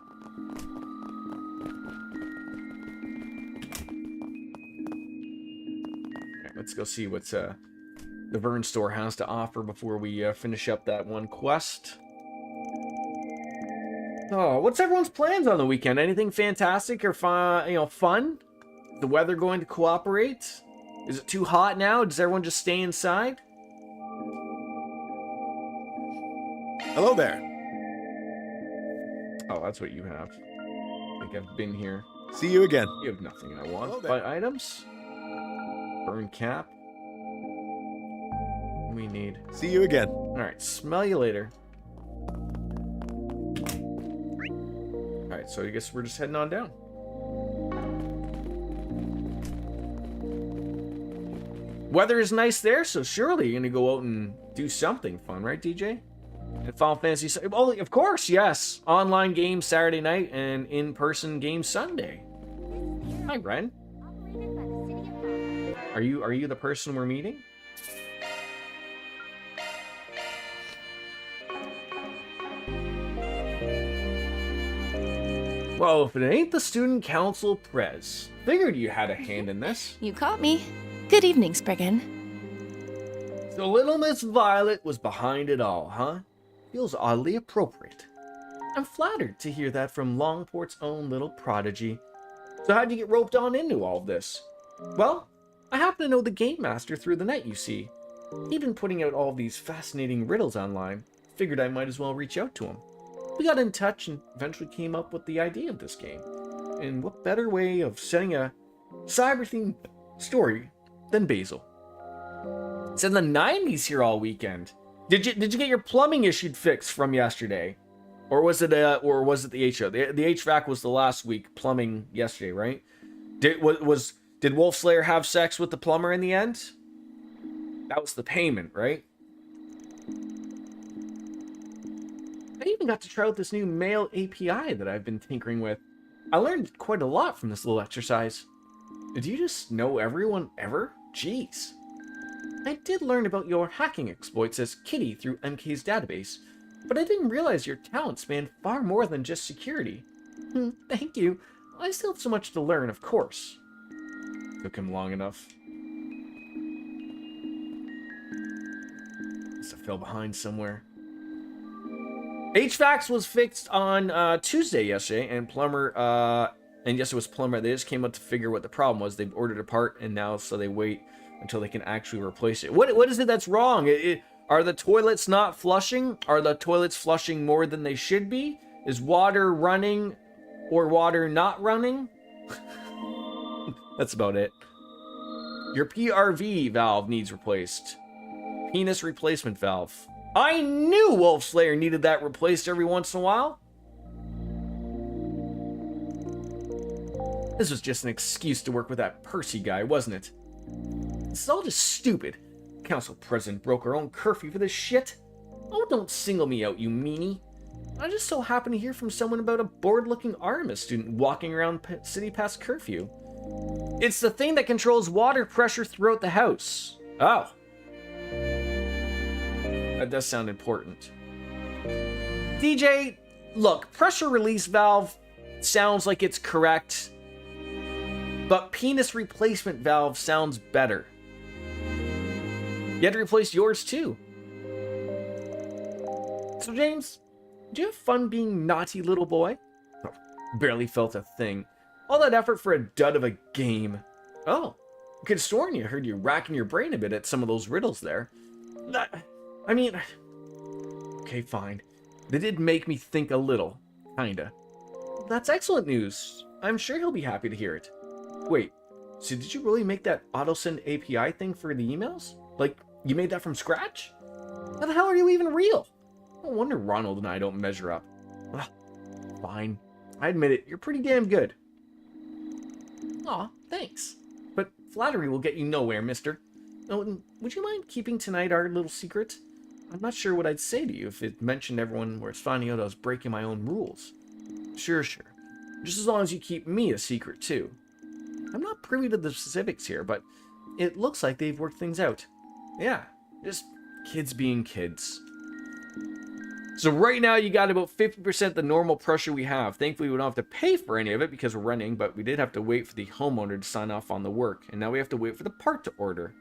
Okay, let's go see what's the Vern store has to offer before we finish up that one quest. Oh, what's everyone's plans on the weekend? Anything fantastic or fun? You know, fun? The weather going to cooperate? Is it too hot now? Does everyone just stay inside? Hello there. Oh, that's what you have. I think I've been here. See you again. You have nothing I want. Hello there. Buy items. Burn cap. We need. See you again. Alright, smell you later. Alright, so I guess we're just heading on down. Weather is nice there, so surely you're gonna go out and do something fun, right, DJ? And Final Fantasy... Oh, of course, yes! Online game Saturday night and in-person game Sunday. Hi, Ren. Are you the person we're meeting? Well, if it ain't the student council prez. Figured you had a hand in this. You caught me. Good evening, Spriggan. So little Miss Violet was behind it all, huh? Feels oddly appropriate. I'm flattered to hear that from Longport's own little prodigy. So how'd you get roped on into all this? Well, I happen to know the Game Master through the net, you see. He'd been putting out all these fascinating riddles online. Figured I might as well reach out to him. We got in touch and eventually came up with the idea of this game. And what better way of setting a cyber-themed story than Basil? It's in the 90s here all weekend. Did you get your plumbing issue fixed from yesterday? Or was it the HVAC? The HVAC was the last week, plumbing yesterday, right? Did Wolf Slayer have sex with the plumber in the end? That was the payment, right? I even got to try out this new mail API that I've been tinkering with. I learned quite a lot from this little exercise. Did you just know everyone ever? Jeez. I did learn about your hacking exploits as Kitty through MK's database, but I didn't realize your talent spanned far more than just security. Thank you. I still have so much to learn, of course. Took him long enough. Must have fell behind somewhere. HVAC was fixed on Tuesday yesterday, and plumber, and yes, it was plumber. They just came up to figure what the problem was. They've ordered a part, and now so they wait until they can actually replace it. What is it that's wrong? Are the toilets not flushing? Are the toilets flushing more than they should be? Is water running or water not running? That's about it. Your PRV valve needs replaced. Penis replacement valve. I knew Wolf Slayer needed that replaced every once in a while. This was just an excuse to work with that Percy guy, wasn't it? This is all just stupid. Council president broke her own curfew for this shit. Oh, don't single me out, you meanie. I just so happened to hear from someone about a bored-looking Artemis student walking around city past curfew. It's the thing that controls water pressure throughout the house. Oh. That does sound important. DJ, look, pressure release valve sounds like it's correct, but penis replacement valve sounds better. You had to replace yours too. So James, do you have fun being naughty little boy? Oh, barely felt a thing. All that effort for a dud of a game. Oh, I could have sworn you heard you racking your brain a bit at some of those riddles there. I mean, okay, fine. They did make me think a little, kinda. That's excellent news. I'm sure he'll be happy to hear it. Wait, so did you really make that auto-send API thing for the emails? Like, you made that from scratch? How the hell are you even real? No wonder Ronald and I don't measure up. Ugh, fine. I admit it, you're pretty damn good. Aw, thanks. But flattery will get you nowhere, mister. Oh, and would you mind keeping tonight our little secret? I'm not sure what I'd say to you if it mentioned everyone was finding out I was breaking my own rules. Sure. Just as long as you keep me a secret, too. I'm not privy to the specifics here, but it looks like they've worked things out. Yeah, just kids being kids. So right now you got about 50% the normal pressure we have. Thankfully we don't have to pay for any of it because we're renting, but we did have to wait for the homeowner to sign off on the work. And now we have to wait for the part to order.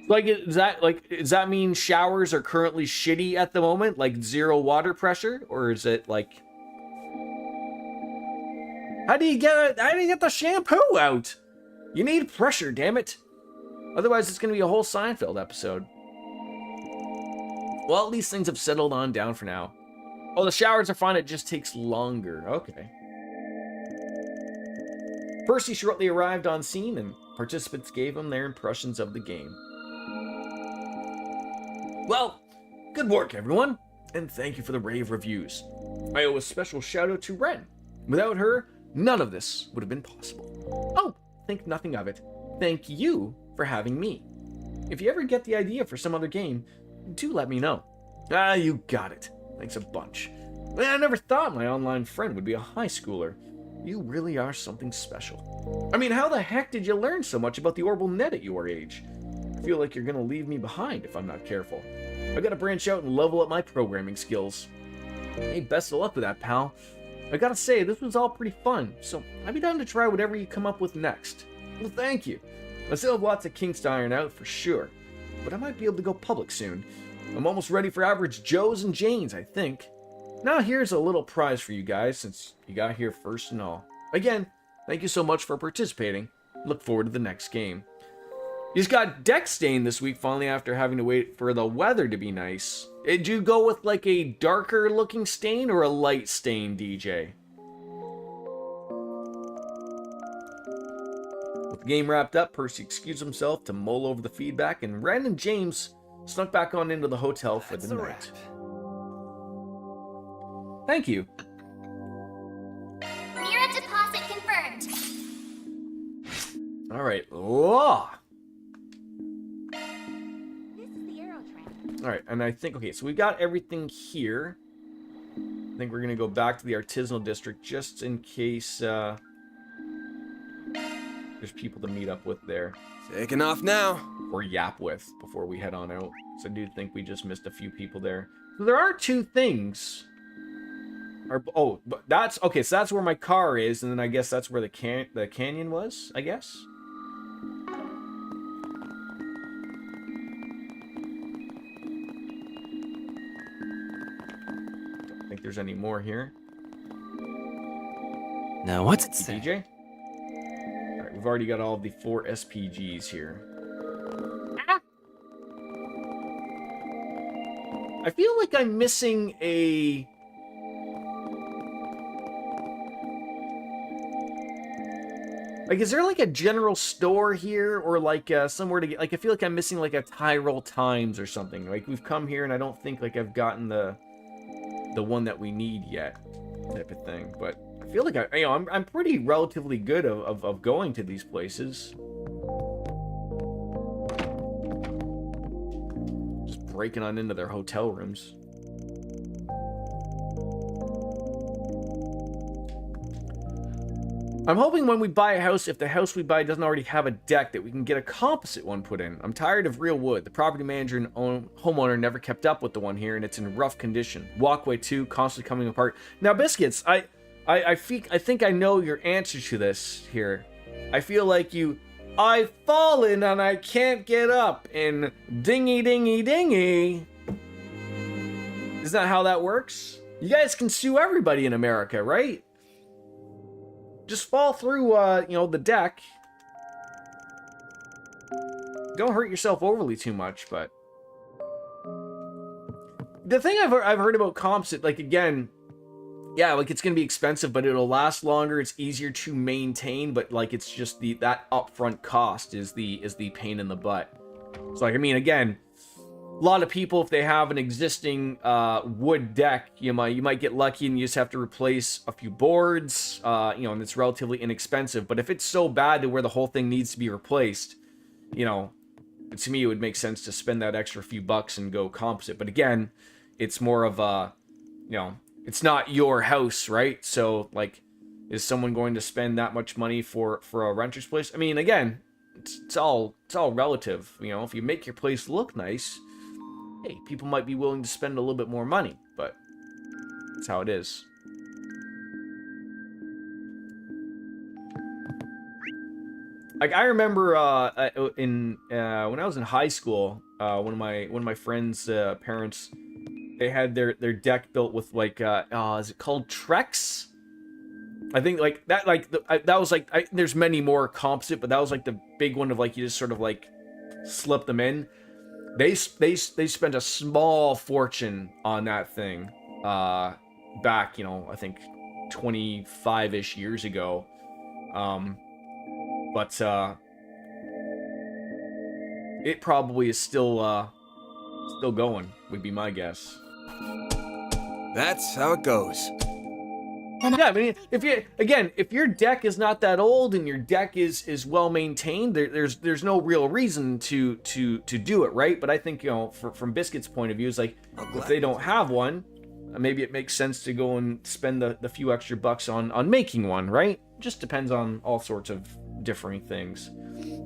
Like, does that mean showers are currently shitty at the moment? Like 0 water pressure? Or is it like... How do you get the shampoo out? You need pressure, damn it. Otherwise it's gonna be a whole Seinfeld episode. Well, at least things have settled on down for now. Oh, the showers are fine, it just takes longer. Okay. Percy shortly arrived on scene, and participants gave him their impressions of the game. Well, good work, everyone, and thank you for the rave reviews. I owe a special shout out to Ren. Without her, none of this would have been possible. Oh, think nothing of it. Thank you for having me. If you ever get the idea for some other game, do let me know. Ah, you got it. Thanks a bunch. I never thought my online friend would be a high schooler. You really are something special. I mean, how the heck did you learn so much about the orbital net at your age? I feel like you're gonna leave me behind if I'm not careful. I gotta branch out and level up my programming skills. Hey, best of luck with that, pal. I gotta say, this was all pretty fun, so I'd be down to try whatever you come up with next. Well, thank you. I still have lots of kinks to iron out for sure, but I might be able to go public soon. I'm almost ready for average Joes and Janes, I think. Now here's a little prize for you guys, since you got here first and all. Again, thank you so much for participating. Look forward to the next game. You just got deck stain this week finally after having to wait for the weather to be nice. Did you go with like a darker looking stain or a light stain, DJ? With the game wrapped up, Percy excused himself to mull over the feedback, and Ren and James snuck back on into the hotel for the night. Thank you. Mira deposit confirmed. All right. Whoa. All right, and I think, okay, so we got everything here. I think we're going to go back to the artisanal district just in case there's people to meet up with there. Taking off now. Or yap with before we head on out. So I do think we just missed a few people there. So there are 2 things. Oh, but that's, okay, so that's where my car is, and then I guess that's where the canyon was, I guess? There's any more here. Now what's it say? DJ? Alright, we've already got all of the 4 SPGs here. I feel like I'm missing a... Like, is there like a general store here? Or like somewhere to get... Like, I feel like I'm missing like a Tyrol Times or something. Like, we've come here and I don't think like I've gotten the one that we need yet, type of thing. But I feel like I'm pretty relatively good of going to these places. Just breaking on into their hotel rooms. I'm hoping when we buy a house, if the house we buy doesn't already have a deck, that we can get a composite one put in. I'm tired of real wood. The property manager and homeowner never kept up with the one here, and it's in rough condition. Walkway too, constantly coming apart. Now, Biscuits, I think I know your answer to this here. I feel like I've fallen and I can't get up, and dingy dingy dingy. Isn't that how that works? You guys can sue everybody in America, right? Just fall through, the deck. Don't hurt yourself overly too much, but... The thing I've heard about comps, like, again, yeah, like, it's gonna be expensive, but it'll last longer. It's easier to maintain, but like, it's just that upfront cost is the pain in the butt. So, like, I mean, again, a lot of people, if they have an existing wood deck, you might get lucky and you just have to replace a few boards, and it's relatively inexpensive. But if it's so bad to where the whole thing needs to be replaced, to me, it would make sense to spend that extra few bucks and go composite. But again, it's more of a, it's not your house, right? So, like, is someone going to spend that much money for a renter's place? I mean, again, it's all relative. If you make your place look nice, hey, people might be willing to spend a little bit more money, but that's how it is. Like, I remember when I was in high school, one of my friends' parents, they had their deck built with, like, is it called Trex? I think, like, that, like, that was, like, there's many more composite, but that was, like, the big one of, like, you just sort of, like, slip them in. They spent a small fortune on that thing back, I think 25-ish years ago. But it probably is still going, would be my guess. That's how it goes. Yeah, I mean, if your deck is not that old and your deck is well maintained, there's no real reason to do it, right? But I think, from Biscuit's point of view, it's like, if they don't have one, maybe it makes sense to go and spend the few extra bucks on making one, right? Just depends on all sorts of differing things.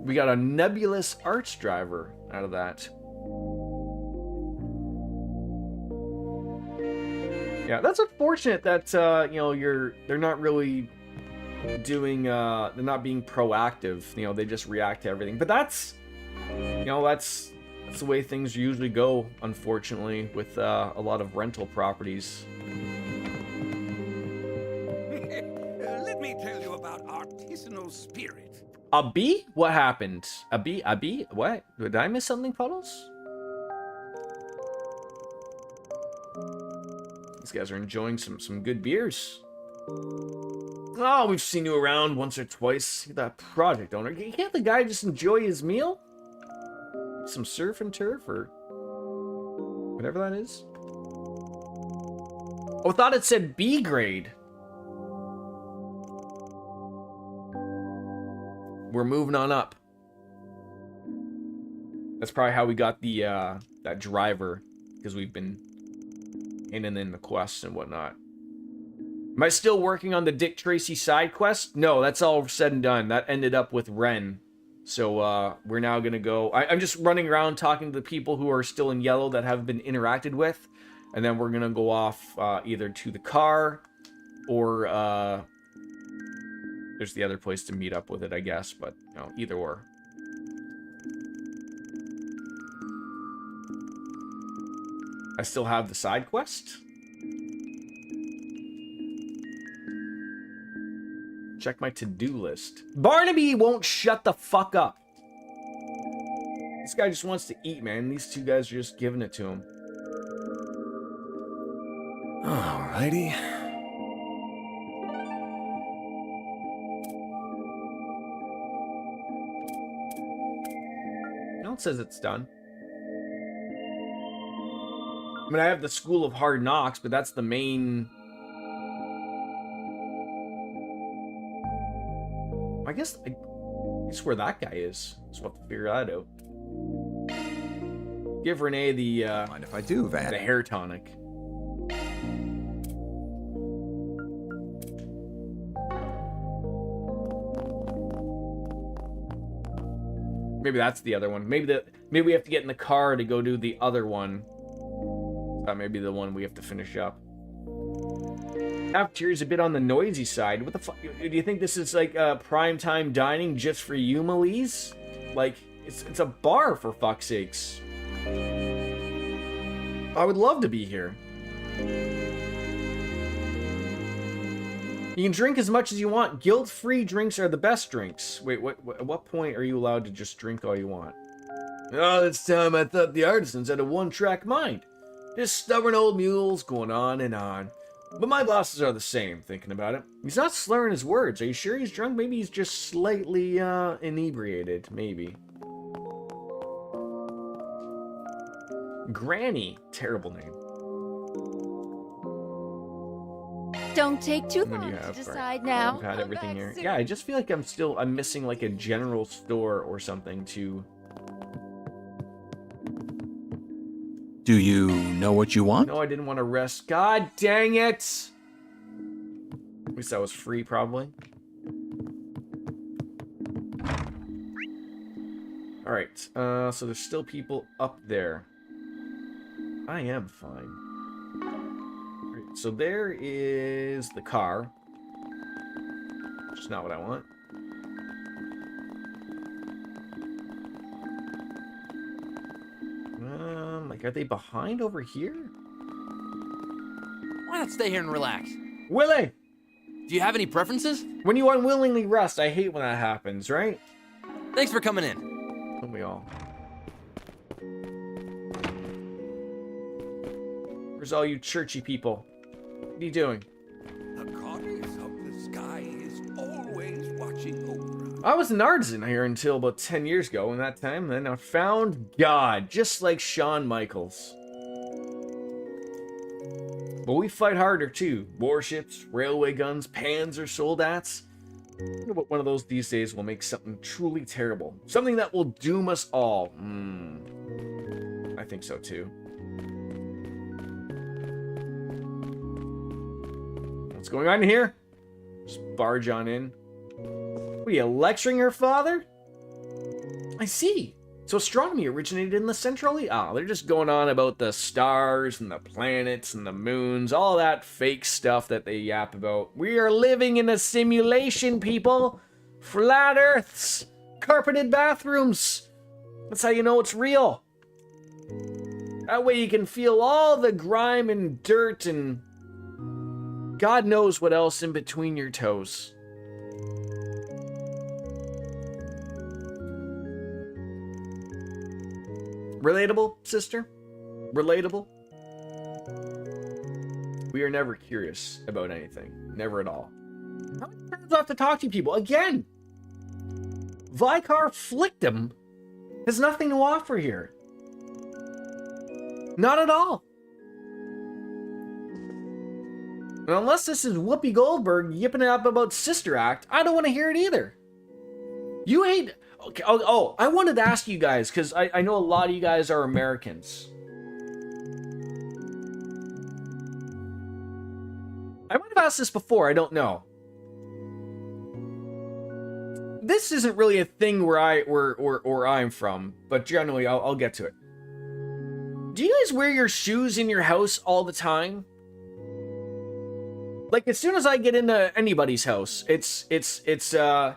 We got a nebulous arts driver out of that. Yeah, that's unfortunate that they're not really doing they're not being proactive. They just react to everything. But that's the way things usually go, unfortunately, with a lot of rental properties. Let me tell you about artisanal spirit. A bee? What happened? A bee? What? Did I miss something, Puddles? These guys are enjoying some good beers. Oh, we've seen you around once or twice. You're that project owner. Can't the guy just enjoy his meal? Some surf and turf or whatever that is. Oh, I thought it said B grade. We're moving on up. That's probably how we got the that driver, because we've been in and in the quests and whatnot. Am I still working on the Dick Tracy side quest? No, that's all said and done. That ended up with Ren. So we're now gonna go. I'm just running around talking to the people who are still in yellow that have been interacted with, and then we're gonna go off either to the car or there's the other place to meet up with it, I guess. But either or. I still have the side quest. Check my to-do list. Barnaby won't shut the fuck up. This guy just wants to eat, man. These two guys are just giving it to him. Alrighty. No, it says it's done. I mean, I have the School of Hard Knocks, but that's the main... I guess where that guy is. So we'll have to figure that out. Give Renee the mind if I do, Van? The hair tonic. Maybe that's the other one. Maybe we have to get in the car to go do the other one. That may be the one we have to finish up. Cafeteria's a bit on the noisy side. What the fuck? Do you think this is like primetime dining just for you, Melise? Like, it's a bar, for fuck's sakes. I would love to be here. You can drink as much as you want. Guilt-free drinks are the best drinks. Wait, at what point are you allowed to just drink all you want? Oh, this time I thought the artisans had a one-track mind. Just stubborn old mules going on and on. But my bosses are the same, thinking about it. He's not slurring his words. Are you sure he's drunk? Maybe he's just slightly inebriated. Maybe. Granny. Terrible name. Don't take too What do long you have? to decide Right. now. We've had I'm everything back here. soon. Yeah, I just feel like I'm missing like a general store or something to... Do you know what you want? No, I didn't want to rest. God dang it! At least that was free, probably. Alright, so there's still people up there. I am fine. Alright, so there is the car. Which is not what I want. Like, are they behind over here? Why not stay here and relax? Willie! Do you have any preferences? When you unwillingly rest, I hate when that happens, right? Thanks for coming in. Don't we all? Where's all you churchy people? What are you doing? The goddess of the sky is always watching over us. I was an artisan here until about 10 years ago. In that time, then I found God, just like Shawn Michaels. But we fight harder too. Warships, railway guns, panzer soldats. I wonder what one of those these days will make something truly terrible. Something that will doom us all. I think so too. What's going on here? Just barge on in. What are you, lecturing her father? I see. So astronomy originated in the Central East. Oh, they're just going on about the stars and the planets and the moons, all that fake stuff that they yap about. We are living in a simulation, people. Flat earths, carpeted bathrooms. That's how you know it's real. That way you can feel all the grime and dirt and God knows what else in between your toes. Relatable, sister? Relatable? We are never curious about anything. Never at all. How many times do I have to talk to you people? Again! Vicar Flickdom has nothing to offer here. Not at all. And unless this is Whoopi Goldberg yipping it up about Sister Act, I don't want to hear it either. You hate... Okay, oh, I wanted to ask you guys, because I know a lot of you guys are Americans. I might have asked this before, I don't know. This isn't really a thing where I'm from, but generally I'll get to it. Do you guys wear your shoes in your house all the time? Like, as soon as I get into anybody's house, the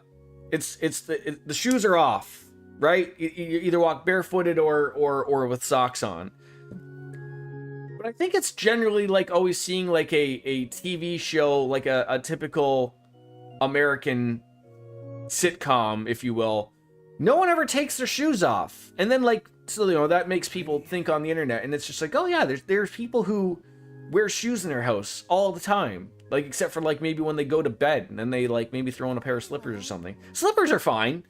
shoes are off, right? You either walk barefooted or with socks on. But I think it's generally like always seeing like a TV show, like a typical American sitcom, if you will. No one ever takes their shoes off. And then like, so, you know, that makes people think on the internet, and it's just like, oh yeah, there's people who wear shoes in their house all the time. Like, except for, like, maybe when they go to bed, and then they, like, maybe throw on a pair of slippers or something. Slippers are fine.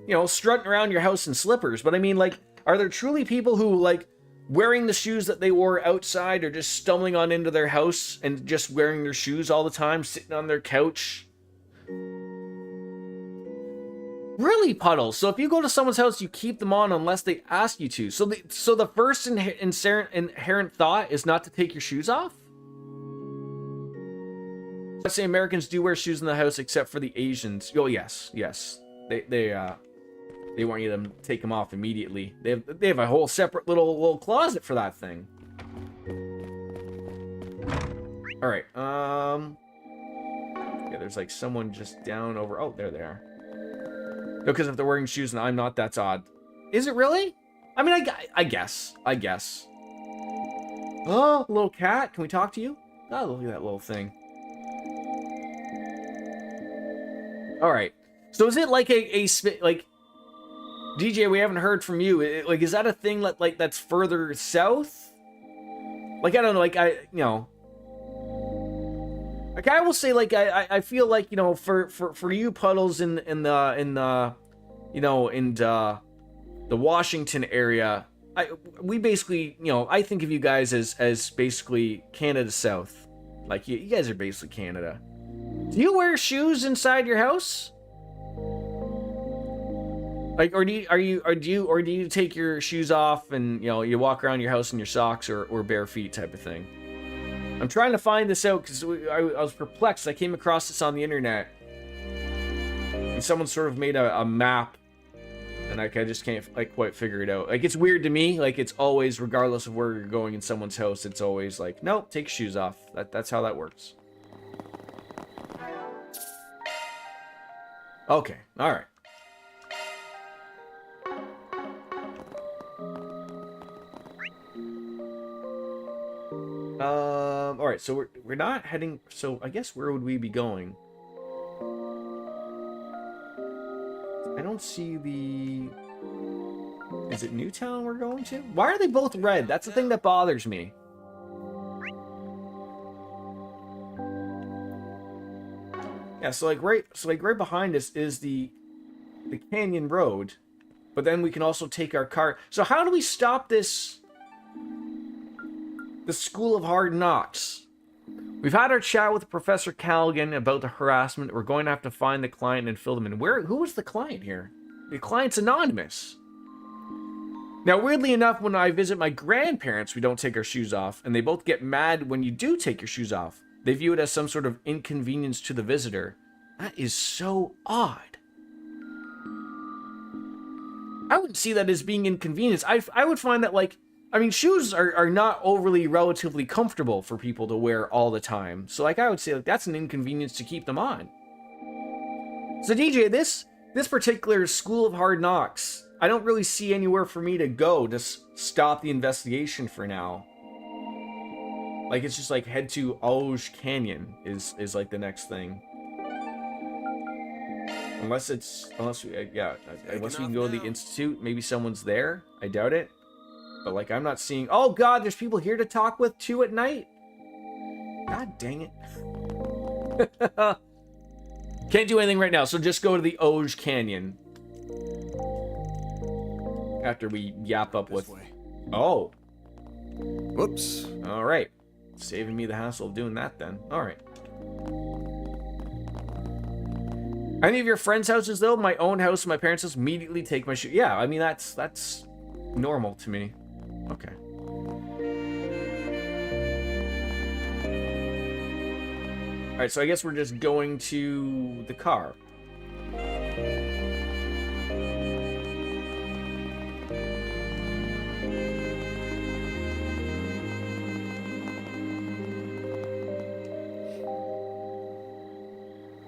You know, strutting around your house in slippers. But, I mean, like, are there truly people who, like, wearing the shoes that they wore outside or just stumbling on into their house and just wearing their shoes all the time, sitting on their couch? Really, Puddles. So if you go to someone's house, you keep them on unless they ask you to. So the first inherent thought is not to take your shoes off? Let's say Americans do wear shoes in the house except for the Asians. Oh, yes. They want you to take them off immediately. They have a whole separate little closet for that thing. All right. Yeah, there's like someone just down over. Oh, there they are. No, because if they're wearing shoes and I'm not, that's odd. Is it really? I mean, I guess. Oh, little cat. Can we talk to you? Oh, look at that little thing. All right. So is it like like DJ? We haven't heard from you. Like, is that a thing that that's further south? Like, I don't know, like, I will say, like, I feel like, you know, for you Puddles in the Washington area, we basically, you know, I think of you guys as basically Canada South. Like, you guys are basically Canada. Do you wear shoes inside your house? Like, or do you take your shoes off and, you know, you walk around your house in your socks or bare feet type of thing? I'm trying to find this out because I was perplexed. I came across this on the internet, and someone sort of made a map, and like I just can't like quite figure it out. Like, it's weird to me. Like, it's always, regardless of where you're going in someone's house, it's always like, nope, take your shoes off. That's how that works. Okay, all right. All right, so we're not heading. So I guess where would we be going? I don't see the. Is it Newtown we're going to? Why are they both red? That's the thing that bothers me. Yeah, so like right behind us is the Canyon Road, but then we can also take our car. So how do we stop this? The School of Hard Knocks. We've had our chat with Professor Callaghan about the harassment. We're going to have to find the client and fill them in. Who was the client here? The client's anonymous. Now, weirdly enough, when I visit my grandparents, we don't take our shoes off, and they both get mad when you do take your shoes off. They view it as some sort of inconvenience to the visitor. That is so odd. I wouldn't see that as being inconvenience. I would find that, like, I mean, shoes are not overly relatively comfortable for people to wear all the time. So, like, I would say, like, that's an inconvenience to keep them on. So, DJ, this particular School of Hard Knocks, I don't really see anywhere for me to go to stop the investigation for now. Like, it's just like head to Auge Canyon is like the next thing. Unless we can go to the Institute. Maybe someone's there. I doubt it. But, like, I'm not seeing... Oh, God, there's people here to talk with, too, at night? God dang it. Can't do anything right now, so just go to the Auge Canyon. After we yap up with... Oh. Whoops. All right. Saving me the hassle of doing that, then. All right. Any of your friends' houses, though? My own house, my parents' house, immediately take my shoe. Yeah, I mean, that's normal to me. Okay. Alright, so I guess we're just going to the car.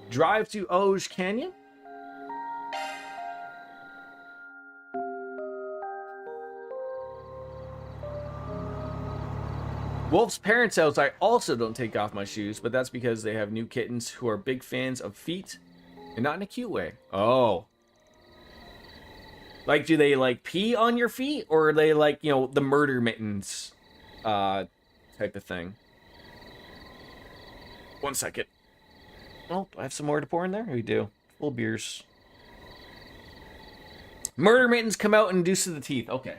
Drive to Auge Canyon? Wolf's parents' house, I also don't take off my shoes, but that's because they have new kittens who are big fans of feet, and not in a cute way. Oh. Like, do they, like, pee on your feet, or are they, like, you know, the murder mittens type of thing? 1 second. Oh, do I have some more to pour in there? We do. Full beers. Murder mittens come out and induce to the teeth. Okay.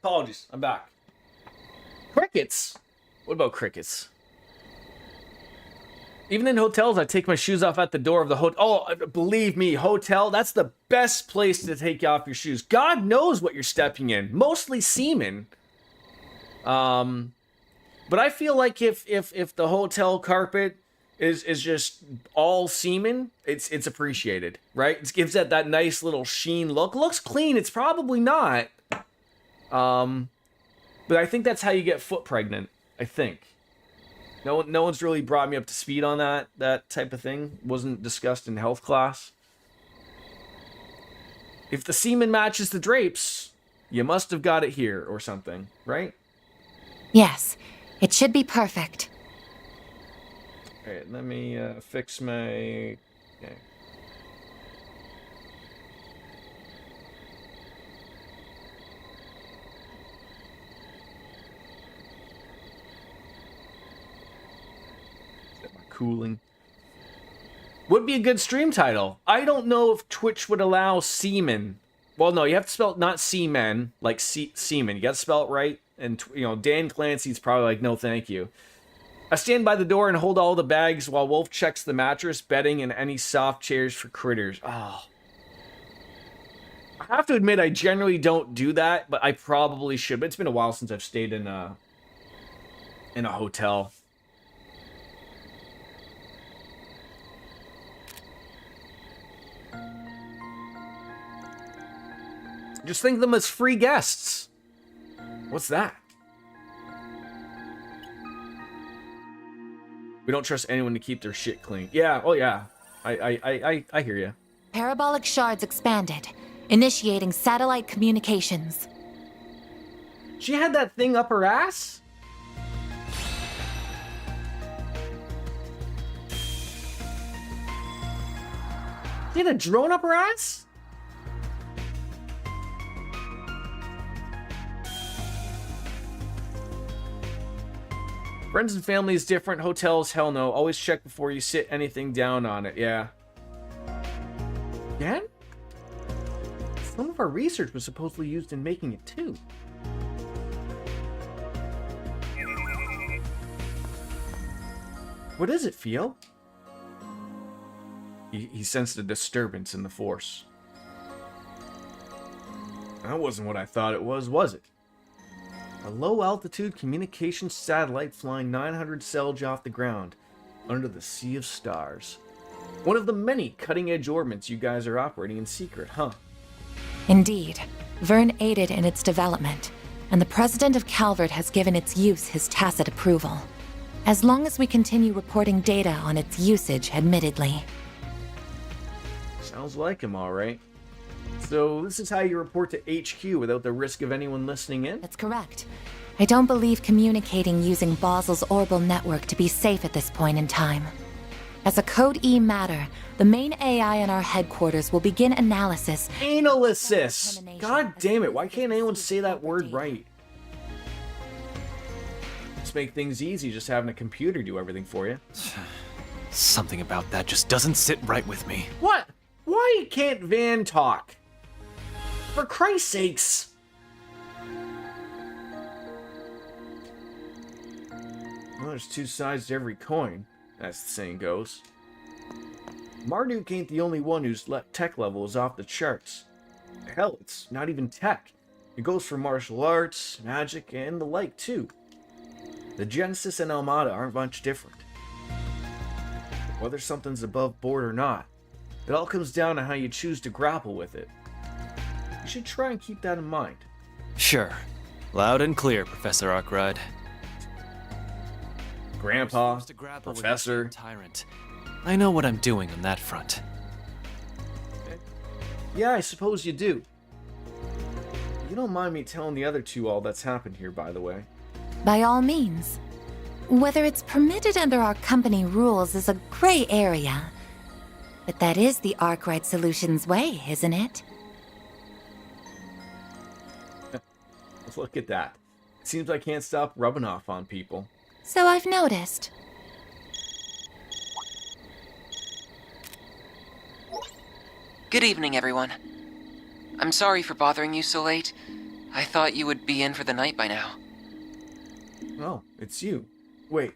Apologies, I'm back. Crickets? What about crickets? Even in hotels, I take my shoes off at the door of the hotel. Oh, believe me, hotel, that's the best place to take off your shoes. God knows what you're stepping in. Mostly semen. But I feel like if the hotel carpet is just all semen, it's appreciated, right? It gives that nice little sheen look. Looks clean, it's probably not. But I think that's how you get foot pregnant, I think. No one's really brought me up to speed on that type of thing. Wasn't discussed in health class. If the semen matches the drapes, you must have got it here or something, right? Yes, it should be perfect. Alright, let me fix my... Okay. Cooling. Would be a good stream title. I don't know if Twitch would allow semen. Well, no, you have to spell it not semen, like semen. You got to spell it right. And, you know, Dan Clancy's probably like, no, thank you. I stand by the door and hold all the bags while Wolf checks the mattress, bedding, and any soft chairs for critters. Oh. I have to admit, I generally don't do that, but I probably should. But it's been a while since I've stayed in a hotel. Just think of them as free guests. What's that? We don't trust anyone to keep their shit clean. Yeah, oh yeah. I hear you. Parabolic shards expanded, initiating satellite communications. She had that thing up her ass? She had a drone up her ass? Friends and family is different. Hotels, hell no. Always check before you sit anything down on it. Yeah. Again? Some of our research was supposedly used in making it too. What does it feel? He sensed a disturbance in the force. That wasn't what I thought it was it? A low-altitude communications satellite flying 900 selge off the ground, under the sea of stars. One of the many cutting-edge orbits you guys are operating in secret, huh? Indeed. Vern aided in its development, and the president of Calvert has given its use his tacit approval. As long as we continue reporting data on its usage, admittedly. Sounds like him, all right. So this is how you report to HQ without the risk of anyone listening in? That's correct. I don't believe communicating using Basel's orbital network to be safe at this point in time. As a Code E matter, the main AI in our headquarters will begin analysis. Analysis! God damn it, why can't anyone say that word right? Just make things easy, just having a computer do everything for you. Something about that just doesn't sit right with me. What? Why can't Van talk? For Christ's sakes! Well, there's two sides to every coin, as the saying goes. Marduk ain't the only one whose tech level is off the charts. Hell, it's not even tech. It goes for martial arts, magic, and the like, too. The Genesis and Almada aren't much different. Whether something's above board or not, it all comes down to how you choose to grapple with it. You should try and keep that in mind. Sure. Loud and clear, Professor Arkwright. Grandpa, Professor. Tyrant. I know what I'm doing on that front. Yeah, I suppose you do. You don't mind me telling the other two all that's happened here, by the way. By all means. Whether it's permitted under our company rules is a gray area. But that is the Arkwright Solutions way, isn't it? Look at that. It seems I can't stop rubbing off on people. So I've noticed. Good evening, everyone. I'm sorry for bothering you so late. I thought you would be in for the night by now. Oh, it's you. Wait.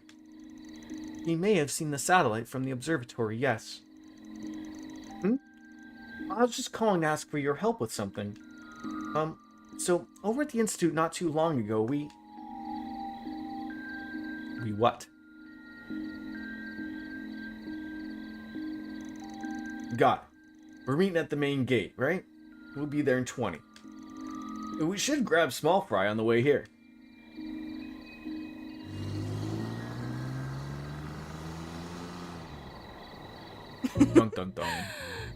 He may have seen the satellite from the observatory, yes. I was just calling to ask for your help with something. So, over at the Institute not too long ago, we what? Got it. We're meeting at the main gate, right? We'll be there in 20. We should grab small fry on the way here. Dun dun dun.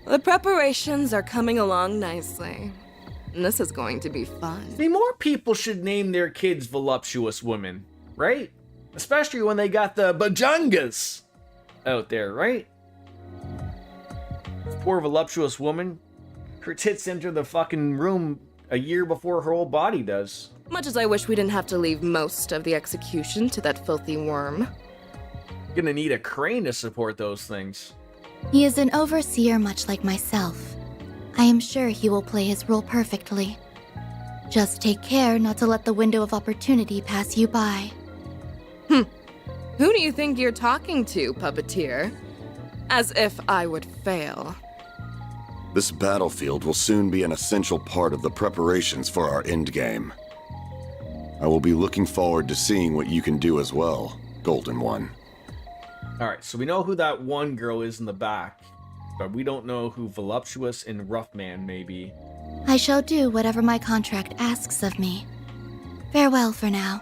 The preparations are coming along nicely. This is going to be fun. See, more people should name their kids voluptuous women, right? Especially when they got the bajangas out there, right? Poor voluptuous woman. Her tits enter the fucking room a year before her whole body does. Much as I wish we didn't have to leave most of the execution to that filthy worm. Gonna need a crane to support those things. He is an overseer much like myself. I am sure he will play his role perfectly. Just take care not to let the window of opportunity pass you by. Who do you think you're talking to, puppeteer? As if I would fail. This battlefield will soon be an essential part of the preparations for our endgame. I will be looking forward to seeing what you can do as well, Golden One. Alright, so we know who that one girl is in the back, but we don't know who Voluptuous and Roughman may be. I shall do whatever my contract asks of me. Farewell for now.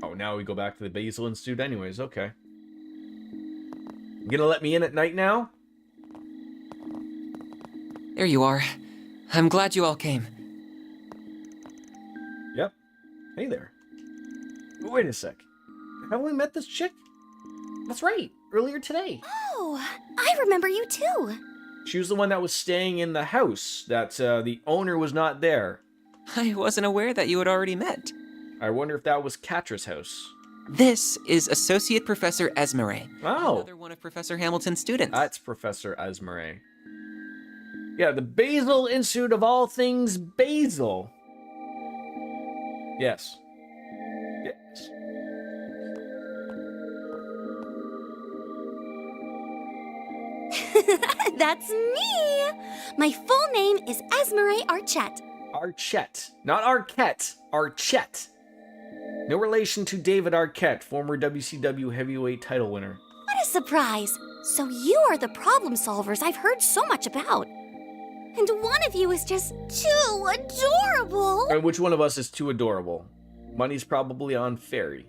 Oh, now we go back to the Basil Institute anyways, okay. You gonna let me in at night now? There you are. I'm glad you all came. Yep. Hey there. Wait a sec. Haven't we met this chick? That's right, earlier today. Oh, I remember you too. She was the one that was staying in the house, that the owner was not there. I wasn't aware that you had already met. I wonder if that was Katra's house. This is Associate Professor Esmeré. Oh. Another one of Professor Hamilton's students. That's Professor Esmeré. Yeah, the Basil Institute of all things Basil. Yes. Yes. That's me! My full name is Esmeré Archette. Archette. Not Arquette. Archette. No relation to David Arquette, former WCW heavyweight title winner. What a surprise! So you are the problem solvers I've heard so much about. And one of you is just too adorable! And which one of us is too adorable? Money's probably on Fairy.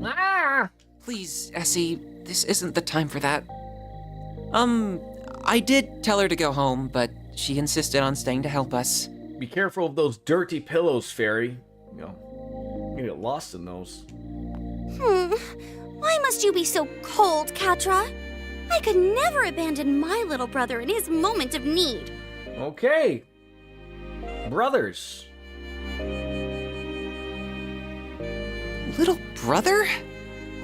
Ah! Please, Essie, this isn't the time for that. I did tell her to go home, but she insisted on staying to help us. Be careful of those dirty pillows, Fairy. You know, you get lost in those. Why must you be so cold, Katra? I could never abandon my little brother in his moment of need. Okay. Brothers. Little brother?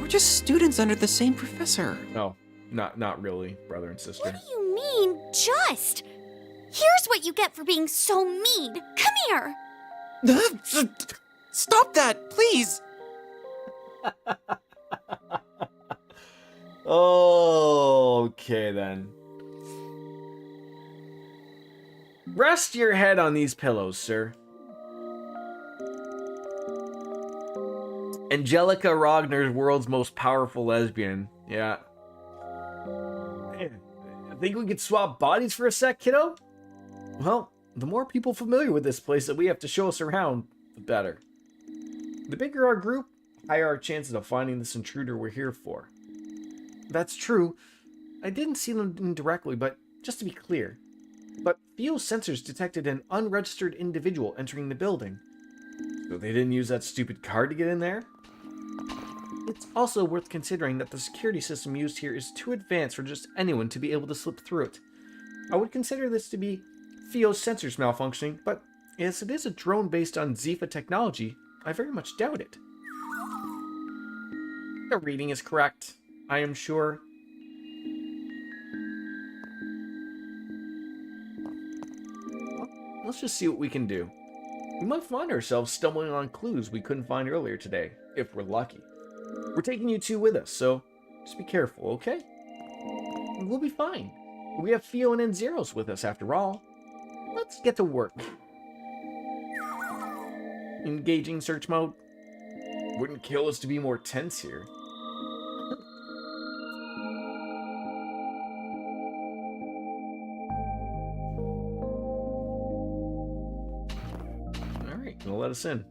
We're just students under the same professor. No, not really, brother and sister. What do you mean, just? Here's what you get for being so mean. Come here. Stop that, please. Okay, then. Rest your head on these pillows, sir. Angelica Rogner's world's most powerful lesbian. Yeah. I think we could swap bodies for a sec, kiddo? Well, the more people familiar with this place that we have to show us around, the better. The bigger our group, the higher our chances of finding this intruder we're here for. That's true. I didn't see them directly, but just to be clear. But Theo sensors detected an unregistered individual entering the building. So they didn't use that stupid card to get in there? It's also worth considering that the security system used here is too advanced for just anyone to be able to slip through it. I would consider this to be Theo's sensors malfunctioning, but Yes, it is a drone based on Zifa technology. I very much doubt it. The reading is correct, I am sure. Well, let's just see what we can do. We might find ourselves stumbling on clues we couldn't find earlier today, if we're lucky. We're taking you two with us, so just be careful, okay? We'll be fine. We have Fio and N-Zeros with us after all. Let's get to work. Engaging search mode. Wouldn't kill us to be more tense here. Alright, gonna let us in.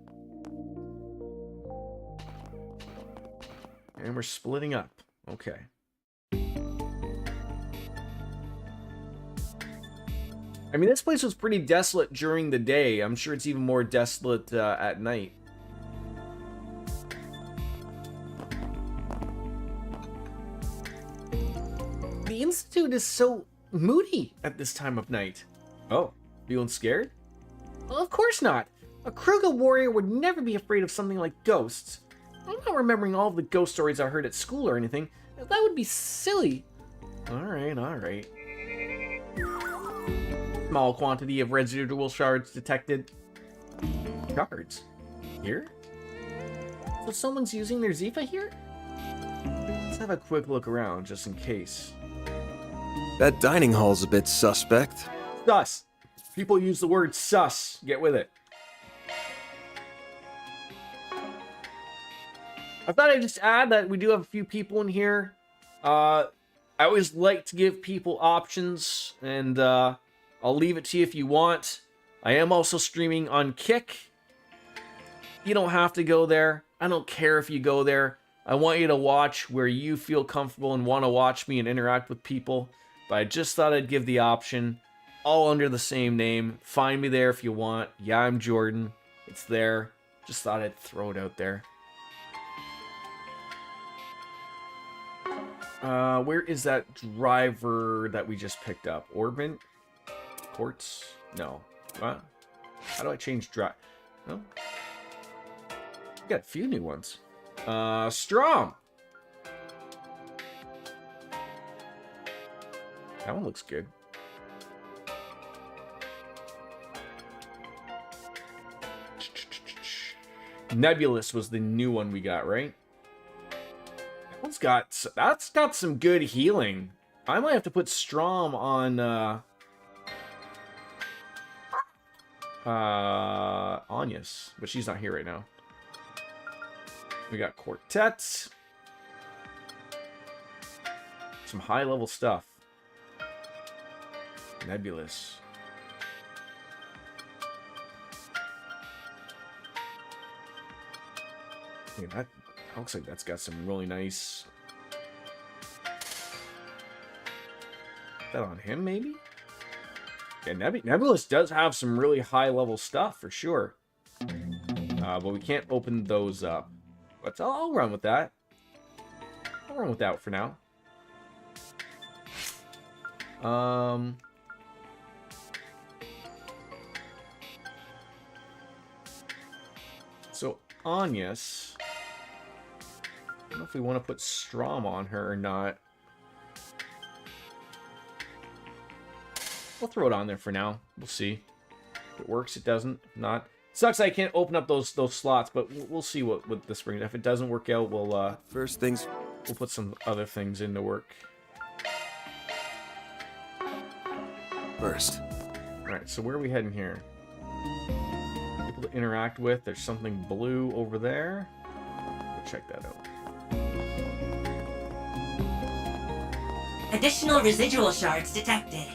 And we're splitting up. Okay. I mean, this place was pretty desolate during the day. I'm sure it's even more desolate at night. The Institute is so moody at this time of night. Oh, feeling scared? Well, of course not. A Kruga warrior would never be afraid of something like ghosts. I'm not remembering all of the ghost stories I heard at school or anything. That would be silly. Alright, alright. Small quantity of residual shards detected. Shards? Here? So someone's using their Zifa here? Let's have a quick look around, just in case. That dining hall's a bit suspect. Sus. People use the word sus. Get with it. I thought I'd just add that we do have a few people in here. I always like to give people options, and I'll leave it to you if you want. I am also streaming on Kick. You don't have to go there. I don't care if you go there. I want you to watch where you feel comfortable and want to watch me and interact with people. But I just thought I'd give the option. All under the same name. Find me there if you want. Yeah, I'm Jordan. It's there. Just thought I'd throw it out there. Where is that driver that we just picked up? Orbit? Quartz? No. What? How do I change drive? No. We got a few new ones. Strom! That one looks good. Nebulous was the new one we got, right? That's got some good healing. I might have to put Strom on Anyas, but she's not here right now. We got Quartet. Some high level stuff. Nebulous. I mean, that looks like that's got some really nice... That on him, maybe? Yeah, Nebulous does have some really high-level stuff, for sure. But we can't open those up. But I'll run with that. I'll run with that for now. So, Anyas... I don't know if we want to put Strom on her or not. We'll throw it on there for now. We'll see. If it works, it doesn't. If not. Sucks I can't open up those slots, but we'll see what this brings. If it doesn't work out, we'll first things we'll put some other things into work. First. Alright, so where are we heading here? People to interact with. There's something blue over there. We'll check that out. Additional residual shards detected.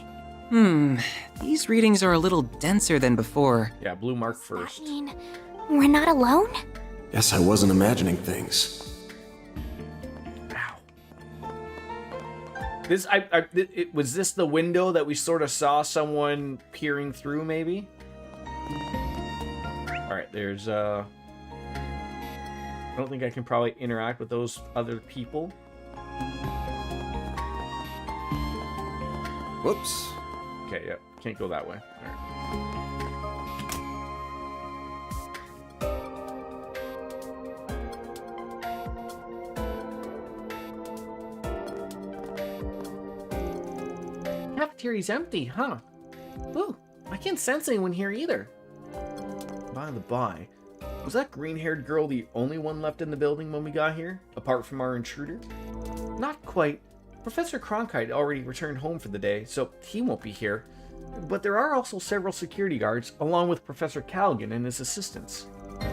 These readings are a little denser than before. Yeah, blue mark first. I mean, we're not alone? Guess I wasn't imagining things. Ow. Was this the window that we sort of saw someone peering through, maybe? Alright, there's, I don't think I can probably interact with those other people. Whoops. Okay, yep. Can't go that way. All right. cafeteria's empty, huh? Ooh, I can't sense anyone here either. By the by, was that green-haired girl the only one left in the building when we got here, apart from our intruder? Not quite. Professor Cronkite already returned home for the day, so he won't be here. But there are also several security guards, along with Professor Callaghan and his assistants.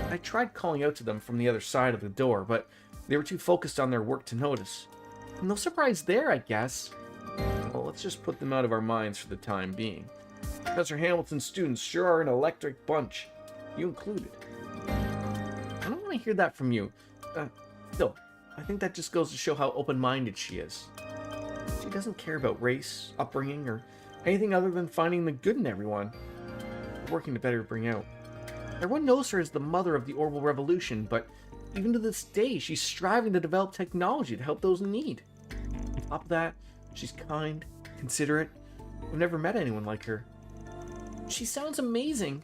I tried calling out to them from the other side of the door, but they were too focused on their work to notice. No surprise there, I guess. Well, let's just put them out of our minds for the time being. Professor Hamilton's students sure are an electric bunch. You included. I don't want to hear that from you. Still, I think that just goes to show how open-minded she is. She doesn't care about race, upbringing, or anything other than finding the good in everyone. Working to better bring out. Everyone knows her as the mother of the Orbital Revolution, but even to this day, she's striving to develop technology to help those in need. On top of that, she's kind, considerate. I've never met anyone like her. She sounds amazing.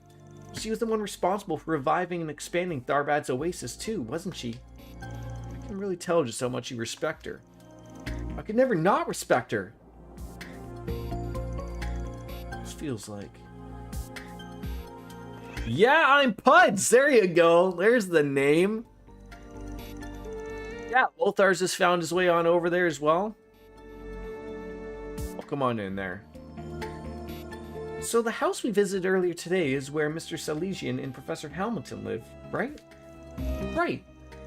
She was the one responsible for reviving and expanding Tharbad's Oasis too, wasn't she? I can really tell just how much you respect her. I could never not respect her. This feels like... Yeah, I'm Puds! There you go. There's the name. Yeah, Lothar's has found his way on over there as well. Oh, come on in there. So the house we visited earlier today is where Mr. Salesian and Professor Hamilton live, right? Right.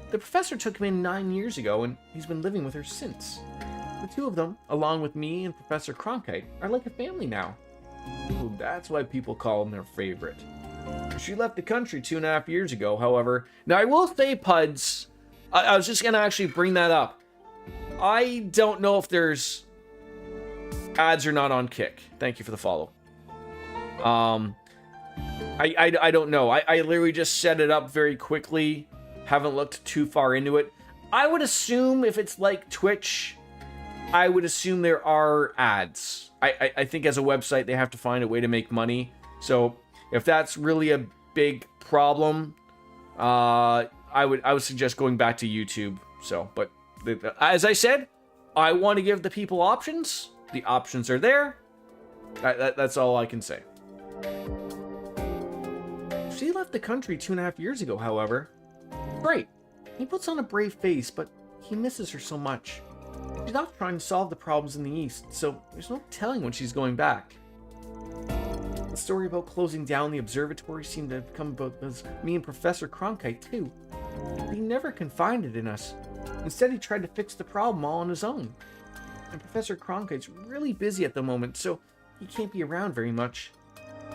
The professor took him in 9 years ago, and he's been living with her since. The two of them, along with me and Professor Cronkite, are like a family now. Ooh, that's why people call him their favorite. She left the country 2.5 years ago, however. Now, I will say, Puds, I was just going to actually bring that up. I don't know if there's ads or not on Kick. Thank you for the follow. I don't know. I literally just set it up very quickly. Haven't looked too far into it. I would assume if it's like Twitch, I would assume there are ads. I think as a website, they have to find a way to make money. So if that's really a big problem, I would suggest going back to YouTube. So, but as I said, I want to give the people options. The options are there. That's all I can say. She left the country 2.5 years ago, however. Great. He puts on a brave face, but he misses her so much. She's off trying to solve the problems in the East, so there's no telling when she's going back. The story about closing down the observatory seemed to have come about me and Professor Cronkite, too. But he never confided in us. Instead, he tried to fix the problem all on his own. And Professor Cronkite's really busy at the moment, so he can't be around very much.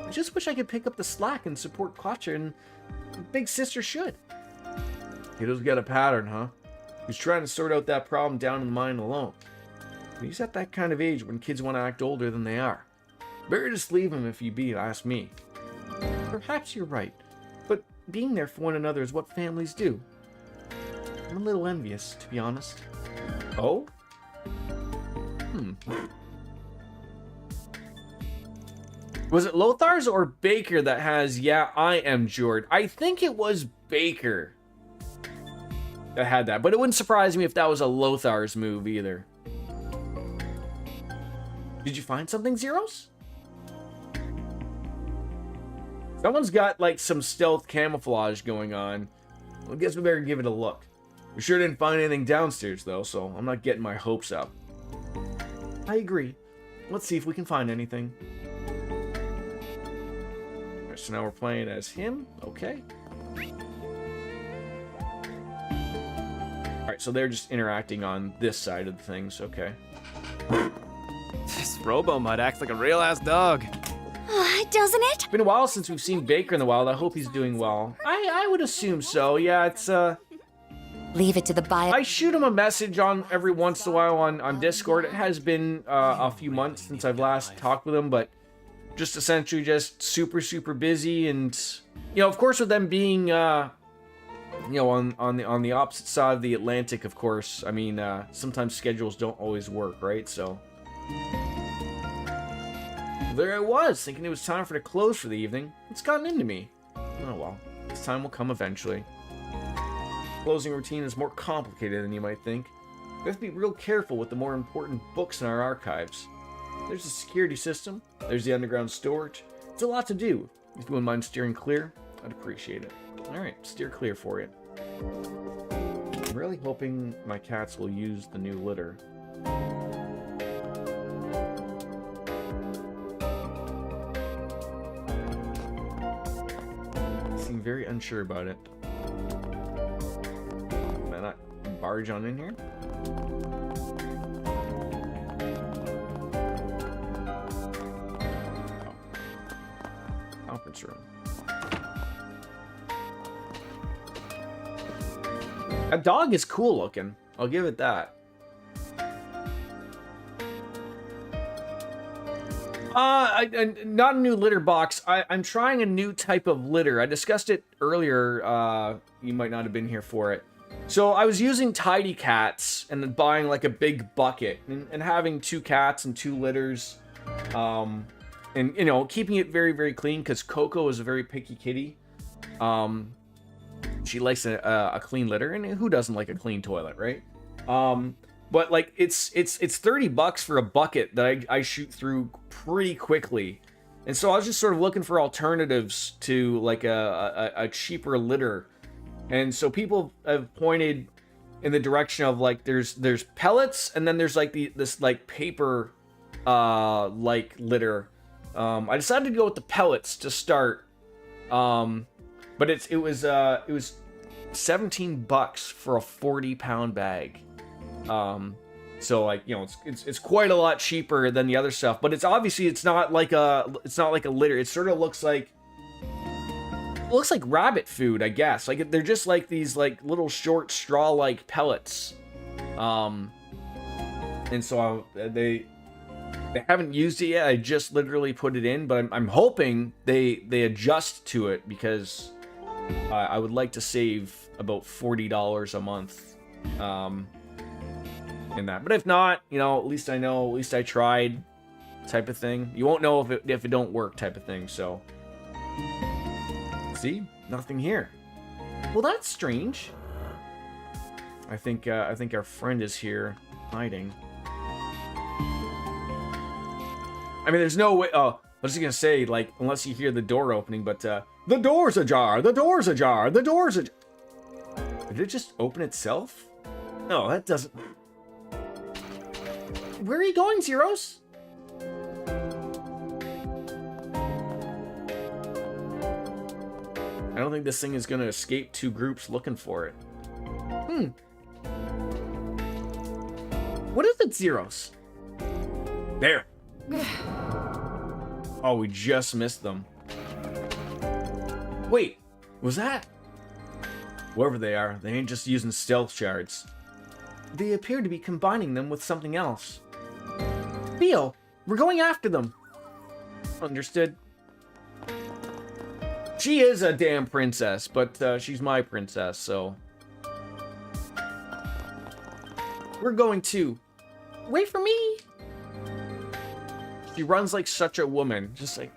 I just wish I could pick up the slack and support Quacha, and Big Sister should. Kiddo's got a pattern, huh? He's trying to sort out that problem down in the mine alone. But he's at that kind of age when kids want to act older than they are. Better just leave him if you be, ask me. Perhaps you're right, but being there for one another is what families do. I'm a little envious, to be honest. Oh? Was it Lothar's or Baker that has, yeah, I am Jord? I think it was Baker that had that, but it wouldn't surprise me if that was a Lothar's move either. Did you find something, Zeros? Someone's got like some stealth camouflage going on. Well, I guess we better give it a look. We sure didn't find anything downstairs though, so I'm not getting my hopes up. I agree. Let's see if we can find anything. Alright, so now we're playing as him. Okay. Alright, so they're just interacting on this side of the things. Okay. This Robo-Mud acts like a real-ass dog. Doesn't it? It's been a while since we've seen Baker in the wild. I hope he's doing well. I would assume so. Yeah, it's Leave it to the bio. I shoot him a message on every once in a while on Discord. It has been a few months since I've last talked with him, but just essentially just super busy, and you know, of course, with them being you know, on the opposite side of the Atlantic, of course. I mean, sometimes schedules don't always work, right? So there I was, thinking it was time for the close for the evening. It's gotten into me. Oh well, this time will come eventually. Closing routine is more complicated than you might think. We have to be real careful with the more important books in our archives. There's a security system. There's the underground storage. It's a lot to do. If you wouldn't mind steering clear, I'd appreciate it. Alright, steer clear for you. I'm really hoping my cats will use the new litter. They seem very unsure about it. Can I not barge on in here? Conference room. That dog is cool looking. I'll give it that. Not a new litter box. I'm trying a new type of litter. I discussed it earlier. You might not have been here for it. So I was using Tidy Cats and then buying like a big bucket and having 2 cats and 2 litters. And, you know, keeping it very, very clean because Coco is a very picky kitty. She likes a clean litter, and who doesn't like a clean toilet, right? But like it's $30 for a bucket that I shoot through pretty quickly, and so I was just sort of looking for alternatives to like a cheaper litter, and so people have pointed in the direction of like there's pellets, and then there's like this like paper like litter. I decided to go with the pellets to start. But it was $17 for a 40-pound bag. So like, you know, it's quite a lot cheaper than the other stuff, but it's obviously it's not like a litter. It sort of looks like rabbit food, I guess. Like they're just like these like little short straw-like pellets. And so they haven't used it yet. I just literally put it in, but I'm hoping they adjust to it because I would like to save about $40 a month in that. But if not, you know, at least I know, at least I tried type of thing. You won't know if it don't work type of thing, so. See? Nothing here. Well, that's strange. I think our friend is here hiding. I mean, there's no way. Oh, I was just gonna say, like, unless you hear the door opening, but the door's ajar. The door's ajar. The door's ajar. Did it just open itself? No, that doesn't. Where are you going, Zeros? I don't think this thing is gonna escape 2 groups looking for it. What is it, Zeros? There. Oh, we just missed them. Wait, was that? Whoever they are, they ain't just using stealth shards. They appear to be combining them with something else. Theo, we're going after them. Understood. She is a damn princess, but she's my princess, so. We're going to. Wait for me. She runs like such a woman, just like.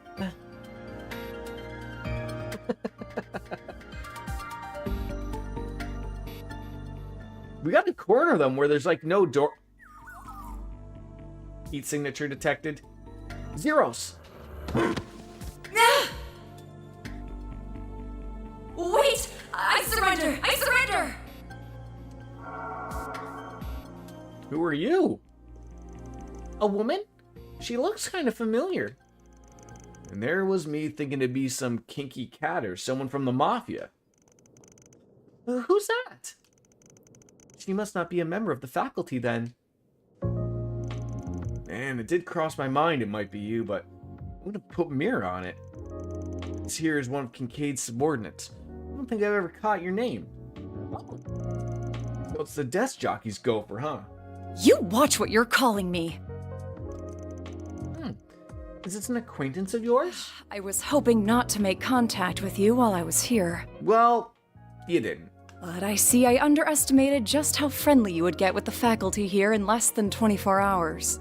We got to corner them where there's like no door. Heat signature detected. Zeros. Wait! I surrender! I surrender! Who are you? A woman? She looks kind of familiar. And there was me thinking to be some kinky cat or someone from the mafia. Who's that? She must not be a member of the faculty then. Man, it did cross my mind it might be you, but I'm gonna put mirror on it. This here is one of Kincaid's subordinates. I don't think I've ever caught your name. Oh. So it's the desk jockey's gopher, huh? You watch what you're calling me. Is this an acquaintance of yours? I was hoping not to make contact with you while I was here. Well, you didn't. But I see I underestimated just how friendly you would get with the faculty here in less than 24 hours.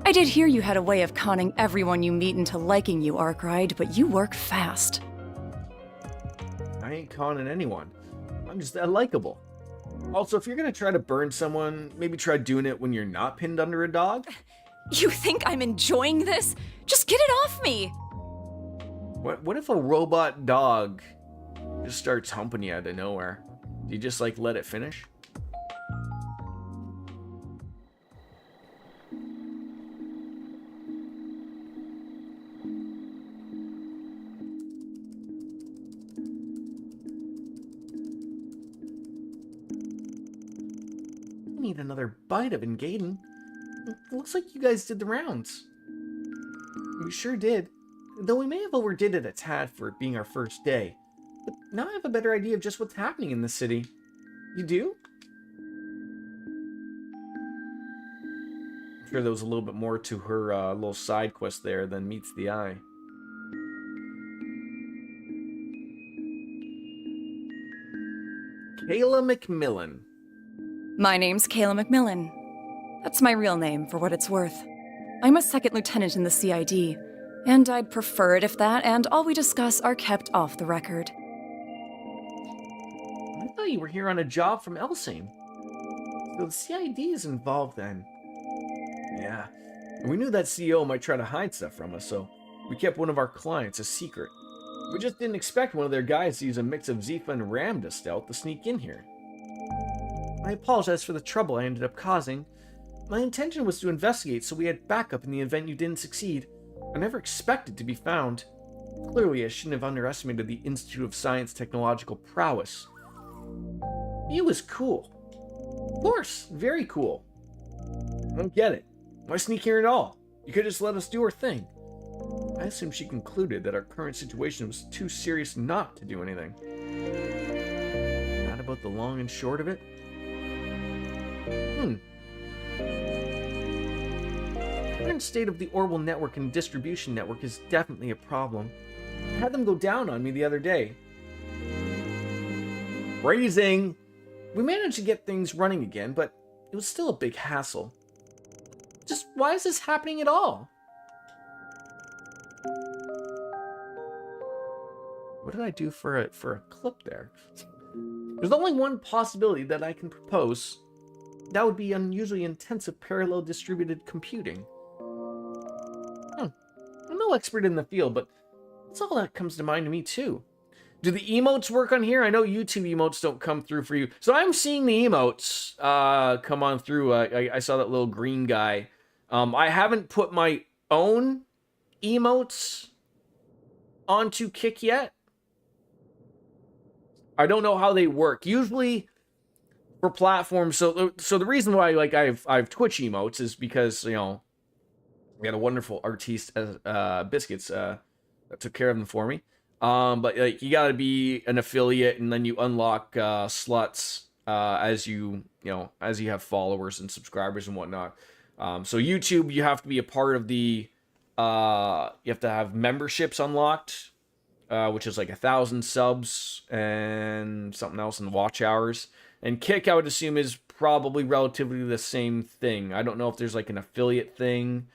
I did hear you had a way of conning everyone you meet into liking you, Arkwright, but you work fast. I ain't conning anyone. I'm just that likable. Also, if you're gonna try to burn someone, maybe try doing it when you're not pinned under a dog. You think I'm enjoying this? Just get it off me! What if a robot dog just starts humping you out of nowhere? Do you just like let it finish? I need another bite of Gaiden. It looks like you guys did the rounds. We sure did. Though we may have overdid it a tad for it being our first day. But now I have a better idea of just what's happening in the city. You do? I'm sure there was a little bit more to her little side quest there than meets the eye. Kayla McMillan. My name's Kayla McMillan. That's my real name, for what it's worth. I'm a second lieutenant in the CID, and I'd prefer it if that and all we discuss are kept off the record. I thought you were here on a job from Elsame. So the CID is involved then. Yeah. And we knew that CEO might try to hide stuff from us, so we kept one of our clients a secret. We just didn't expect one of their guys to use a mix of Zifa and Ramda stealth to sneak in here. I apologize for the trouble I ended up causing. My intention was to investigate so we had backup in the event you didn't succeed. I never expected to be found. Clearly, I shouldn't have underestimated the Institute of Science technological prowess. He was cool. Of course, very cool. I don't get it. Why sneak here at all? You could just let us do our thing. I assume she concluded that our current situation was too serious not to do anything. That about the long and short of it? The current state of the Orbital network and distribution network is definitely a problem. I had them go down on me the other day. Raising! We managed to get things running again, but it was still a big hassle. Just why is this happening at all? What did I do for a clip there? There's only one possibility that I can propose. That would be unusually intensive parallel distributed computing. I'm no expert in the field, but that's all that comes to mind to me too. Do the emotes work on here? I know YouTube emotes don't come through for you. So I'm seeing the emotes come on through. I saw that little green guy. I haven't put my own emotes onto Kick yet. I don't know how they work. Usually for platforms, so the reason why I've Twitch emotes is because, you know, we had a wonderful artiste Biscuits that took care of them for me. But like, you gotta be an affiliate, and then you unlock slots as you have followers and subscribers and whatnot. So YouTube, you have to be a part of the you have to have memberships unlocked, which is like 1,000 subs and something else in watch hours. And Kick, I would assume, is probably relatively the same thing. I don't know if there's like an affiliate thing,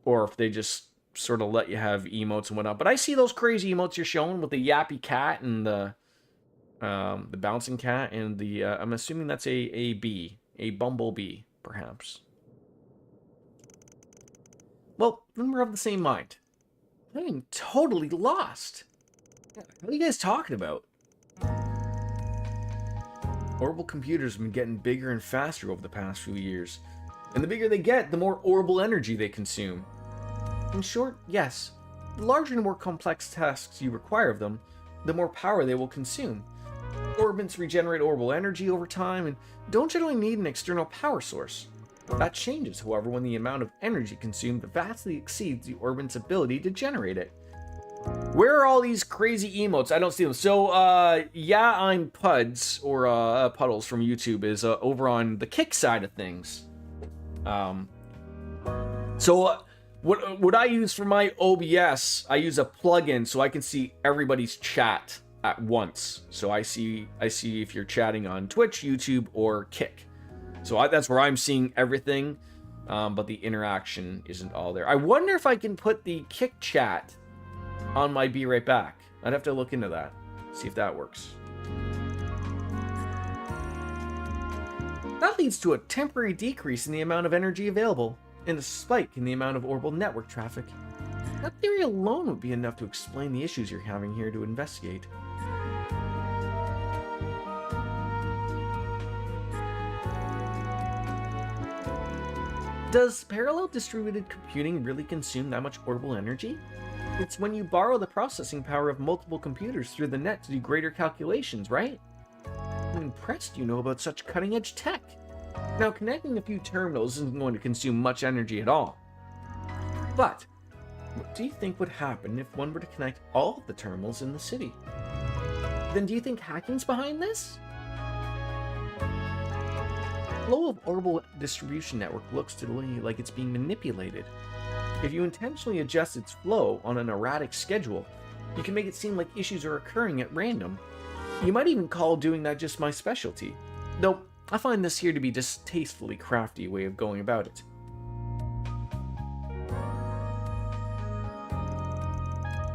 or if they just sort of let you have emotes and whatnot. But I see those crazy emotes you're showing with the yappy cat and the bouncing cat and the I'm assuming that's a bee, a bumblebee, perhaps. Well, then we're of the same mind. I'm totally lost. What are you guys talking about? Orbital computers have been getting bigger and faster over the past few years. And the bigger they get, the more orbital energy they consume. In short, yes, the larger and more complex tasks you require of them, the more power they will consume. Orbits regenerate orbital energy over time and don't generally need an external power source. That changes, however, when the amount of energy consumed vastly exceeds the orbit's ability to generate it. Where are all these crazy emotes? I don't see them. So, yeah, I'm Puds, or Puddles from YouTube, is over on the Kick side of things. What I use for my OBS, I use a plugin so I can see everybody's chat at once. So I see if you're chatting on Twitch, YouTube, or Kick. So that's where I'm seeing everything, but the interaction isn't all there. I wonder if I can put the Kick chat on my Be Right Back. I'd have to look into that, see if that works. That leads to a temporary decrease in the amount of energy available. and a spike in the amount of orbital network traffic. That theory alone would be enough to explain the issues you're having here to investigate. Does parallel distributed computing really consume that much orbital energy? It's when you borrow the processing power of multiple computers through the net to do greater calculations, right? I'm impressed you know about such cutting-edge tech. Now, connecting a few terminals isn't going to consume much energy at all. But, what do you think would happen if one were to connect all of the terminals in the city? Then do you think hacking's behind this? Flow of orbital distribution network looks to me like it's being manipulated. If you intentionally adjust its flow on an erratic schedule, you can make it seem like issues are occurring at random. You might even call doing that just my specialty. Though, I find this here to be distastefully crafty way of going about it.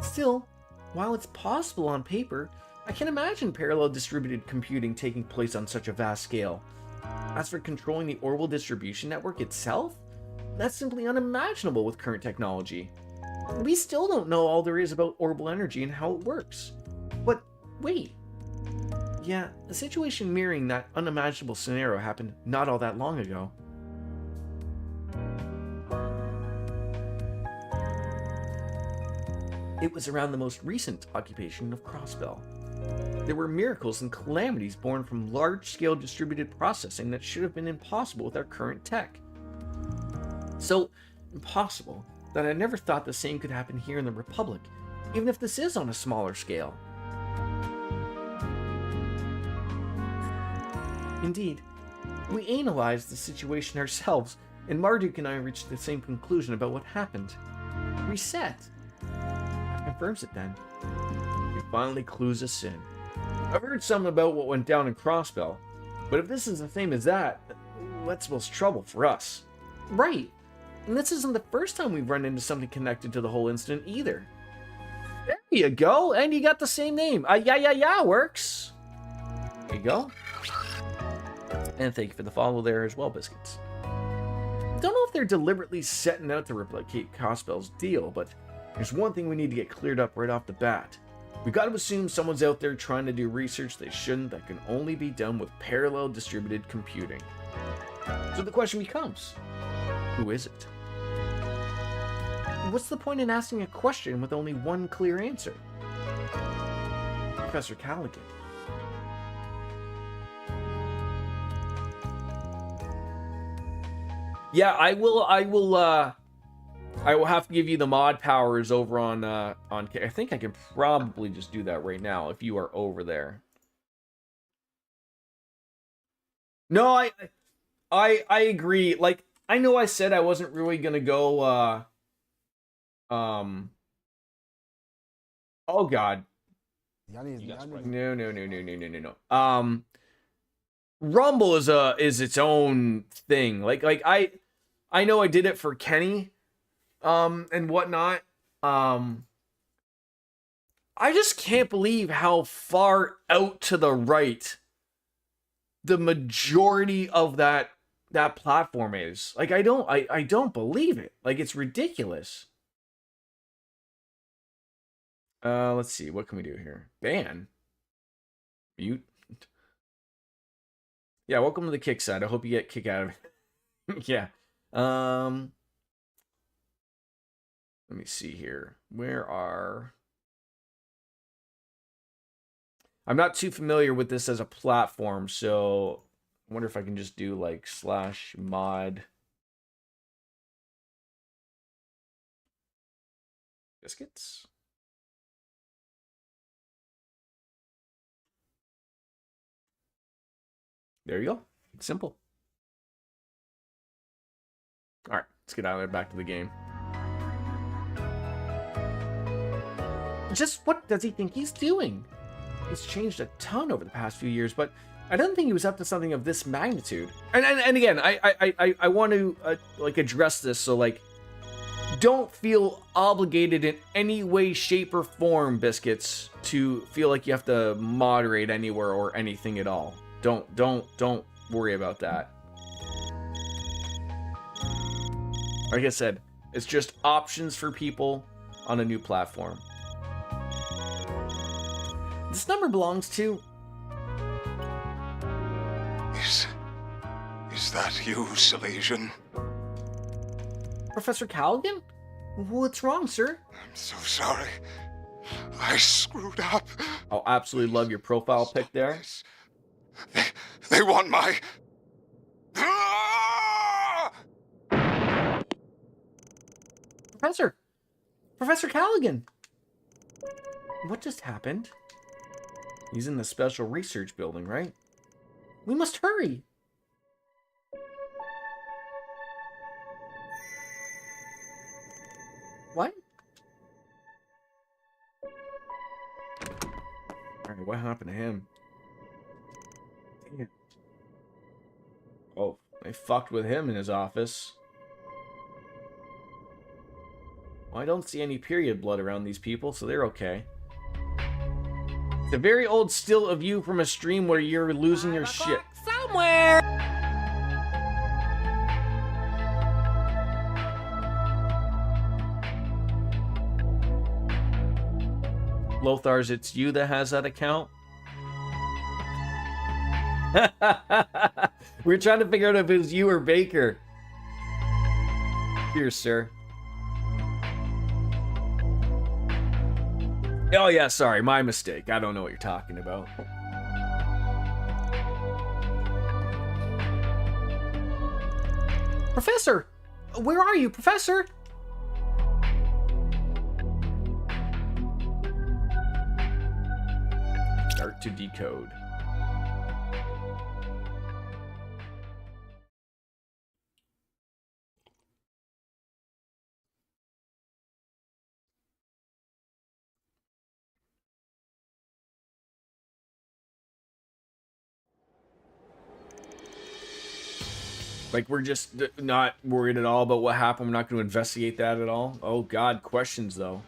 Still, while it's possible on paper, I can imagine parallel distributed computing taking place on such a vast scale. As for controlling the orbital distribution network itself, that's simply unimaginable with current technology. We still don't know all there is about orbital energy and how it works. But wait. Yeah, a situation mirroring that unimaginable scenario happened not all that long ago. It was around the most recent occupation of Crossbell. There were miracles and calamities born from large-scale distributed processing that should have been impossible with our current tech. So impossible that I never thought the same could happen here in the Republic, even if this is on a smaller scale. Indeed, we analyzed the situation ourselves, and Marduk and I reached the same conclusion about what happened. Reset. That confirms it then. It finally clues us in. I've heard something about what went down in Crossbell, but if this is the same as that, what spells trouble for us? Right. And this isn't the first time we've run into something connected to the whole incident either. There you go, and you got the same name. Yeah, works. There you go. And thank you for the follow there as well, Biscuits. Don't know if they're deliberately setting out to replicate Crossbell's deal, but there's one thing we need to get cleared up right off the bat. We've got to assume someone's out there trying to do research they shouldn't that can only be done with parallel distributed computing. So the question becomes, who is it? What's the point in asking a question with only one clear answer? Professor Callaghan. Yeah, I will have to give you the mod powers over on I think I can probably just do that right now if you are over there. No, I agree. Like, I know I said I wasn't really gonna go oh god. No. Rumble is its own thing. Like I know I did it for Kenny and whatnot. I just can't believe how far out to the right the majority of that platform is. Like I don't believe it. Like it's ridiculous. Let's see, what can we do here? Ban. Mute. Yeah, welcome to the kick side. I hope you get kick out of it. Yeah. Let me see here. I'm not too familiar with this as a platform, so I wonder if I can just do like /mod biscuits. There you go. Simple. All right, let's get out of there, back to the game. Just what does he think he's doing? He's changed a ton over the past few years, but I don't think he was up to something of this magnitude. And again, I want to like address this, so like, don't feel obligated in any way, shape, or form, Biscuits, to feel like you have to moderate anywhere or anything at all. Don't worry about that. Like I said, it's just options for people on a new platform. This number belongs to... Is that you, Silesian? Professor Callaghan? What's wrong, sir? I'm so sorry. I screwed up. I'll absolutely love your profile pic there. They want my... Professor Callaghan! What just happened? He's in the special research building, right? We must hurry! What? Alright, what happened to him? Damn. Oh, they fucked with him in his office. Well, I don't see any period blood around these people, so they're okay. It's a very old still of you from a stream where you're losing your shit. Somewhere! Lothar's, it's you that has that account? We're trying to figure out if it was you or Baker. Here, sir. Oh yeah, sorry, my mistake. I don't know what you're talking about. Professor! Where are you, Professor? Start to decode. Like, we're just not worried at all about what happened. We're not going to investigate that at all. Oh, God. Questions, though.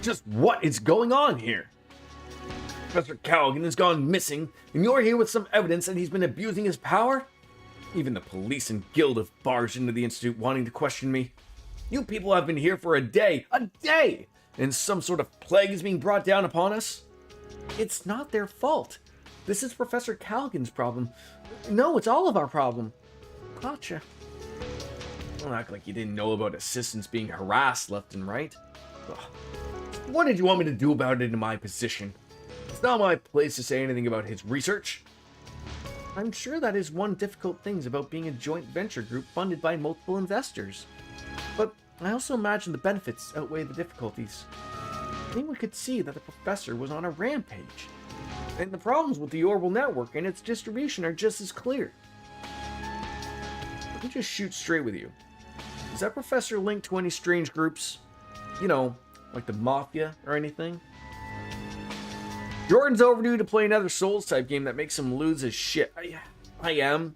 Just what is going on here? Professor Callaghan has gone missing, and you're here with some evidence that he's been abusing his power? Even the police and guild have barged into the Institute wanting to question me. You people have been here for a day, and some sort of plague is being brought down upon us? It's not their fault. This is Professor Callaghan's problem. No, it's all of our problem. Gotcha. Don't act like you didn't know about assistants being harassed left and right. Ugh. What did you want me to do about it in my position? It's not my place to say anything about his research. I'm sure that is one difficult thing about being a joint venture group funded by multiple investors. But I also imagine the benefits outweigh the difficulties. Anyone could see that the professor was on a rampage. And the problems with the Orbital network and its distribution are just as clear. Let me just shoot straight with you. Is that professor linked to any strange groups? You know, like the Mafia or anything? Jordan's overdue to play another Souls-type game that makes him lose his shit. I am.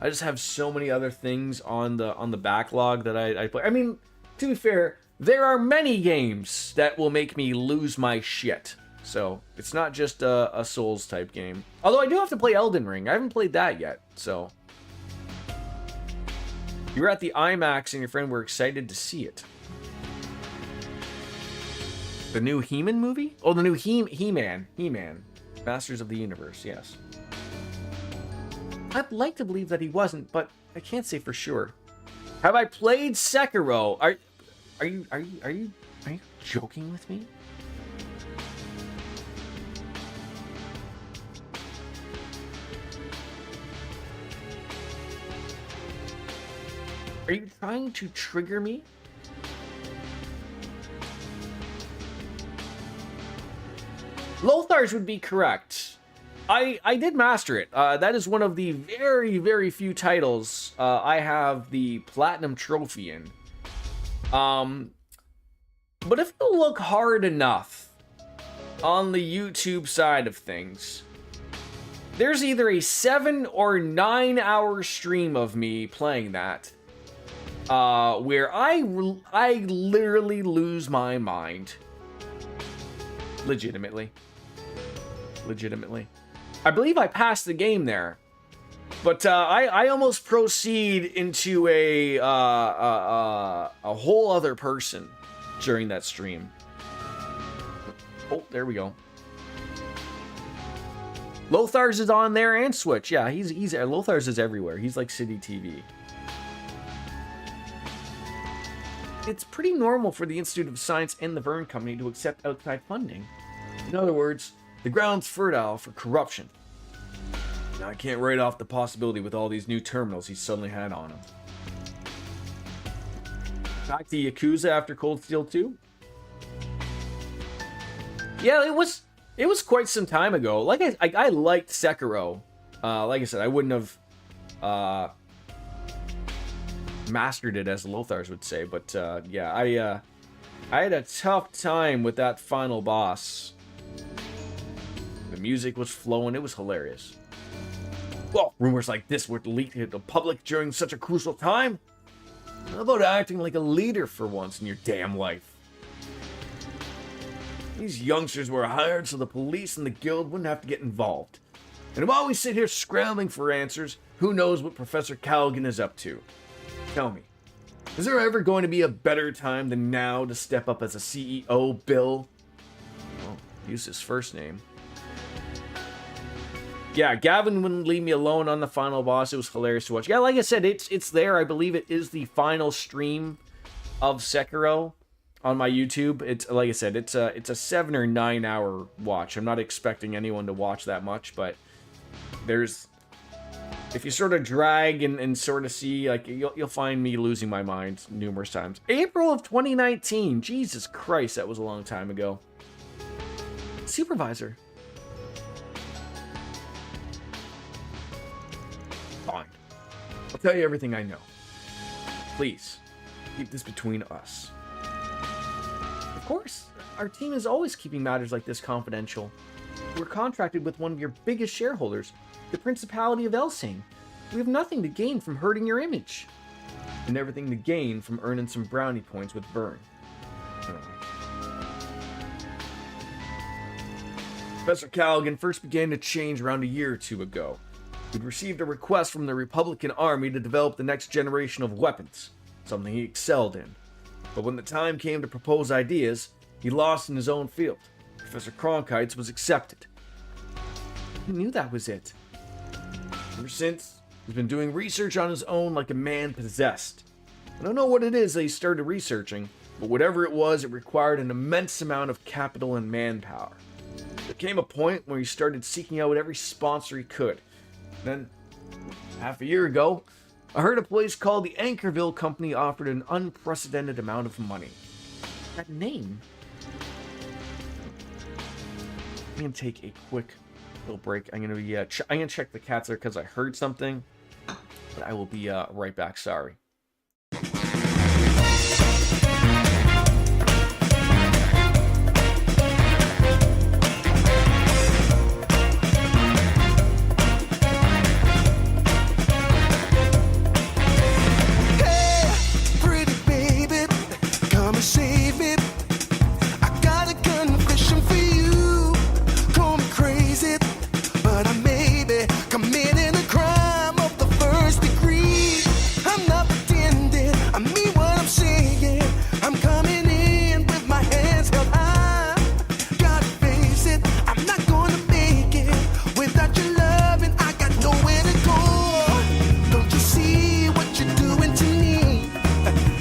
I just have so many other things on the backlog that I play. I mean, to be fair, there are many games that will make me lose my shit. So, it's not just a Souls-type game. Although I do have to play Elden Ring. I haven't played that yet, so. You were at the IMAX and your friend were excited to see it. The new He-Man movie? Oh, the new He-Man. He-Man. Masters of the Universe, yes. I'd like to believe that he wasn't, but I can't say for sure. Have I played Sekiro? Are you joking with me? Are you trying to trigger me? Lothar's would be correct. I did master it. That is one of the very, very few titles I have the Platinum Trophy in. But if you look hard enough on the YouTube side of things, there's either a 7 or 9 hour stream of me playing that, where I literally lose my mind. Legitimately. I believe I passed the game there. But I almost proceed into a whole other person during that stream. Oh, there we go. Lothar's is on there and Switch. Yeah, he's Lothar's is everywhere. He's like City TV. It's pretty normal for the Institute of Science and the Verne Company to accept outside funding. In other words, the ground's fertile for corruption. Now, I can't write off the possibility with all these new terminals he's suddenly had on him. Back to Yakuza after Cold Steel 2? Yeah, it was quite some time ago. Like I liked Sekiro. Like I said, I wouldn't have mastered it, as Lothars would say, but yeah, I had a tough time with that final boss. The music was flowing, it was hilarious. Well, rumors like this were leaked to the public during such a crucial time. How about acting like a leader for once in your damn life? These youngsters were hired so the police and the guild wouldn't have to get involved. And while we sit here scrambling for answers, who knows what Professor Callaghan is up to? Tell me, is there ever going to be a better time than now to step up as a CEO, Bill? Well, use his first name. Yeah, Gavin wouldn't leave me alone on the final boss. It was hilarious to watch. Yeah, like I said, it's there. I believe it is the final stream of Sekiro on my YouTube. It's like I said, it's a 7 or 9 hour watch. I'm not expecting anyone to watch that much, but if you sort of drag and sort of see, like, you'll find me losing my mind numerous times. April of 2019. Jesus Christ, that was a long time ago. Supervisor. Fine. I'll tell you everything I know. Please, keep this between us. Of course, our team is always keeping matters like this confidential. We're contracted with one of your biggest shareholders, the Principality of Elsing. We have nothing to gain from hurting your image. And everything to gain from earning some brownie points with Verne. Professor Callaghan first began to change around a year or two ago. He'd received a request from the Republican Army to develop the next generation of weapons, something he excelled in. But when the time came to propose ideas, he lost in his own field. Professor Cronkite's was accepted. He knew that was it. Ever since, he's been doing research on his own like a man possessed. I don't know what it is that he started researching, but whatever it was, it required an immense amount of capital and manpower. There came a point where he started seeking out every sponsor he could. Then, half a year ago, I heard a place called the Anchorville Company offered an unprecedented amount of money. That name? I'm gonna take a quick little break. I'm gonna check the cats there because I heard something. But I will be right back. Sorry. Save me. I got a confession for you. Call me crazy, but I may be committing a crime of the first degree. I'm not pretending, I mean what I'm saying. I'm coming in with my hands held high. Gotta face it, I'm not gonna make it without your love, and I got nowhere to go. Don't you see what you're doing to me?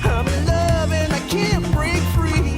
I'm in love and I can't break free.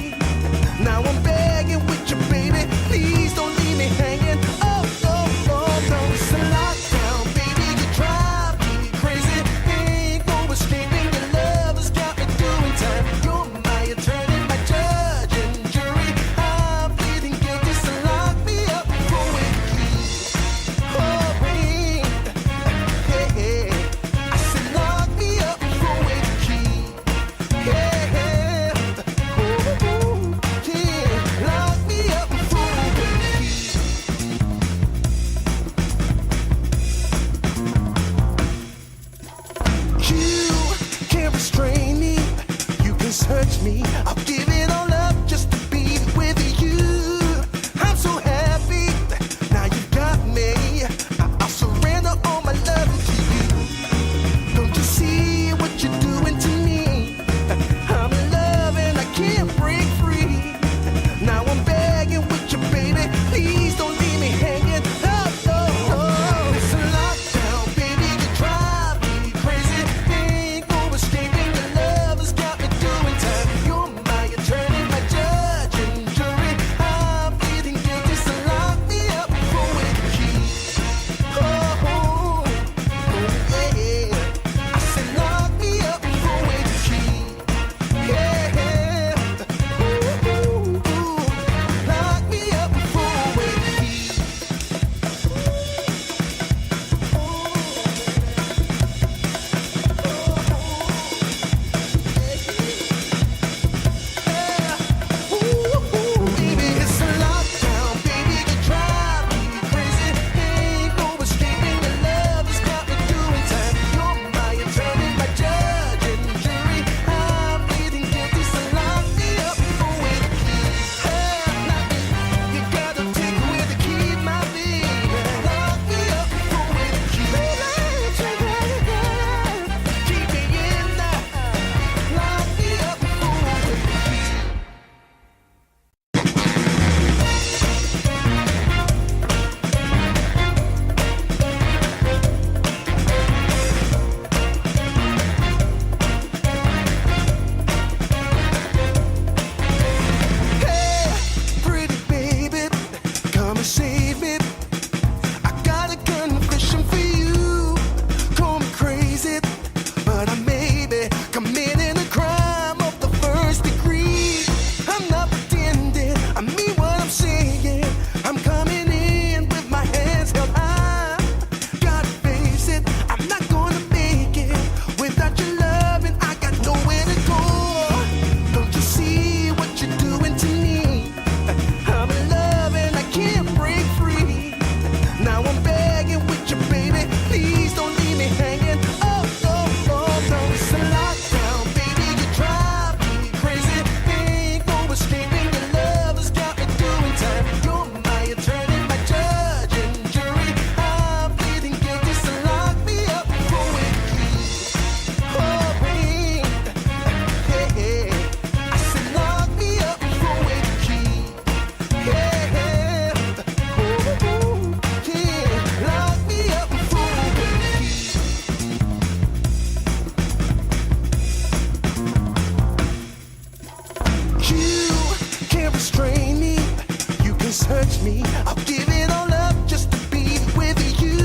me. I'll give it all up just to be with you.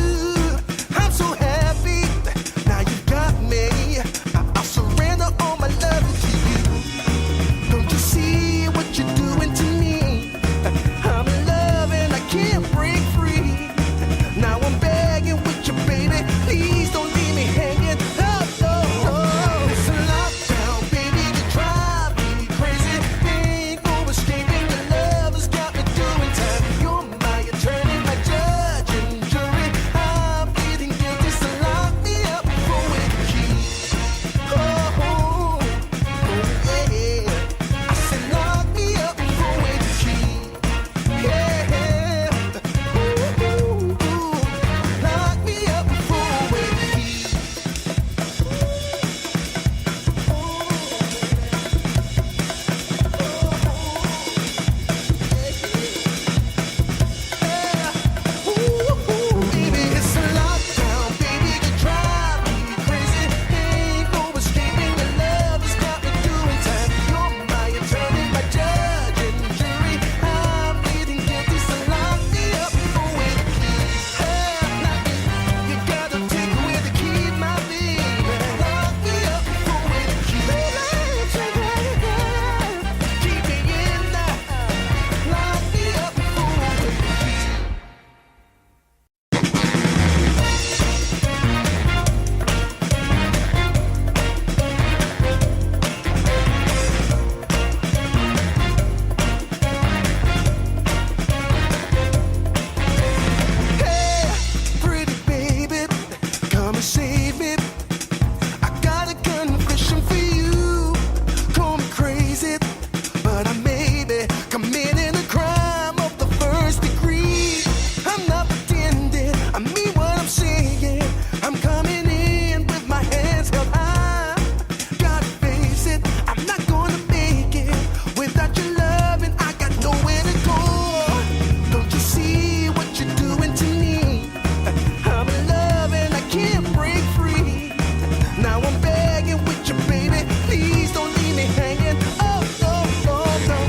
I'm so happy. Now you got me. I'll surrender all my love to you. Don't you see what you're doing to me? I'm in love and I can't break free. Now I'm begging with you, baby. Please don't leave me hanging. Oh, oh, oh. It's a lockdown, baby. You drive me crazy. Ain't no escaping. Your love has got me doing time. You're my attorney, my judge and jury. I'm pleading guilty, so lock me up for with the key. Oh, oh, oh, yeah. I said lock me up for with the key. Yeah. Ooh, ooh, ooh. Lock me up for with the key. Baby, it's a lockdown, baby. You drive me crazy. Ain't no escaping. Your love has got me doing time. You're my attorney, my judge and jury. I'm pleading guilty, so lock me up for with the key. You gotta take away the key, my baby. Lock me up for with the key. Keep me in there. Lock me up for with the key. Hey, pretty baby, come and save me. I got a confession for you. Call me crazy, but I may be committing a crime of the first degree. I'm not pretending, I mean what I'm saying. I'm coming in with my hands held high. Gotta face it, I'm not gonna make it without your love, and I got nowhere to go. Don't you see what you're doing to me? I'm in love and I can't break free. Now I'm begging with you, baby. Please don't leave me hanging. Oh, no, no, no.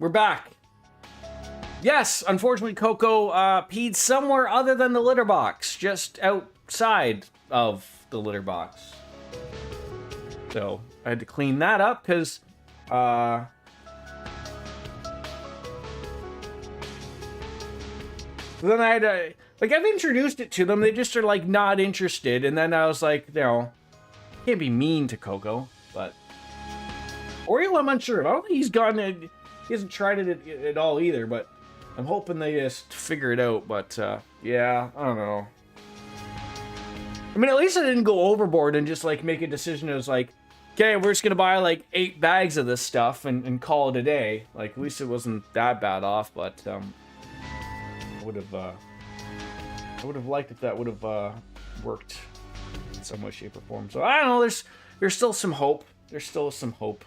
we're back. Yes, unfortunately, Coco peed somewhere other than the litter box, just outside of the litter box. So I had to clean that up because then I had to, like, I've introduced it to them. They just are like not interested, and then I was like, you know, can't be mean to Coco, but Oreo, I'm unsure. I don't think he's gotten. He hasn't tried it at all either, but I'm hoping they just figure it out. But yeah, I don't know. I mean, at least I didn't go overboard and just like make a decision. It was like, okay, we're just gonna buy like 8 bags of this stuff and call it a day. Like, at least it wasn't that bad off. But I would have liked if that would have worked in some way, shape, or form. So I don't know. There's still some hope. There's still some hope.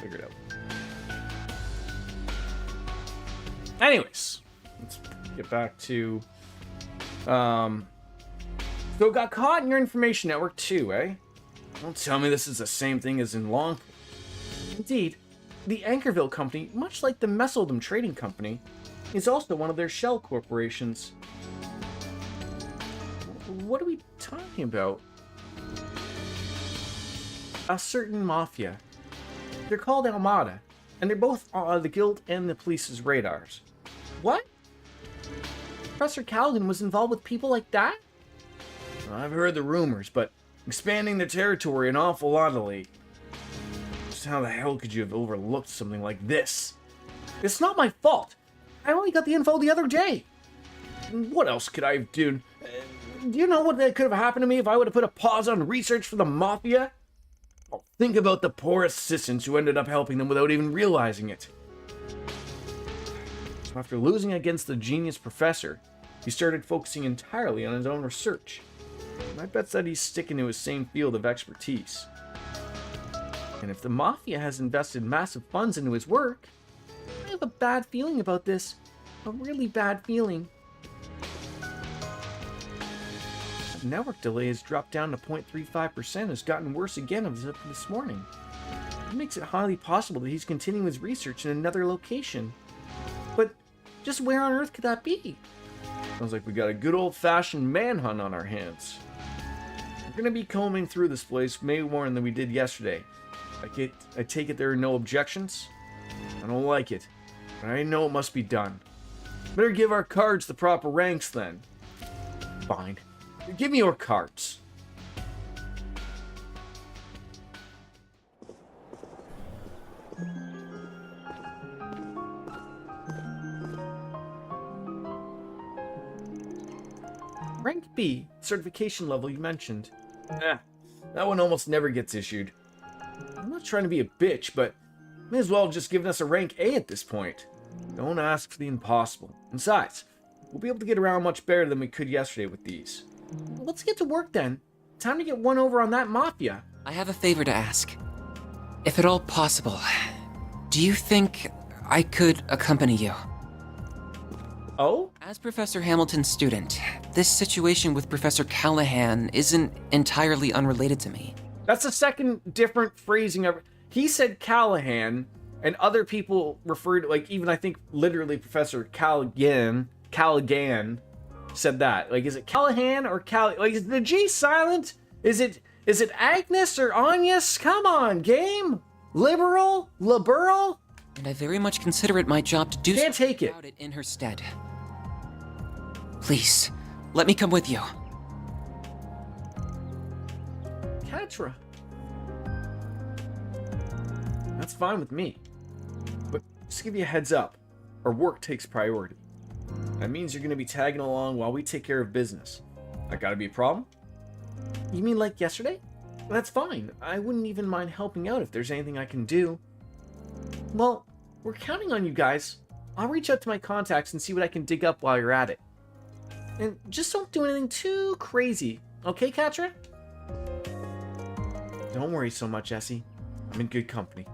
Figure it out. Anyways, let's get back to so got caught in your information network too, eh? Don't tell me this is the same thing as in Longport. Indeed, the Anchorville Company, much like the Messeldom Trading Company, is also one of their shell corporations. What are we talking about? A certain mafia. They're called Armada, and they're both on the Guild and the police's radars. What? Professor Callaghan was involved with people like that? I've heard the rumors, but expanding their territory an awful lot lately. Just how the hell could you have overlooked something like this? It's not my fault. I only got the info the other day. What else could I have done? Do you know what could have happened to me if I would have put a pause on research for the Mafia? Oh, think about the poor assistants who ended up helping them without even realizing it. So after losing against the genius professor, he started focusing entirely on his own research. My bet's that he's sticking to his same field of expertise. And if the Mafia has invested massive funds into his work, I have a bad feeling about this. A really bad feeling. The network delay has dropped down to 0.35%, has gotten worse again as of this morning. It makes it highly possible that he's continuing his research in another location. But just where on earth could that be? Sounds like we got a good old-fashioned manhunt on our hands. We're gonna be combing through this place way more than we did yesterday. I take it there are no objections? I don't like it, but I know it must be done. Better give our cards the proper ranks then. Fine. Give me your cards. Rank B, certification level you mentioned. That one almost never gets issued. I'm not trying to be a bitch, but may as well have just given us a rank A at this point. Don't ask for the impossible. Besides, we'll be able to get around much better than we could yesterday with these. Well, let's get to work then. Time to get one over on that Mafia. I have a favor to ask. If at all possible, do you think I could accompany you? Oh? As Professor Hamilton's student, this situation with Professor Callahan isn't entirely unrelated to me. That's the second different phrasing of. He said Callahan, and other people referred, like, even I think literally Professor Callaghan said that. Like, is it Callahan or like, is the G silent? Is it Agnes or Agnes? Come on, game. Liberal? And I very much consider it my job to do Can't take it. about it in her stead. Please, let me come with you. Catra. That's fine with me. But just to give you a heads up, our work takes priority. That means you're going to be tagging along while we take care of business. That gotta be a problem? You mean like yesterday? That's fine. I wouldn't even mind helping out if there's anything I can do. Well, we're counting on you guys. I'll reach out to my contacts and see what I can dig up while you're at it. And just don't do anything too crazy. Okay, Catra? Don't worry so much, Essie. I'm in good company.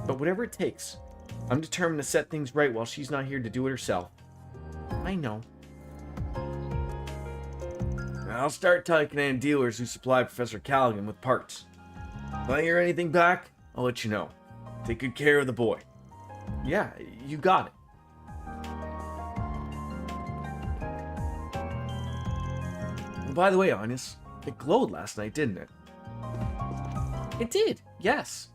But whatever it takes, I'm determined to set things right while she's not here to do it herself. I know. I'll start talking to dealers who supply Professor Callaghan with parts. If I hear anything back, I'll let you know. Take good care of the boy. Yeah, you got it. By the way, Agnes, it glowed last night, didn't it? It did, yes.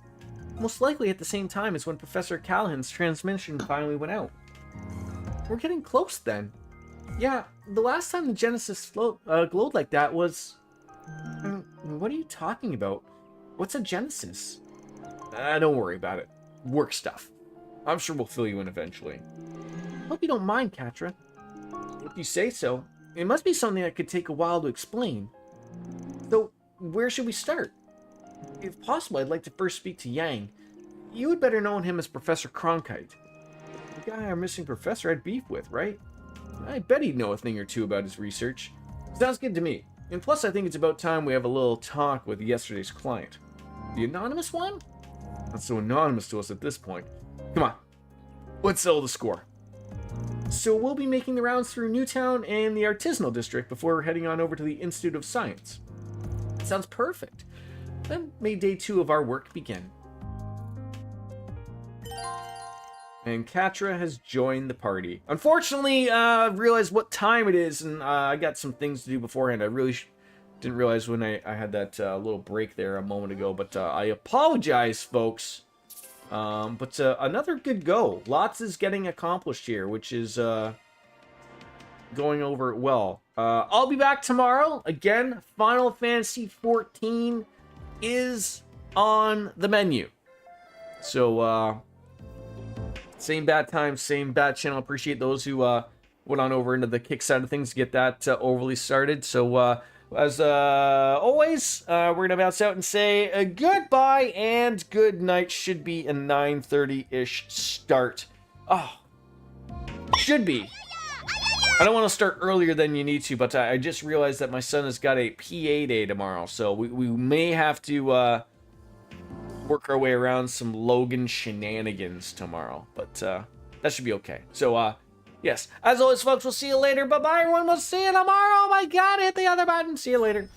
Most likely at the same time as when Professor Callahan's transmission finally went out. We're getting close then. Yeah, the last time the Genesis glowed like that was... what are you talking about? What's a Genesis? Don't worry about it. Work stuff. I'm sure we'll fill you in eventually. Hope you don't mind, Katra. If you say so. It must be something that could take a while to explain. So, where should we start? If possible, I'd like to first speak to Yang. You had better know him as Professor Cronkite. The guy our missing professor had beef with, right? I bet he'd know a thing or two about his research. Sounds good to me. And plus, I think it's about time we have a little talk with yesterday's client. The anonymous one? Not so anonymous to us at this point. Come on, let's settle the score. So we'll be making the rounds through Newtown and the Artisanal District before heading on over to the Institute of Science. Sounds perfect. Then may day 2 of our work begin. And Katra has joined the party. Unfortunately, realized what time it is, and I got some things to do beforehand. I really didn't realize when I had that little break there a moment ago, but I apologize, folks. But another good go. Lots is getting accomplished here, which is going over well. I'll be back tomorrow. Again, Final Fantasy XIV is on the menu. So, same bad time, same bad channel. Appreciate those who went on over into the kick side of things to get that overly started. So, as always, we're going to bounce out and say goodbye and good night. Should be a 9:30-ish start. Oh, should be. I don't want to start earlier than you need to, but I just realized that my son has got a PA day tomorrow, so we may have to work our way around some Logan shenanigans tomorrow, but that should be okay. So, yes, as always, folks, we'll see you later. Bye-bye, everyone. We'll see you tomorrow. Oh, my God, hit the other button. See you later.